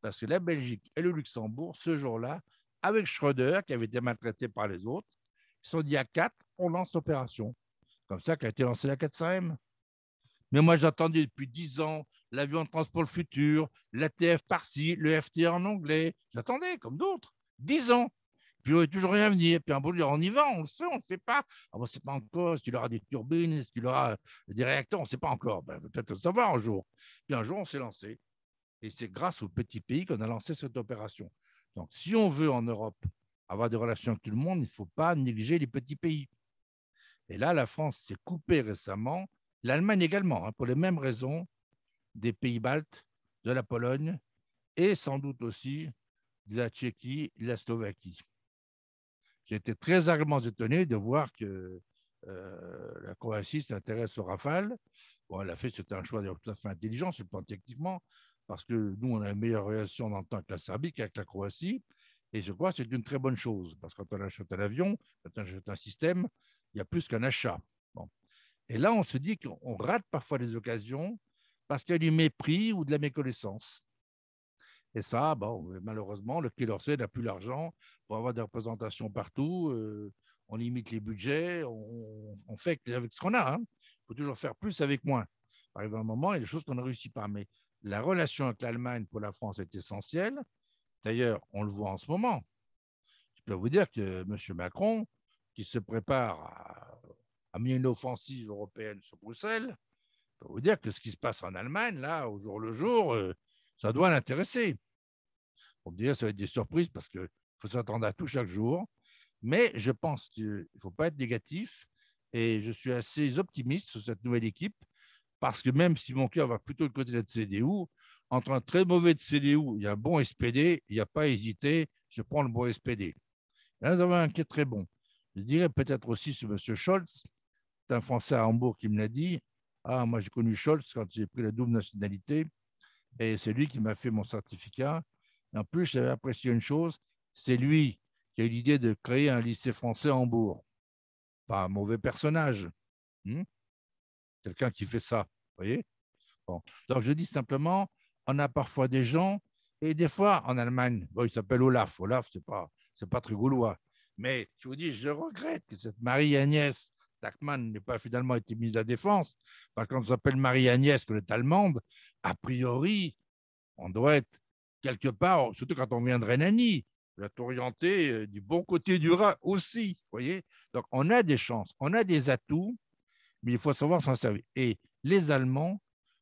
Speaker 2: parce que la Belgique et le Luxembourg, ce jour-là, avec Schröder, qui avait été maltraité par les autres, ils se sont dit à 4, on lance l'opération. Comme ça qu'a été lancée la 400M. Mais moi, j'attendais depuis 10 ans l'avion de transport le futur, l'ATF par-ci, le FT en anglais. J'attendais, comme d'autres, 10 ans. Puis il n'y avait toujours rien à venir. Puis un bout de dire, on y va, on le fait, on ne le fait pas. Ah bon, c'est pas encore, est-ce qu'il aura des turbines, est-ce qu'il aura des réacteurs, on ne sait pas encore. Ben, peut-être le savoir un jour. Puis un jour, on s'est lancé. Et c'est grâce aux petits pays qu'on a lancé cette opération. Donc, si on veut en Europe avoir des relations avec tout le monde, il ne faut pas négliger les petits pays. Et là, la France s'est coupée récemment, l'Allemagne également, pour les mêmes raisons, des pays baltes, de la Pologne et sans doute aussi de la Tchéquie et de la Slovaquie. J'ai été très agréablement étonné de voir que la Croatie s'intéresse au Rafale. Bon, elle a fait, c'était un choix tout à fait intelligent, c'est pas techniquement, parce que nous, on a une meilleure relation dans le temps avec la Serbie qu'avec la Croatie. Et je crois que c'est une très bonne chose, parce que quand on achète un avion, quand on achète un système, il y a plus qu'un achat. Bon. Et là, on se dit qu'on rate parfois des occasions parce qu'il y a du mépris ou de la méconnaissance. Et ça, bon, malheureusement, le Quai d'Orsay n'a plus l'argent pour avoir des représentations partout. On limite les budgets, on fait avec ce qu'on a. Il faut toujours faire plus avec moins. Arrive un moment, il y a des choses qu'on ne réussit pas. Mais la relation avec l'Allemagne pour la France est essentielle. D'ailleurs, on le voit en ce moment. Je peux vous dire que M. Macron, qui se prépare à mener une offensive européenne sur Bruxelles, je peux vous dire que ce qui se passe en Allemagne, là, au jour le jour, ça doit l'intéresser. On me dirait que ça va être des surprises parce qu'il faut s'attendre à tout chaque jour. Mais je pense qu'il ne faut pas être négatif et je suis assez optimiste sur cette nouvelle équipe parce que même si mon cœur va plutôt du côté de la CDU, entre un très mauvais de CDU et un bon SPD, il n'y a pas à hésiter, je prends le bon SPD. Et là, nous avons un qui est très bon. Je dirais peut-être aussi sur M. Scholz, c'est un Français à Hambourg qui me l'a dit. Ah, moi, j'ai connu Scholz quand j'ai pris la double nationalité et c'est lui qui m'a fait mon certificat. Et en plus, j'avais apprécié une chose, c'est lui qui a eu l'idée de créer un lycée français à Hambourg. Pas un mauvais personnage. Quelqu'un qui fait ça, vous voyez. Bon. Donc, je dis simplement, on a parfois des gens, et des fois, en Allemagne, bon, il s'appelle Olaf. Olaf, c'est pas très gaulois. Mais je vous dis, je regrette que cette Marie-Agnès Sackmann n'ait pas finalement été mise à la défense. Parce que quand on s'appelle Marie-Agnès, qu'on est allemande, a priori, on doit être quelque part, surtout quand on vient de Rhénanie, doit être orienté du bon côté du Rhin aussi. Voyez. Donc, on a des chances, on a des atouts, mais il faut savoir s'en servir. Et les Allemands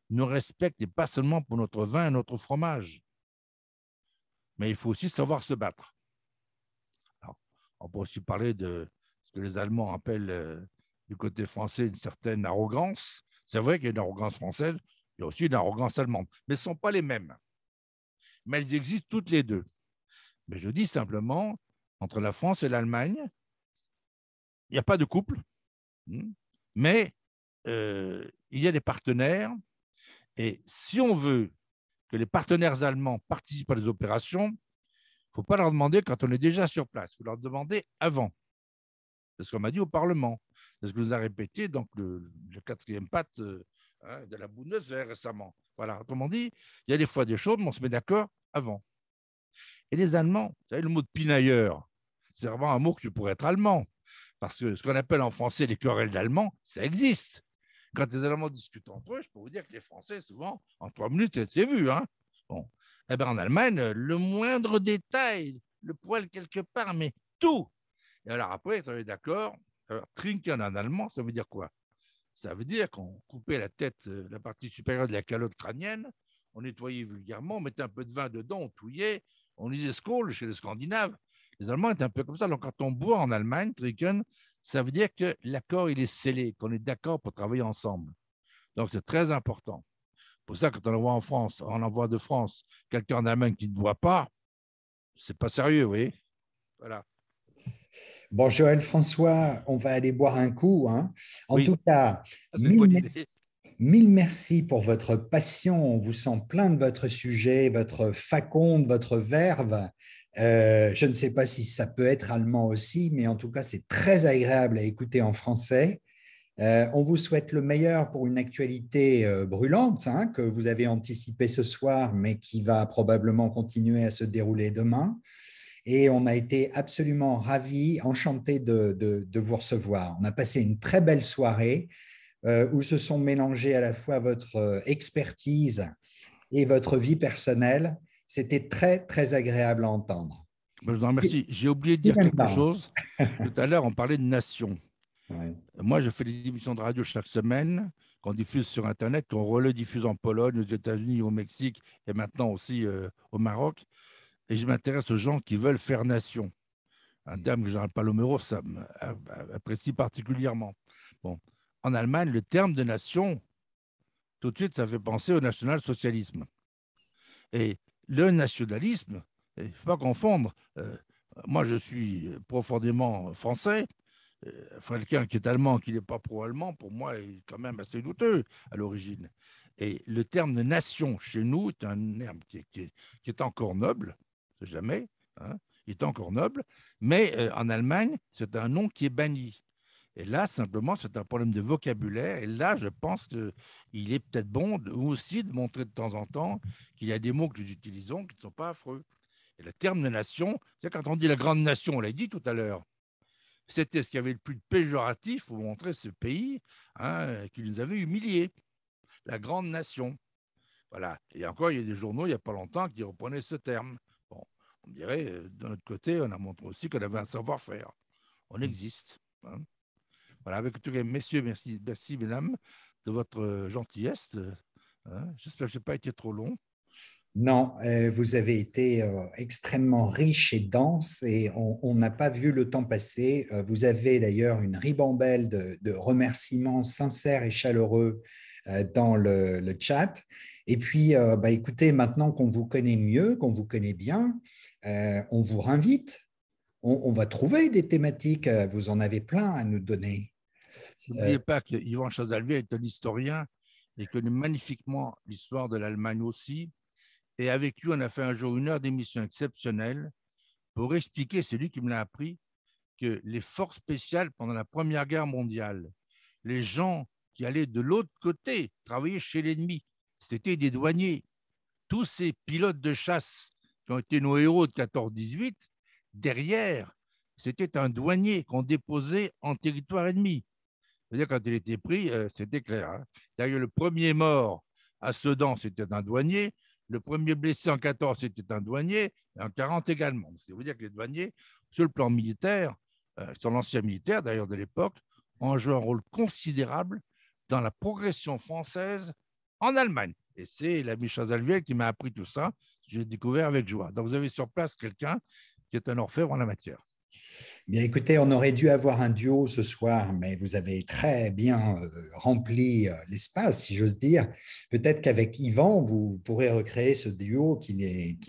Speaker 2: nous respectent, et pas seulement pour notre vin et notre fromage, mais il faut aussi savoir se battre. Alors, on peut aussi parler de ce que les Allemands appellent du côté français une certaine arrogance. C'est vrai qu'il y a une arrogance française, il y a aussi une arrogance allemande, mais ce ne sont pas les mêmes. Mais elles existent toutes les deux. Mais je dis simplement, entre la France et l'Allemagne, il n'y a pas de couple, mais il y a des partenaires. Et si on veut que les partenaires allemands participent à des opérations, il ne faut pas leur demander quand on est déjà sur place. Il faut leur demander avant. C'est ce qu'on m'a dit au Parlement. C'est ce que nous a répété donc, le quatrième patte de la Bundeswehr récemment. Voilà. Autrement dit, il y a des fois des choses, mais on se met d'accord avant. Et les Allemands, vous savez, le mot de pinailleur, c'est vraiment un mot qui pourrait être allemand. Parce que ce qu'on appelle en français les querelles d'Allemands, ça existe. Quand les Allemands discutent entre eux, je peux vous dire que les Français, souvent, en 3 minutes, c'est vu. Bon. Eh bien, en Allemagne, le moindre détail, le poil quelque part, mais tout. Et alors après, on est d'accord, trinken en allemand, ça veut dire quoi? Ça veut dire qu'on coupait la tête, la partie supérieure de la calotte crânienne, on nettoyait vulgairement, on mettait un peu de vin dedans, on touillait, on lisait Skål chez les Scandinaves. Les Allemands étaient un peu comme ça. Donc, quand on boit en Allemagne, trinken, ça veut dire que l'accord, il est scellé, qu'on est d'accord pour travailler ensemble. Donc, c'est très important. Pour ça, quand on envoie en France, on envoie de France quelqu'un en Allemagne qui ne boit pas, c'est pas sérieux, vous voyez. Voilà.
Speaker 1: Bon, Joël François, on va aller boire un coup. En tout cas, mille merci pour votre passion. On vous sent plein de votre sujet, votre faconde, votre verve. Je ne sais pas si ça peut être allemand aussi, mais en tout cas, c'est très agréable à écouter en français. On vous souhaite le meilleur pour une actualité brûlante, hein, que vous avez anticipée ce soir, mais qui va probablement continuer à se dérouler demain. Et on a été absolument ravis, enchantés de vous recevoir. On a passé une très belle soirée où se sont mélangés à la fois votre expertise et votre vie personnelle. C'était très, très agréable à entendre.
Speaker 2: Je vous en remercie. J'ai oublié de dire
Speaker 1: Steven
Speaker 2: quelque
Speaker 1: Barr.
Speaker 2: chose. Tout à l'heure, on parlait de nation.
Speaker 1: Ouais.
Speaker 2: Moi, je fais des émissions de radio chaque semaine qu'on diffuse sur Internet, qu'on rediffuse en Pologne, aux États-Unis, au Mexique et maintenant aussi au Maroc. Et je m'intéresse aux gens qui veulent faire nation. Un terme que Jean Palomero apprécie particulièrement. Bon. En Allemagne, le terme de nation, tout de suite, ça fait penser au national-socialisme. Et le nationalisme, il ne faut pas confondre. Moi, je suis profondément français. Quelqu'un qui est allemand, qui n'est pas pro-allemand, pour moi, est quand même assez douteux à l'origine. Et le terme de nation chez nous est un terme qui est encore noble, jamais, hein, il est encore noble, mais en Allemagne, c'est un nom qui est banni. Et là, simplement, c'est un problème de vocabulaire. Et là, je pense qu'il est peut-être bon aussi de montrer de temps en temps qu'il y a des mots que nous utilisons qui ne sont pas affreux. Et le terme de nation, c'est quand on dit la grande nation, on l'a dit tout à l'heure, c'était ce qu'il y avait le plus de péjoratif pour montrer ce pays, hein, qui nous avait humiliés, la grande nation. Voilà. Et encore, il y a des journaux, il n'y a pas longtemps, qui reprenaient ce terme. Bon, on dirait, de notre côté, on a montré aussi qu'on avait un savoir-faire. On existe. Hein. Voilà, avec tout cas, messieurs, merci, mesdames, de votre gentillesse. Hein. J'espère que je n'ai pas été trop long.
Speaker 1: Non, vous avez été extrêmement riche et dense et on n'a pas vu le temps passer. Vous avez d'ailleurs une ribambelle de remerciements sincères et chaleureux dans le chat. Et puis, écoutez, maintenant qu'on vous connaît mieux, qu'on vous connaît bien, on vous invite. On va trouver des thématiques. Vous en avez plein à nous donner.
Speaker 2: N'oubliez pas que Yvan Chazalvier est un historien et connaît magnifiquement l'histoire de l'Allemagne aussi. Et avec lui, on a fait un jour 1 heure d'émission exceptionnelle pour expliquer, c'est lui qui me l'a appris, que les forces spéciales pendant la Première Guerre mondiale, les gens qui allaient de l'autre côté travailler chez l'ennemi, c'était des douaniers. Tous ces pilotes de chasse qui ont été nos héros de 14-18, derrière, c'était un douanier qu'on déposait en territoire ennemi. C'est-à-dire, quand il était pris, c'était clair. Hein. D'ailleurs, le premier mort à Sedan, c'était un douanier. Le premier blessé en 14, c'était un douanier. Et en 40 également. Ça veut dire que les douaniers, sur le plan militaire, sur l'ancien militaire d'ailleurs de l'époque, ont joué un rôle considérable dans la progression française en Allemagne. Et c'est l'ami Chazalviel qui m'a appris tout ça. J'ai découvert avec joie. Donc, vous avez sur place quelqu'un qui est un orfèvre en la matière.
Speaker 1: Bien, écoutez, on aurait dû avoir un duo ce soir, mais vous avez très bien rempli l'espace, si j'ose dire. Peut-être qu'avec Yvan, vous pourrez recréer ce duo qui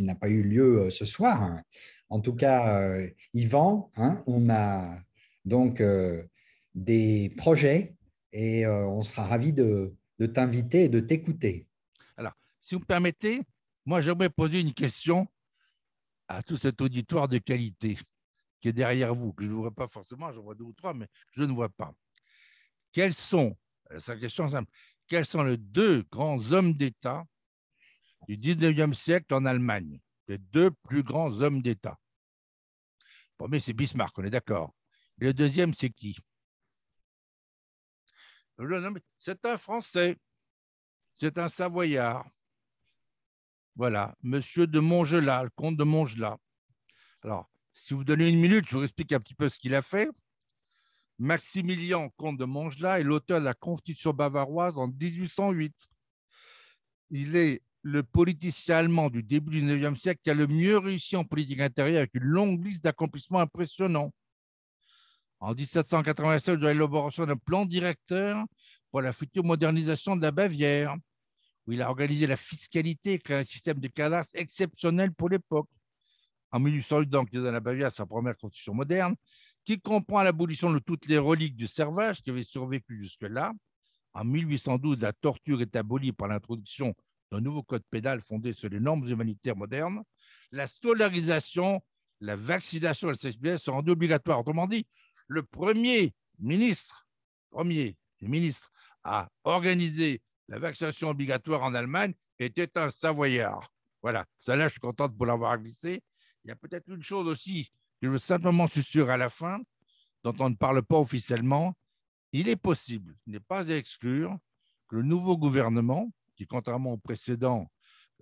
Speaker 1: n'a pas eu lieu ce soir. En tout cas, Yvan, hein, on a donc des projets et on sera ravis de t'inviter et de t'écouter.
Speaker 2: Alors, si vous me permettez, moi, j'aimerais poser une question à tout cet auditoire de qualité qui est derrière vous, que je ne vois pas forcément, j'en vois 2 ou 3, mais je ne vois pas. Quels sont, c'est une question simple, quels sont les 2 grands hommes d'État du 19e siècle en Allemagne? Les 2 plus grands hommes d'État. Le premier, c'est Bismarck, on est d'accord. Le deuxième, c'est qui? C'est un Français, c'est un Savoyard. Voilà, monsieur de Montgelas, le comte de Montgelas. Alors, si vous donnez 1 minute, je vous explique un petit peu ce qu'il a fait. Maximilien, comte de Montgelas, est l'auteur de la Constitution bavaroise en 1808. Il est le politicien allemand du début du 19e siècle qui a le mieux réussi en politique intérieure avec une longue liste d'accomplissements impressionnants. En 1787, il y a l'élaboration d'un plan directeur pour la future modernisation de la Bavière, où il a organisé la fiscalité et créé un système de cadastre exceptionnel pour l'époque. En 1808, donc, il donne à la Bavière sa première constitution moderne, qui comprend l'abolition de toutes les reliques du servage qui avaient survécu jusque-là. En 1812, la torture est abolie par l'introduction d'un nouveau code pénal fondé sur les normes humanitaires modernes. La scolarisation la vaccination et le CSPS sont rendus obligatoires. Autrement dit, le premier ministre à organiser la vaccination obligatoire en Allemagne était un Savoyard. Voilà, ça là, je suis contente pour l'avoir glissé. Il y a peut-être une chose aussi que je veux simplement susurrer à la fin, dont on ne parle pas officiellement. Il est possible, il n'est pas à exclure, que le nouveau gouvernement, qui contrairement aux précédents,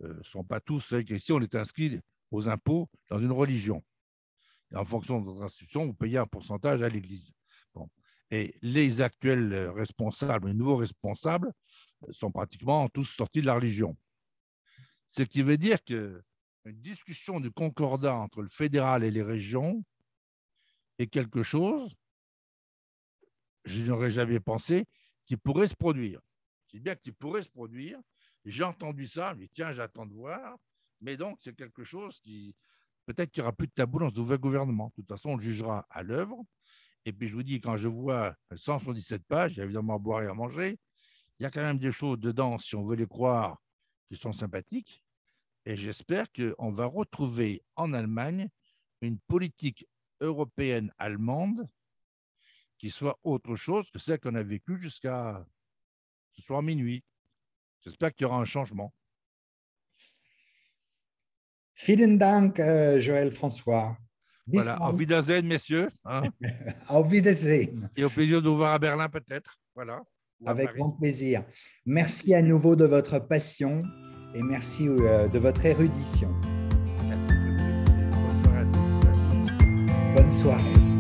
Speaker 2: ne sont pas tous, vous savez qu'ici on est inscrit aux impôts dans une religion. Et en fonction de votre institution, vous payez un pourcentage à l'Église. Bon. Et les actuels responsables, les nouveaux responsables, sont pratiquement tous sortis de la religion. Ce qui veut dire qu'une discussion du concordat entre le fédéral et les régions est quelque chose, je n'aurais jamais pensé, qui pourrait se produire. C'est bien qu'il pourrait se produire. J'ai entendu ça, je me dis, tiens, j'attends de voir. Mais donc, c'est quelque chose qui, peut-être qu'il n'y aura plus de tabou dans ce nouvel gouvernement. De toute façon, on le jugera à l'œuvre. Et puis, je vous dis, quand je vois 177 pages, il y a évidemment à boire et à manger, il y a quand même des choses dedans, si on veut les croire, qui sont sympathiques. Et j'espère qu'on va retrouver en Allemagne une politique européenne allemande qui soit autre chose que celle qu'on a vécue jusqu'à ce soir minuit. J'espère qu'il y aura un changement.
Speaker 1: Vielen Dank, Joël François.
Speaker 2: Bis voilà, auf Wiedersehen, messieurs. Hein.
Speaker 1: Auf Wiedersehen.
Speaker 2: Et au plaisir de vous voir à Berlin, peut-être. Voilà.
Speaker 1: Avec grand plaisir. Merci à nouveau de votre passion et merci de votre érudition.
Speaker 2: Merci. Bonne soirée à tous.
Speaker 1: Bonne soirée.